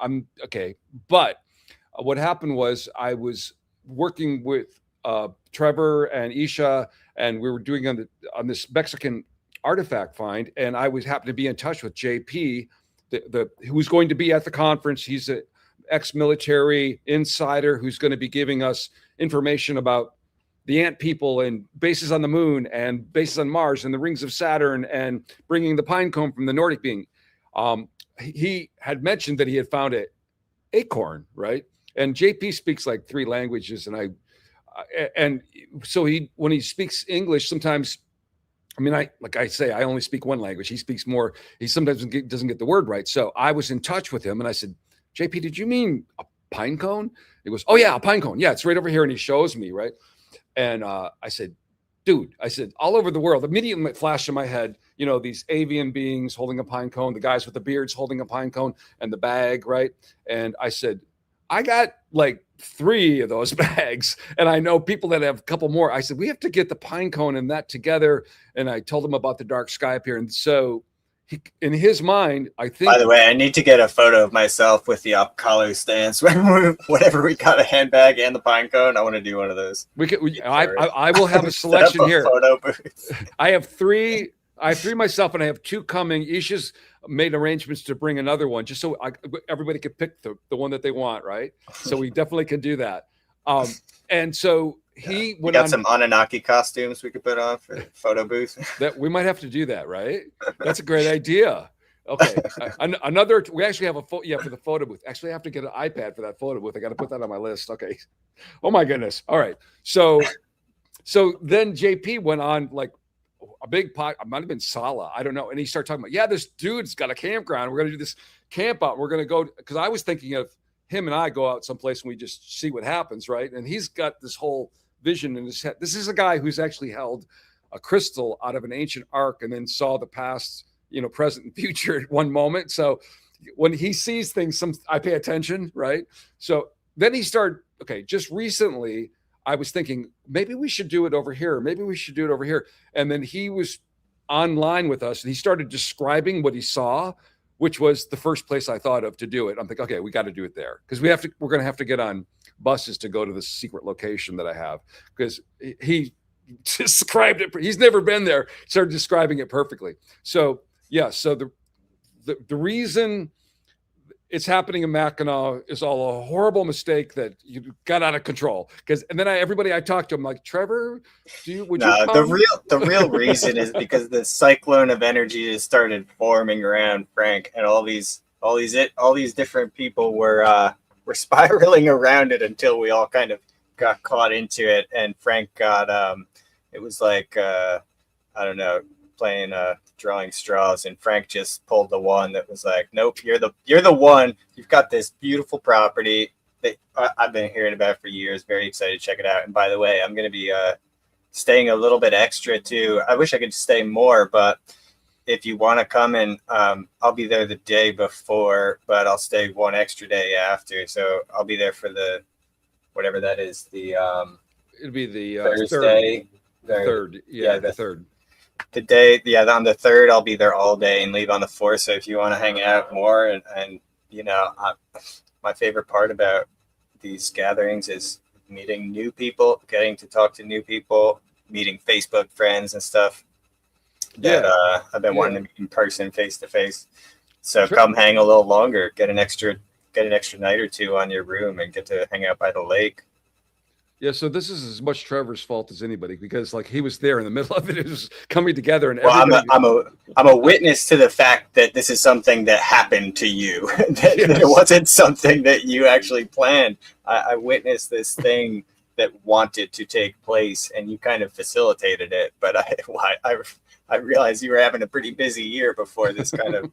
what happened was I was working with Trevor and Isha, and we were doing on this Mexican artifact find, and I was happened to be in touch with JP, who was going to be at the conference. He's a ex-military insider who's going to be giving us information about the ant people and bases on the moon and bases on Mars and the rings of Saturn and bringing the pine cone from the Nordic being. He had mentioned that he had found an acorn, right? And JP speaks like 3 languages, and so when he speaks English, sometimes, I mean, I only speak 1 language. He speaks more. He sometimes doesn't get the word right. So I was in touch with him, and I said, JP, did you mean a pine cone? He goes, oh yeah, a pine cone. Yeah, it's right over here. And he shows me, right? And I said, dude, all over the world, immediately it flashed in my head, these avian beings holding a pine cone, the guys with the beards holding a pine cone and the bag, right? And I said, I got like 3 of those bags, and I know people that have a couple more. I said, we have to get the pine cone and that together. And I told him about the dark sky up here. And so in his mind, I think. By the way, I need to get a photo of myself with the collar stance. Whenever we got a handbag and the pine cone, I want to do one of those. I will have a selection here. Photo booth. I have 3 myself, and I have 2 coming. Isha's made arrangements to bring another one, just so everybody could pick the one that they want, right? So we definitely can do that. And so he went got some Anunnaki costumes we could put on for the photo booth. That we might have to do that, right? That's a great idea. Okay, we actually have for the photo booth. Actually, I have to get an iPad for that photo booth. I got to put that on my list. Okay. Oh my goodness. All right. So then JP went on like a big pot. It might have been Sala. I don't know. And he started talking about, this dude's got a campground. We're going to do this camp out. We're going to go, because I was thinking of him and I go out someplace and we just see what happens, right? And he's got this whole vision in his head. This is a guy who's actually held a crystal out of an ancient ark and then saw the past, present and future at one moment. So when he sees things, I pay attention, right? So then he started, just recently, I was thinking, maybe we should do it over here. Maybe we should do it over here. And then he was online with us and he started describing what he saw, which was the first place I thought of to do it. I'm thinking, okay, we got to do it there because we're going to have to get on buses to go to the secret location that I have, because he described it. He's never been there. Started describing it perfectly. So so the reason it's happening in Mackinaw is all a horrible mistake that you got out of control. And then everybody I talked to, I'm like, Trevor, would you come? The real reason is because the cyclone of energy has started forming around Frank, and all these different people were spiraling around it until we all kind of got caught into it. And Frank got it was like I don't know, playing drawing straws, and Frank just pulled the one that was like, nope, you're the one. You've got this beautiful property that I've been hearing about for years. Very excited to check it out. And by the way, I'm going to be staying a little bit extra too. I wish I could stay more, but if you want to come in, I'll be there the day before, but I'll stay 1 extra day after. So I'll be there for the whatever that is. The it'll be the Thursday. Third. Yeah, the third. The day, on the 3rd, I'll be there all day and leave on the 4th. So if you want to hang out more, and my favorite part about these gatherings is meeting new people, getting to talk to new people, meeting Facebook friends and stuff that I've been wanting to meet in person, face to face. So come hang a little longer, get an extra night or 2 on your room, and get to hang out by the lake. Yeah, so this is as much Trevor's fault as anybody, because like he was there in the middle of it. It was coming together, and I'm a witness to the fact that this is something that happened to you. that It wasn't something that you actually planned. I witnessed this thing that wanted to take place, and you kind of facilitated it. But I realized you were having a pretty busy year before this kind of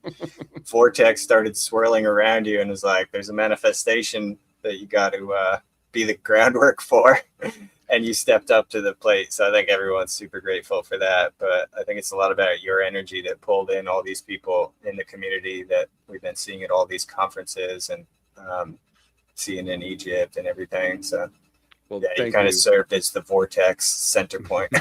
vortex started swirling around you, and was like, there's a manifestation that you got to be the groundwork for, and you stepped up to the plate. So I think everyone's super grateful for that. But I think it's a lot about your energy that pulled in all these people in the community that we've been seeing at all these conferences. And seeing in Egypt and everything. So Well, yeah, you thank kind you. of served as the vortex center point.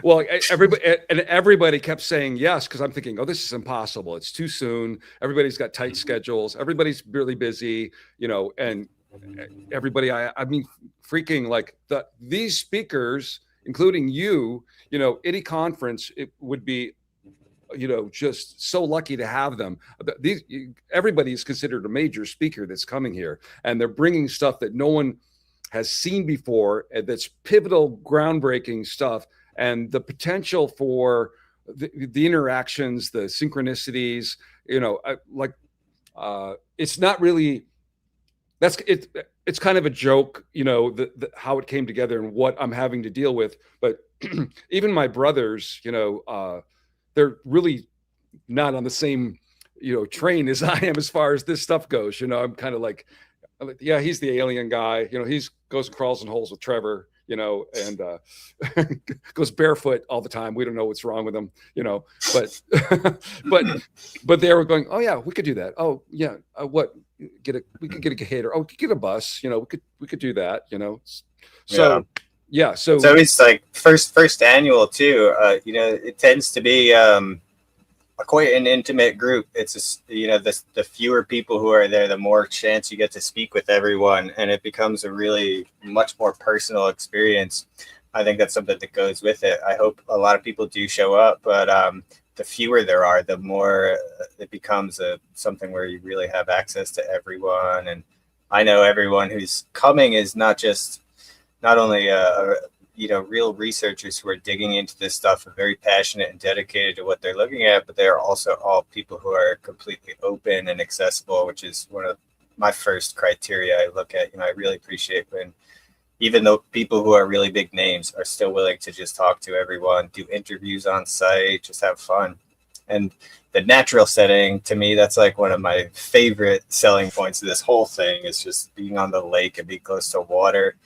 Well, everybody kept saying yes, because I'm thinking, oh, this is impossible. It's too soon. Everybody's got tight schedules. Everybody's really busy, and everybody, I mean, freaking like these speakers, including you, any conference, it would be, just so lucky to have them. Everybody is considered a major speaker that's coming here, and they're bringing stuff that no one has seen before, and that's pivotal, groundbreaking stuff, and the potential for the interactions, the synchronicities, it's not really, it's kind of a joke, how it came together and what I'm having to deal with. But even my brothers, they're really not on the same, train as I am as far as this stuff goes. I'm kind of like, yeah, he's the alien guy. He's goes and crawls in holes with Trevor, and goes barefoot all the time. We don't know what's wrong with him, but but they were going, oh yeah, we could do that. Oh yeah, we could get a cater. Oh, we could get a bus. We could do that. So yeah. So it's always like first annual too. It tends to be quite an intimate group. It's just, the fewer people who are there, the more chance you get to speak with everyone, and it becomes a really much more personal experience. I think that's something that goes with it. I hope a lot of people do show up, but the fewer there are, the more it becomes something where you really have access to everyone. And I know everyone who's coming is not only real researchers who are digging into this stuff and very passionate and dedicated to what they're looking at, but they're also all people who are completely open and accessible, which is one of my first criteria I look at. I really appreciate when even though people who are really big names are still willing to just talk to everyone, do interviews on site, just have fun. And the natural setting, to me, that's like one of my favorite selling points of this whole thing, is just being on the lake and being close to water.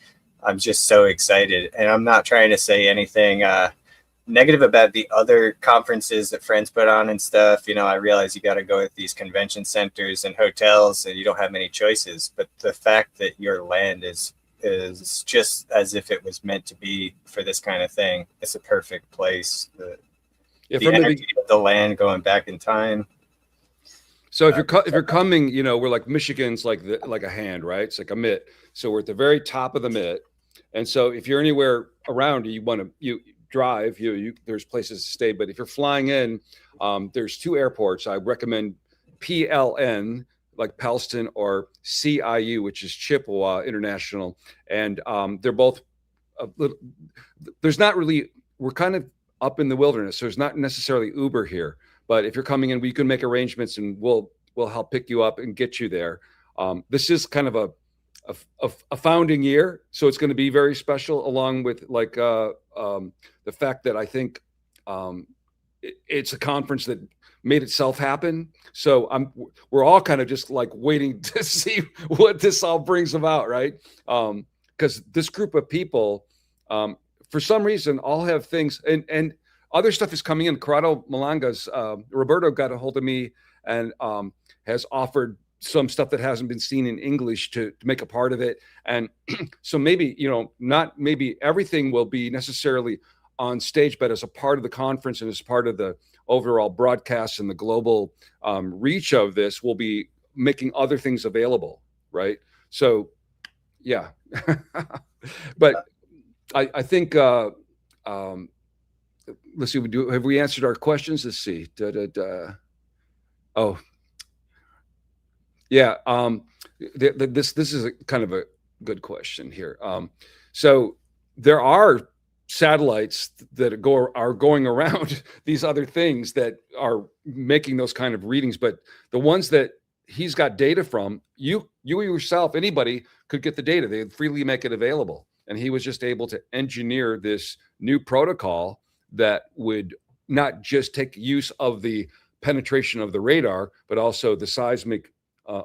I'm just so excited. And I'm not trying to say anything negative about the other conferences that friends put on and stuff. I realize you got to go with these convention centers and hotels and you don't have many choices. But the fact that your land is just as if it was meant to be for this kind of thing, it's a perfect place. The energy of the land going back in time. So if you're coming, we're like, Michigan's like a hand, right? It's like a mitt. So we're at the very top of the mitt. And so if you're anywhere around, you drive, there's places to stay. But if you're flying in, there's two airports. I recommend PLN, like Pellston, or CIU, which is Chippewa International. And they're both, we're kind of up in the wilderness. So there's not necessarily Uber here. But if you're coming in, we can make arrangements and we'll help pick you up and get you there. This is kind of a founding year, so it's going to be very special, along with the fact that I think it's a conference that made itself happen. So we're all kind of just like waiting to see what this all brings about, right? Because this group of people, for some reason, all have things, and other stuff is coming in. Corrado Malanga's Roberto got a hold of me and has offered some stuff that hasn't been seen in English to make a part of it. And so maybe, not maybe everything will be necessarily on stage, but as a part of the conference and as part of the overall broadcast and the global reach of this, we'll be making other things available, right? So, yeah. But I think, let's see, have we answered our questions? Let's see. Oh, yeah. This is a kind of a good question here. So there are satellites that are going around these other things that are making those kind of readings, but the ones that he's got data from, you yourself, anybody could get the data. They freely make it available. And he was just able to engineer this new protocol that would not just take use of the penetration of the radar, but also the seismic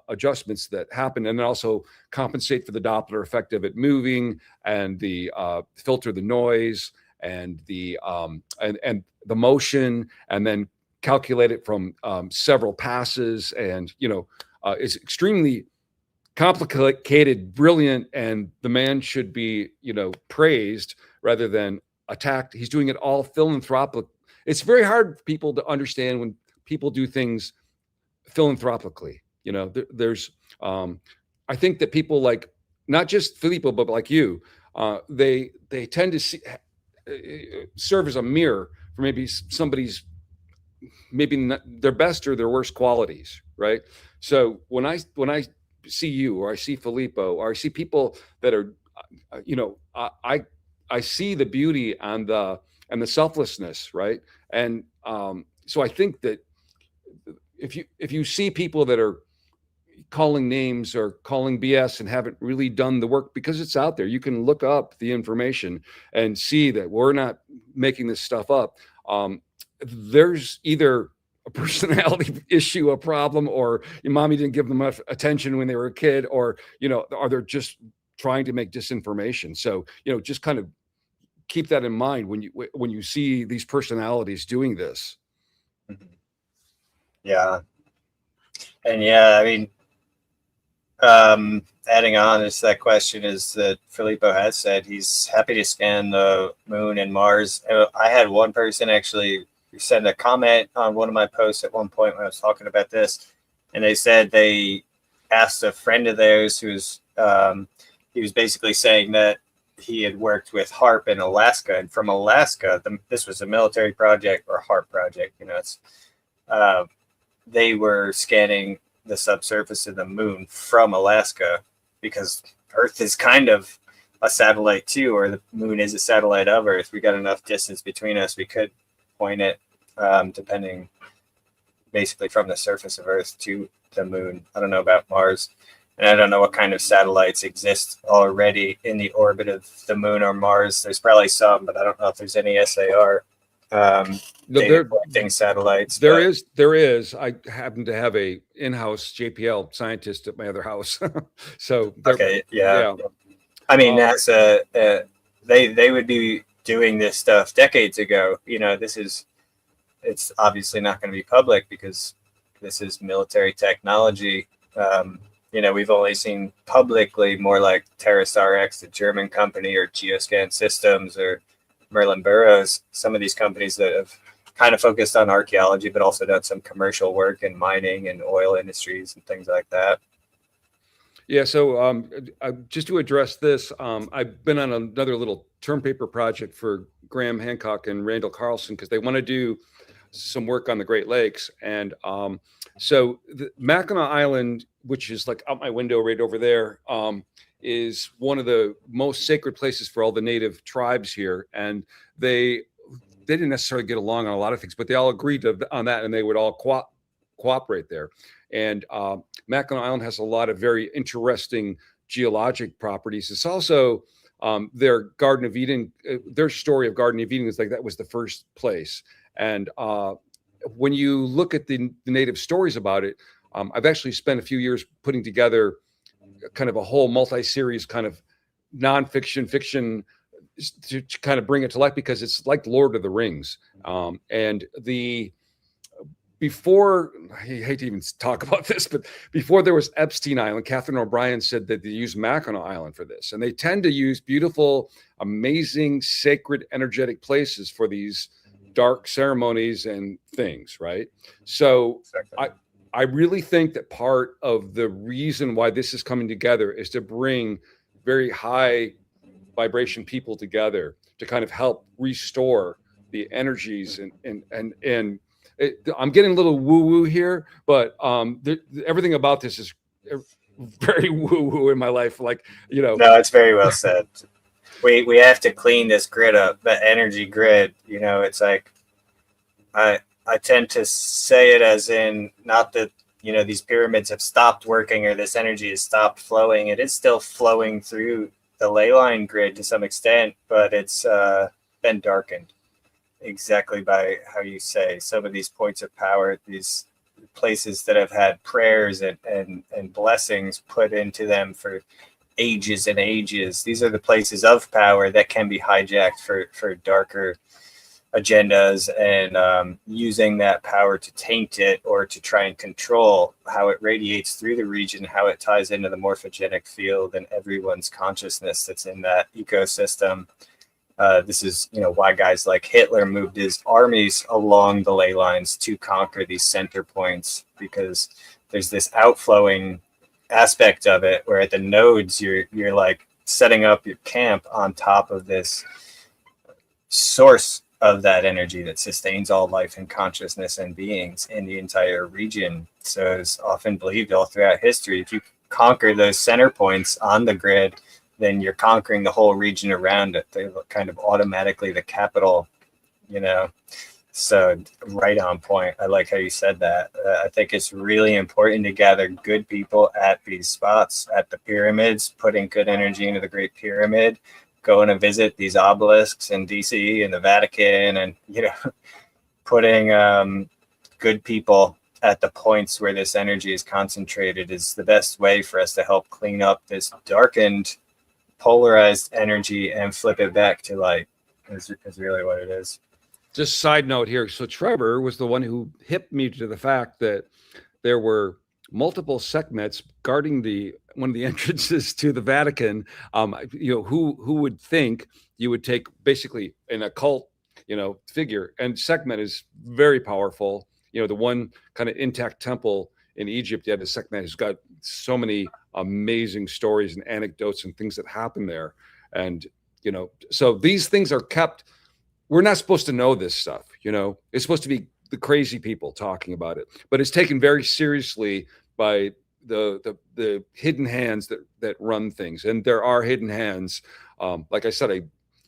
adjustments that happen, and then also compensate for the Doppler effect of it moving, and the filter the noise and the motion, and then calculate it from several passes. And it's extremely complicated, brilliant, and the man should be, praised rather than attacked. He's doing it all philanthropic. It's very hard for people to understand when people do things philanthropically. There's, I think that people like not just Filippo, but like you, they tend to serve as a mirror for maybe somebody's maybe not their best or their worst qualities, right? So when I see you, or I see Filippo, or I see people that are, I see the beauty and the selflessness, right? And so I think that if you see people that are calling names or calling BS and haven't really done the work, because it's out there, you can look up the information and see that we're not making this stuff up. There's either a personality issue, a problem, or your mommy didn't give them enough attention when they were a kid, or are they just trying to make disinformation? So just kind of keep that in mind when you see these personalities doing this. Yeah. And I mean, adding on to that question is that Filippo has said he's happy to scan the moon and Mars. I had one person actually send a comment on one of my posts at one point when I was talking about this, and they said they asked a friend of theirs who's he was basically saying that he had worked with HARP in Alaska, and from Alaska, this was a military project or HARP project. It's they were scanning the subsurface of the moon from Alaska, because Earth is kind of a satellite too, or the moon is a satellite of Earth. We got enough distance between us, we could point it depending basically from the surface of Earth to the moon. I don't know about Mars, and I don't know what kind of satellites exist already in the orbit of the moon or Mars. There's probably some, but I don't know if there's any SAR collecting satellites. There is. I happen to have a in-house JPL scientist at my other house. So okay, yeah. I mean, NASA, they would be doing this stuff decades ago. It's obviously not going to be public because this is military technology. We've only seen publicly more like TerraStar X, the German company, or Geoscan Systems, or Merlin Burroughs, some of these companies that have kind of focused on archaeology, but also done some commercial work in mining and oil industries and things like that. Yeah. So just to address this, I've been on another little term paper project for Graham Hancock and Randall Carlson, because they want to do some work on the Great Lakes. And so the Mackinaw Island, which is like out my window right over there, is one of the most sacred places for all the native tribes here. And they didn't necessarily get along on a lot of things, but they all agreed on that, and they would all cooperate there. And Mackinaw Island has a lot of very interesting geologic properties. It's also their Garden of Eden, their story of Garden of Eden is like that was the first place. And when you look at the native stories about it, I've actually spent a few years putting together kind of a whole multi-series kind of nonfiction, fiction to kind of bring it to life, because it's like Lord of the Rings. And before, I hate to even talk about this, but before there was Epstein Island, Catherine O'Brien said that they use Mackinaw Island for this. And they tend to use beautiful, amazing, sacred, energetic places for these dark ceremonies and things, right? So I really think that part of the reason why this is coming together is to bring very high vibration people together to kind of help restore the energies and I'm getting a little woo-woo here, but everything about this is very woo-woo in my life. Like, No, it's very well said. We have to clean this grid up, the energy grid. It's like I tend to say it as in, not that these pyramids have stopped working or this energy has stopped flowing. It is still flowing through the ley line grid to some extent, but it's been darkened exactly by how you say. Some of these points of power, these places that have had prayers and blessings put into them for ages and ages, these are the places of power that can be hijacked for darker agendas and using that power to taint it or to try and control how it radiates through the region, how it ties into the morphogenic field and everyone's consciousness that's in that ecosystem. This is, why guys like Hitler moved his armies along the ley lines to conquer these center points, because there's this outflowing aspect of it where at the nodes you're like setting up your camp on top of this source of that energy that sustains all life and consciousness and beings in the entire region. So it's often believed all throughout history, if you conquer those center points on the grid, then you're conquering the whole region around it. They're kind of automatically the capital, So right on point. I like how you said that. I think it's really important to gather good people at these spots, at the pyramids, putting good energy into the Great Pyramid, going to visit these obelisks in DC and the Vatican, and putting good people at the points where this energy is concentrated is the best way for us to help clean up this darkened, polarized energy and flip it back to light. Is really what it is. Just side note here. So Trevor was the one who hipped me to the fact that there were multiple Sekhmets guarding one of the entrances to the Vatican. Who would think you would take basically an occult, figure, and Sekhmet is very powerful. The one kind of intact temple in Egypt, you had a Sekhmet who's got so many amazing stories and anecdotes and things that happen there. And, so these things are kept. We're not supposed to know this stuff, it's supposed to be the crazy people talking about it, but it's taken very seriously by the hidden hands that run things. And there are hidden hands. Like I said, I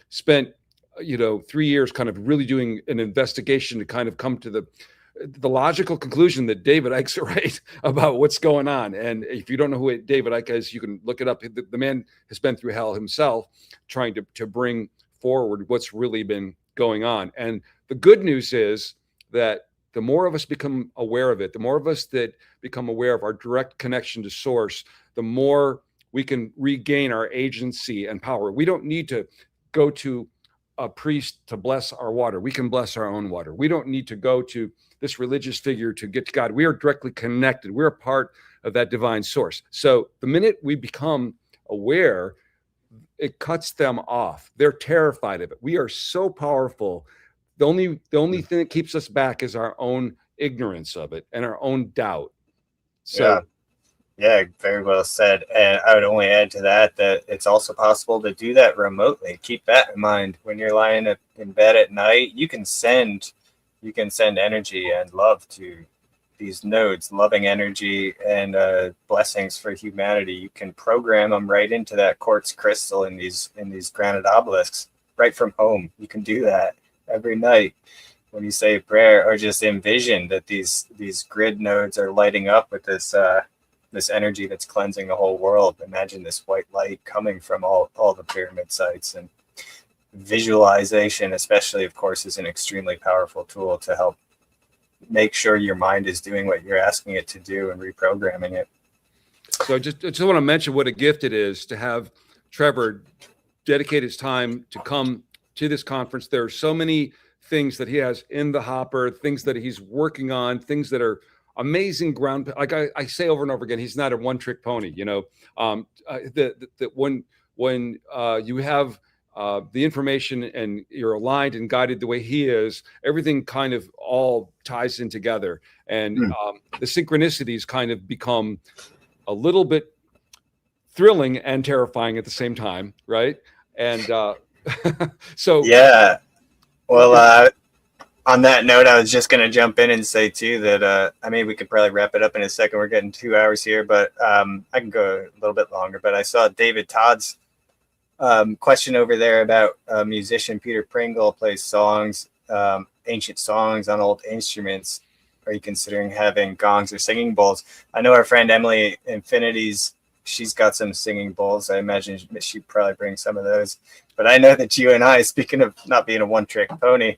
spent, 3 years kind of really doing an investigation to kind of come to the logical conclusion that David Icke's right about what's going on. And if you don't know who David Icke is, you can look it up. The man has been through hell himself, trying to bring forward what's really been going on. And the good news is that the more of us become aware of it, the more of us that become aware of our direct connection to source, the more we can regain our agency and power. We don't need to go to a priest to bless our water. We can bless our own water. We don't need to go to this religious figure to get to God. We are directly connected. We're a part of that divine source. So the minute we become aware, it cuts them off. They're terrified of it. We are so powerful. The only thing that keeps us back is our own ignorance of it and our own doubt. So yeah, very well said. And I would only add to that it's also possible to do that remotely. Keep that in mind when you're lying in bed at night. You can send energy and love to these nodes, loving energy and blessings for humanity. You can program them right into that quartz crystal in these granite obelisks right from home. You can do that every night when you say a prayer, or just envision that these grid nodes are lighting up with this energy that's cleansing the whole world. Imagine this white light coming from all the pyramid sites. And visualization, especially, of course, is an extremely powerful tool to help make sure your mind is doing what you're asking it to do and reprogramming it. So I just want to mention what a gift it is to have Trevor dedicate his time to come to this conference. There are so many things that he has in the hopper, things that he's working on, things that are amazing ground. Like I say over and over again, he's not a one-trick pony. That when you have the information and you're aligned and guided the way he is, everything kind of all ties in together. And the synchronicities kind of become a little bit thrilling and terrifying at the same time, right? And so yeah. Well, on that note, I was just going to jump in and say too that we could probably wrap it up in a second. We're getting 2 hours here, but I can go a little bit longer. But I saw David Todd's question over there about musician Peter Pringle plays songs, ancient songs on old instruments. Are you considering having gongs or singing bowls? I know our friend Emily Infinities, she's got some singing bowls. I imagine she'd probably bring some of those. But I know that you and I, speaking of not being a one-trick pony,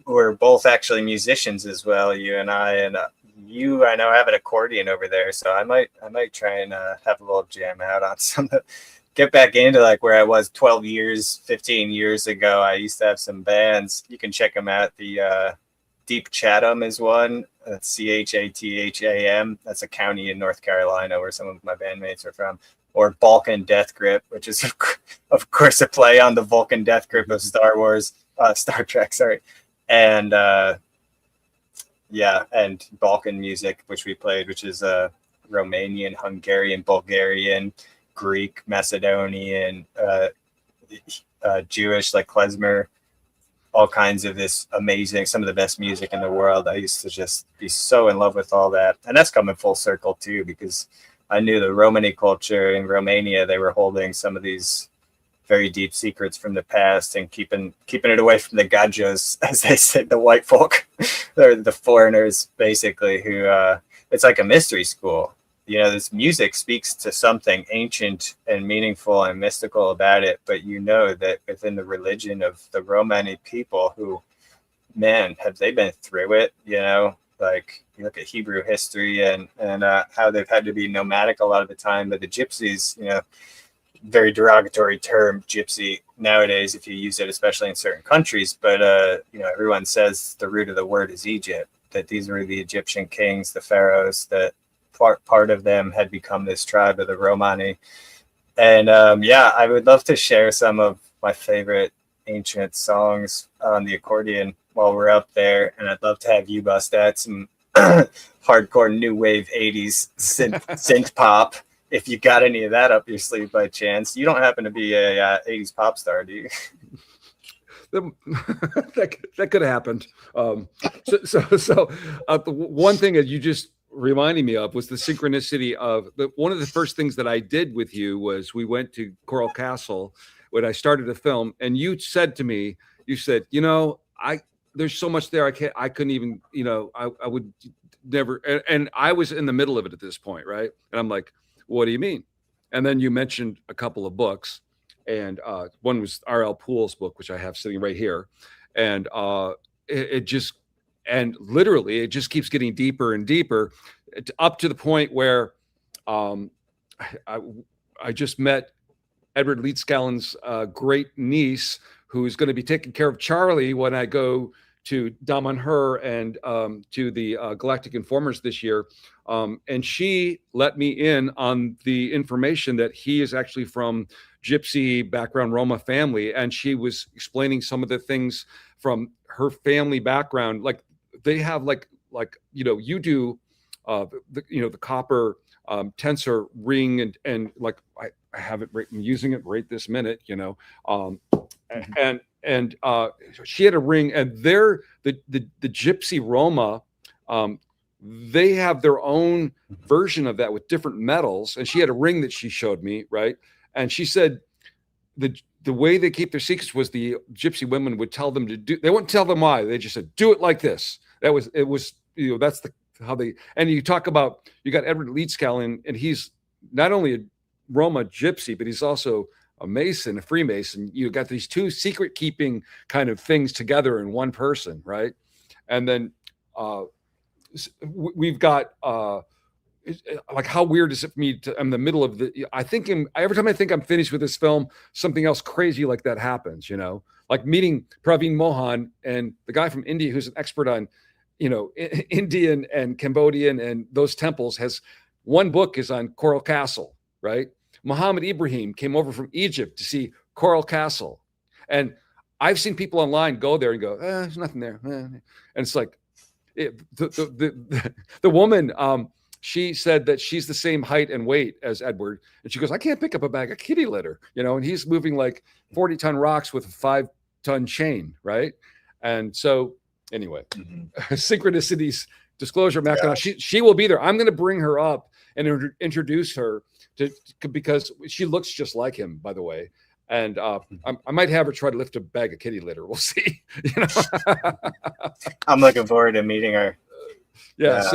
we're both actually musicians as well. You and I, and you, I know, have an accordion over there. So I might try and have a little jam out on some of get back into like where I was 12 years, 15 years ago. I used to have some bands. You can check them out. The Deep Chatham is one. That's Chatham. That's a county in North Carolina where some of my bandmates are from. Or Balkan Death Grip, which is of course a play on the Vulcan Death Grip of Star Trek. Sorry, and and Balkan music, which we played, which is Romanian, Hungarian, Bulgarian, Greek, Macedonian, Jewish, like klezmer, all kinds of this amazing, some of the best music in the world. I used to just be so in love with all that. And that's coming full circle too, because I knew the Romani culture in Romania, they were holding some of these very deep secrets from the past and keeping it away from the gajos, as they said, the white folk, or the foreigners, basically, who it's like a mystery school. You know, this music speaks to something ancient and meaningful and mystical about it, but you know that within the religion of the Romani people, who, man, have they been through it, you know? Like, you look at Hebrew history and how they've had to be nomadic a lot of the time, but the gypsies, you know, very derogatory term, gypsy, nowadays, if you use it, especially in certain countries, but, you know, everyone says the root of the word is Egypt, that these were the Egyptian kings, the pharaohs, that part of them had become this tribe of the Romani. And I would love to share some of my favorite ancient songs on the accordion while we're up there, and I'd love to have you bust out some hardcore new wave 80s synth pop, if you got any of that up your sleeve by chance. You don't happen to be a 80s pop star, do you? That could have happened. The one thing that you just reminding me of was the synchronicity of one of the first things that I did with you was we went to Coral Castle when I started a film, and you said to me, you said, you know, there's so much there I couldn't even, you know, I would never, and I was in the middle of it at this point, right? And I'm like, what do you mean? And then you mentioned a couple of books, and one was R.L. Poole's book, which I have sitting right here, and it just, and literally it just keeps getting deeper and deeper, up to the point where I just met Edward Leedscallen's great niece, who's going to be taking care of Charlie when I go to Damanhur and to the Galactic Informers this year. And she let me in on the information that he is actually from Gypsy background, Roma family. And she was explaining some of the things from her family background. Like they have like, you know, you do, the copper tensor ring and like, I have it right, I'm using it right this minute, you know, and she had a ring, and they're the Gypsy Roma, they have their own version of that with different metals. And she had a ring that she showed me, right? And she said the way they keep their secrets was the Gypsy women would tell them to do, they wouldn't tell them why, they just said, do it like this. It was, you know, that's how they, and you talk about, you got Edward Leedscallen, and he's not only a Roma Gypsy, but he's also a Mason, a Freemason. You got these two secret keeping kind of things together in one person, right? And then we've got like, how weird is it for me to, I'm in the middle of the, I think every time I think I'm finished with this film, something else crazy like that happens, you know, like meeting Praveen Mohan and the guy from India who's an expert on, you know, Indian and Cambodian and those temples, has one book is on Coral Castle, right? Muhammad Ibrahim came over from Egypt to see Coral Castle. And I've seen people online go there and go, there's nothing there. And it's like, the woman, she said that she's the same height and weight as Edward. And she goes, I can't pick up a bag of kitty litter, you know, and he's moving like 40-ton rocks with a 5-ton chain, right? And so anyway, synchronicities, disclosure, Mackinaw, she will be there. I'm going to bring her up and introduce her because she looks just like him, by the way. And I might have her try to lift a bag of kitty litter. We'll see. You know? I'm looking forward to meeting her. Yeah.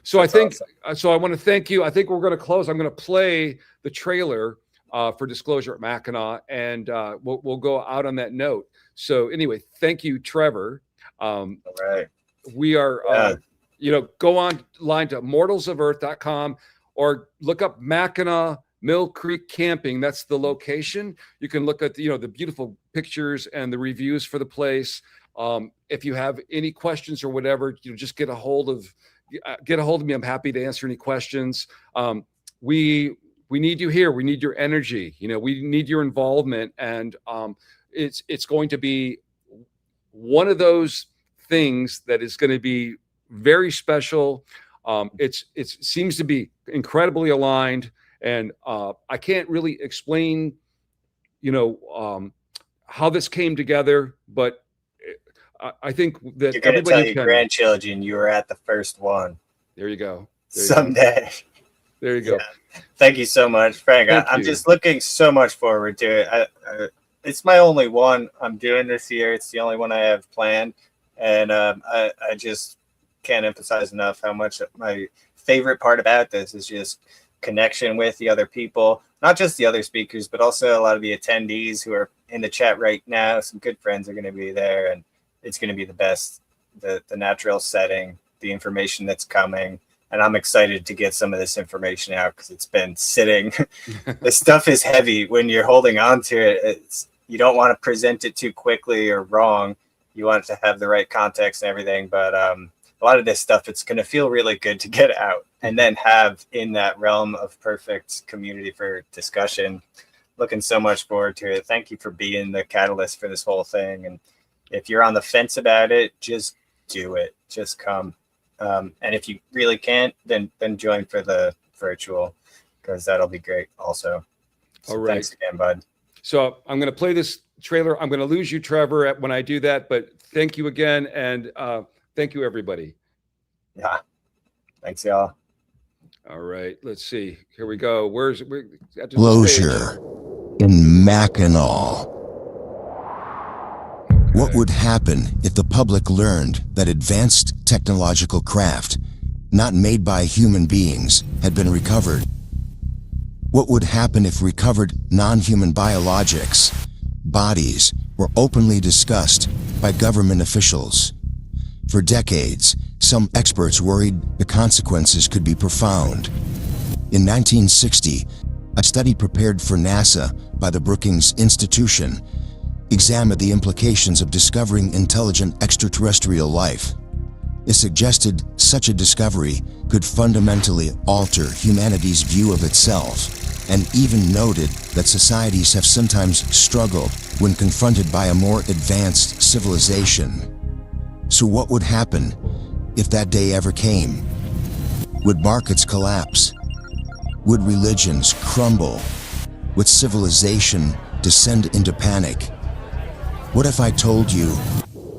So I think, awesome. So I want to thank you. I think we're going to close. I'm going to play the trailer for Disclosure at Mackinaw, and we'll go out on that note. So anyway, thank you, Trevor. All right. We are, you know, go online to mortalsoferarth.com or look up Mackinaw Mill Creek Camping. That's the location. You can look at the beautiful pictures and the reviews for the place. If you have any questions or whatever, just get a hold of me. I'm happy to answer any questions. We need you here. We need your energy. We need your involvement, and it's going to be one of those things that is going to be very special. It seems to be incredibly aligned, and I can't really explain, how this came together, but I think that you're going to tell everybody your grandchildren you were at the first one. There you go. Someday. There you go. Yeah. Thank you so much, Frank. I'm just looking so much forward to it. It's my only one I'm doing this year. It's the only one I have planned. And I just can't emphasize enough how much my favorite part about this is just connection with the other people, not just the other speakers, but also a lot of the attendees who are in the chat right now. Some good friends are going to be there, and it's going to be the best, the natural setting, the information that's coming. And I'm excited to get some of this information out because it's been sitting. This stuff is heavy when you're holding on to it. You don't want to present it too quickly or wrong. You want it to have the right context and everything. But a lot of this stuff, it's going to feel really good to get out and then have in that realm of perfect community for discussion. Looking so much forward to it. Thank you for being the catalyst for this whole thing. And if you're on the fence about it, just do it. Just come. And if you really can't, then join for the virtual, because that'll be great also. So all right. Thanks again, bud. So I'm going to play this trailer. I'm going to lose you, Trevor, when I do that. But thank you again. And thank you, everybody. Yeah. Thanks, y'all. All right. Let's see. Here we go. Closure in Mackinaw. What would happen if the public learned that advanced technological craft, not made by human beings, had been recovered? What would happen if recovered non-human biologics, bodies, were openly discussed by government officials? For decades, some experts worried the consequences could be profound. In 1960, a study prepared for NASA by the Brookings Institution examined the implications of discovering intelligent extraterrestrial life. It suggested such a discovery could fundamentally alter humanity's view of itself, and even noted that societies have sometimes struggled when confronted by a more advanced civilization. So what would happen if that day ever came? Would markets collapse? Would religions crumble? Would civilization descend into panic? What if I told you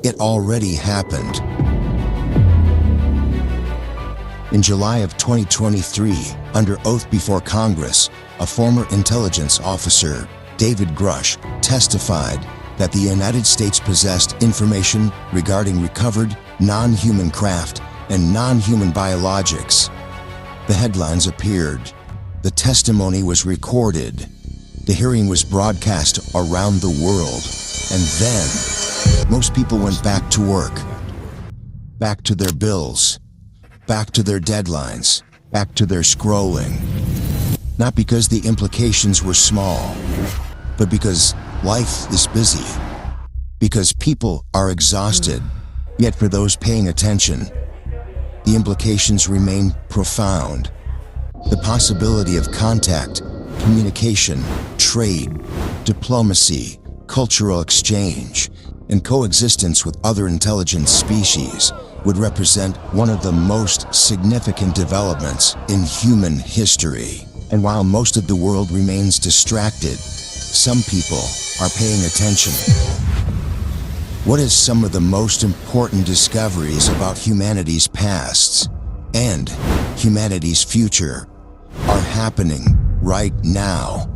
it already happened? In July of 2023, under oath before Congress, a former intelligence officer, David Grush, testified that the United States possessed information regarding recovered non-human craft and non-human biologics. The headlines appeared. The testimony was recorded. The hearing was broadcast around the world. And then, most people went back to work, back to their bills, back to their deadlines, back to their scrolling. Not because the implications were small, but because life is busy. Because people are exhausted. Yet for those paying attention, the implications remain profound. The possibility of contact, communication, trade, diplomacy, cultural exchange, and coexistence with other intelligent species would represent one of the most significant developments in human history. And while most of the world remains distracted, some people are paying attention. What is some of the most important discoveries about humanity's past and humanity's future are happening right now?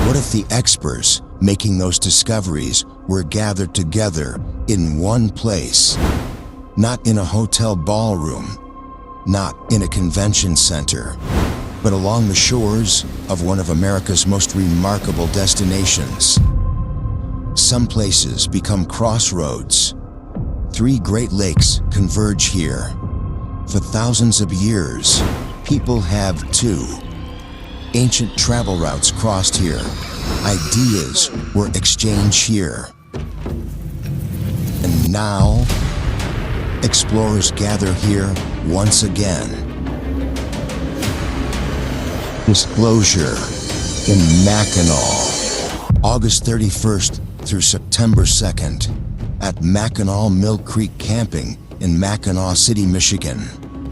What if the experts making those discoveries were gathered together in one place? Not in a hotel ballroom, not in a convention center, but along the shores of one of America's most remarkable destinations. Some places become crossroads. 3 Great Lakes converge here. For thousands of years, people have too. Ancient travel routes crossed here. Ideas were exchanged here. And now, explorers gather here once again. Disclosure in Mackinaw, August 31st through September 2nd, at Mackinaw Mill Creek Camping in Mackinaw City, Michigan,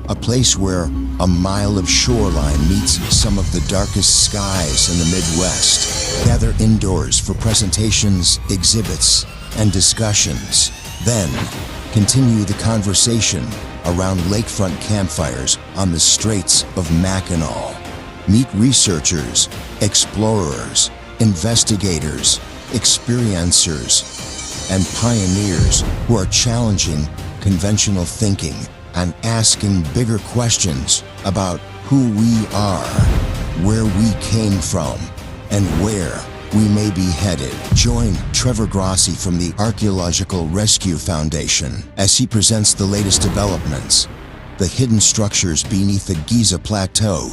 a place where a mile of shoreline meets some of the darkest skies in the Midwest. Gather indoors for presentations, exhibits, and discussions. Then, continue the conversation around lakefront campfires on the Straits of Mackinaw. Meet researchers, explorers, investigators, experiencers, and pioneers who are challenging conventional thinking and asking bigger questions about who we are, where we came from, and where we may be headed. Join Trevor Grassi from the Archaeological Rescue Foundation as he presents the latest developments, the hidden structures beneath the Giza Plateau,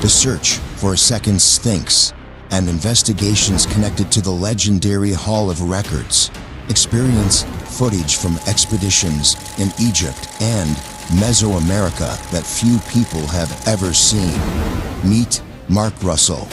the search for a second Sphinx, and investigations connected to the legendary Hall of Records. Experience footage from expeditions in Egypt and Mesoamerica that few people have ever seen. Meet Mark Russell,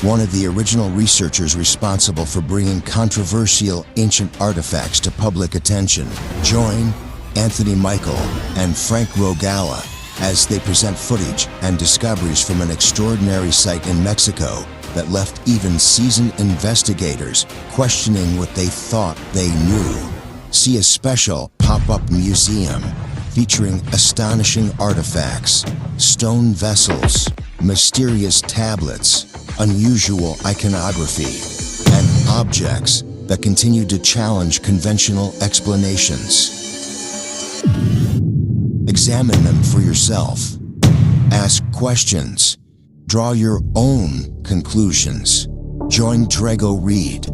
one of the original researchers responsible for bringing controversial ancient artifacts to public attention. Join Anthony Michael and Frank Rogala as they present footage and discoveries from an extraordinary site in Mexico that left even seasoned investigators questioning what they thought they knew. See a special pop-up museum featuring astonishing artifacts, stone vessels, mysterious tablets, unusual iconography, and objects that continue to challenge conventional explanations. Examine them for yourself. Ask questions. Draw your own conclusions. Join Drago Reed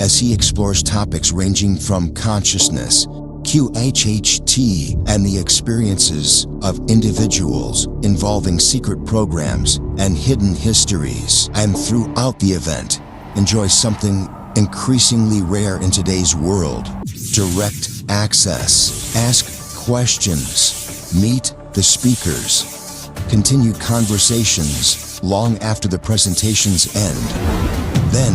as he explores topics ranging from consciousness, QHHT, and the experiences of individuals involving secret programs and hidden histories. And throughout the event, enjoy something increasingly rare in today's world: direct access. Ask questions. Meet the speakers. Continue conversations long after the presentations end. Then,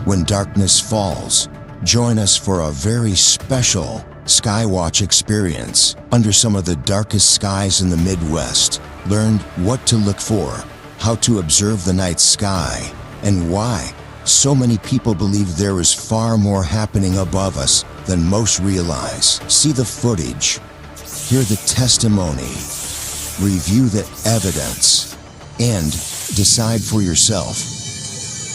when darkness falls, join us for a very special Skywatch experience under some of the darkest skies in the Midwest. Learn what to look for, how to observe the night sky, and why so many people believe there is far more happening above us than most realize. See the footage, hear the testimony, review the evidence, and decide for yourself.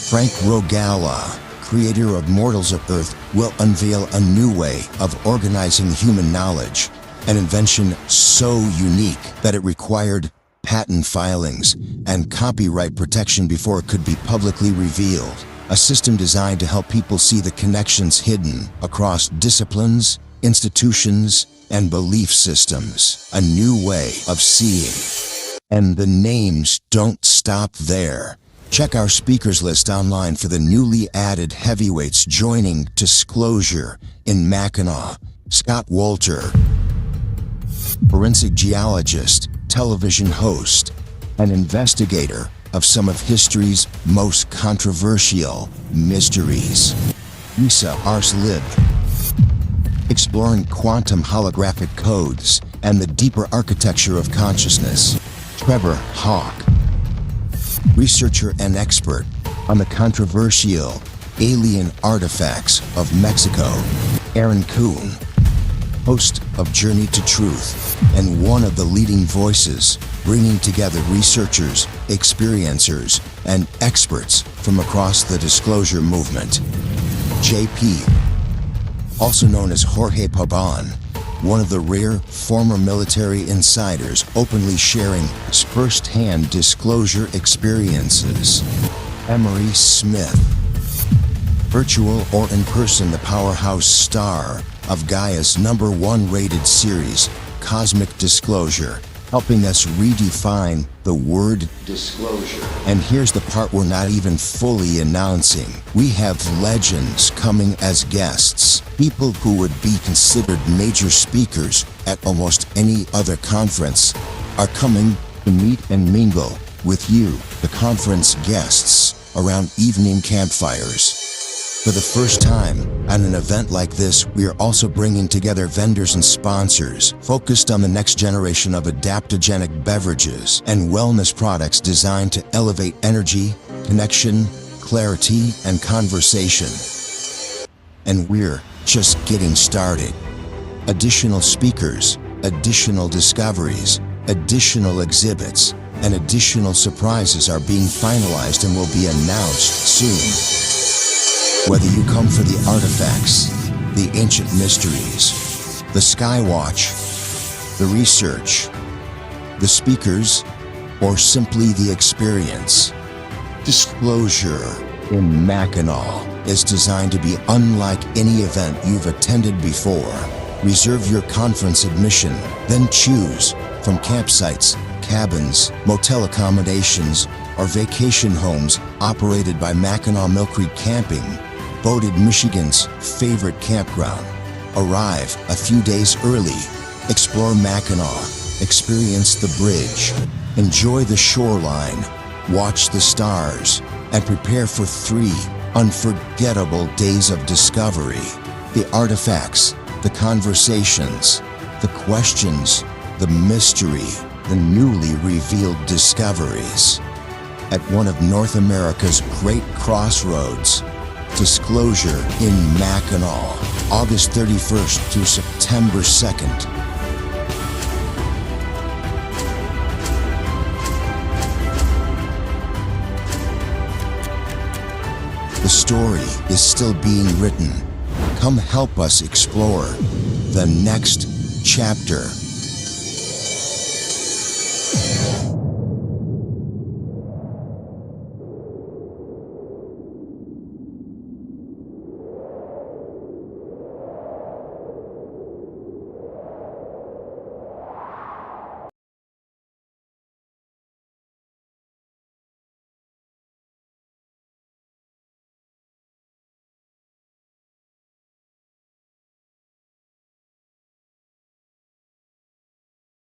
Frank Rogala, creator of Mortals of Earth, will unveil a new way of organizing human knowledge, an invention so unique that it required patent filings and copyright protection before it could be publicly revealed. A system designed to help people see the connections hidden across disciplines, institutions, and belief systems. A new way of seeing. And the names don't stop there. Check our speakers list online for the newly added heavyweights joining Disclosure in Mackinaw. Scott Wolter, forensic geologist, television host, and investigator of some of history's most controversial mysteries. Isa Arslib, exploring quantum holographic codes and the deeper architecture of consciousness. Trevor Hawk, researcher and expert on the controversial alien artifacts of Mexico. Aaron Kuhn, host of Journey to Truth and one of the leading voices bringing together researchers, experiencers, and experts from across the disclosure movement. JP, also known as Jorge Pabon, one of the rare former military insiders openly sharing first-hand disclosure experiences. Emery Smith, virtual or in person, the powerhouse star of Gaia's #1 rated series, Cosmic Disclosure, helping us redefine the word disclosure. And here's the part we're not even fully announcing. We have legends coming as guests, people who would be considered major speakers at almost any other conference are coming to meet and mingle with you, the conference guests, around evening campfires. For the first time at an event like this, we are also bringing together vendors and sponsors focused on the next generation of adaptogenic beverages and wellness products designed to elevate energy, connection, clarity, and conversation. And we're just getting started. Additional speakers, additional discoveries, additional exhibits, and additional surprises are being finalized and will be announced soon. Whether you come for the artifacts, the ancient mysteries, the skywatch, the research, the speakers, or simply the experience, Disclosure in Mackinaw is designed to be unlike any event you've attended before. Reserve your conference admission, then choose from campsites, cabins, motel accommodations, or vacation homes operated by Mackinaw Mill Creek Camping, voted Michigan's favorite campground. Arrive a few days early, explore Mackinaw, experience the bridge, enjoy the shoreline, watch the stars, and prepare for 3 unforgettable days of discovery. The artifacts, the conversations, the questions, the mystery, the newly revealed discoveries. At one of North America's great crossroads, Disclosure in Mackinaw, August 31st through September 2nd. The story is still being written. Come help us explore the next chapter.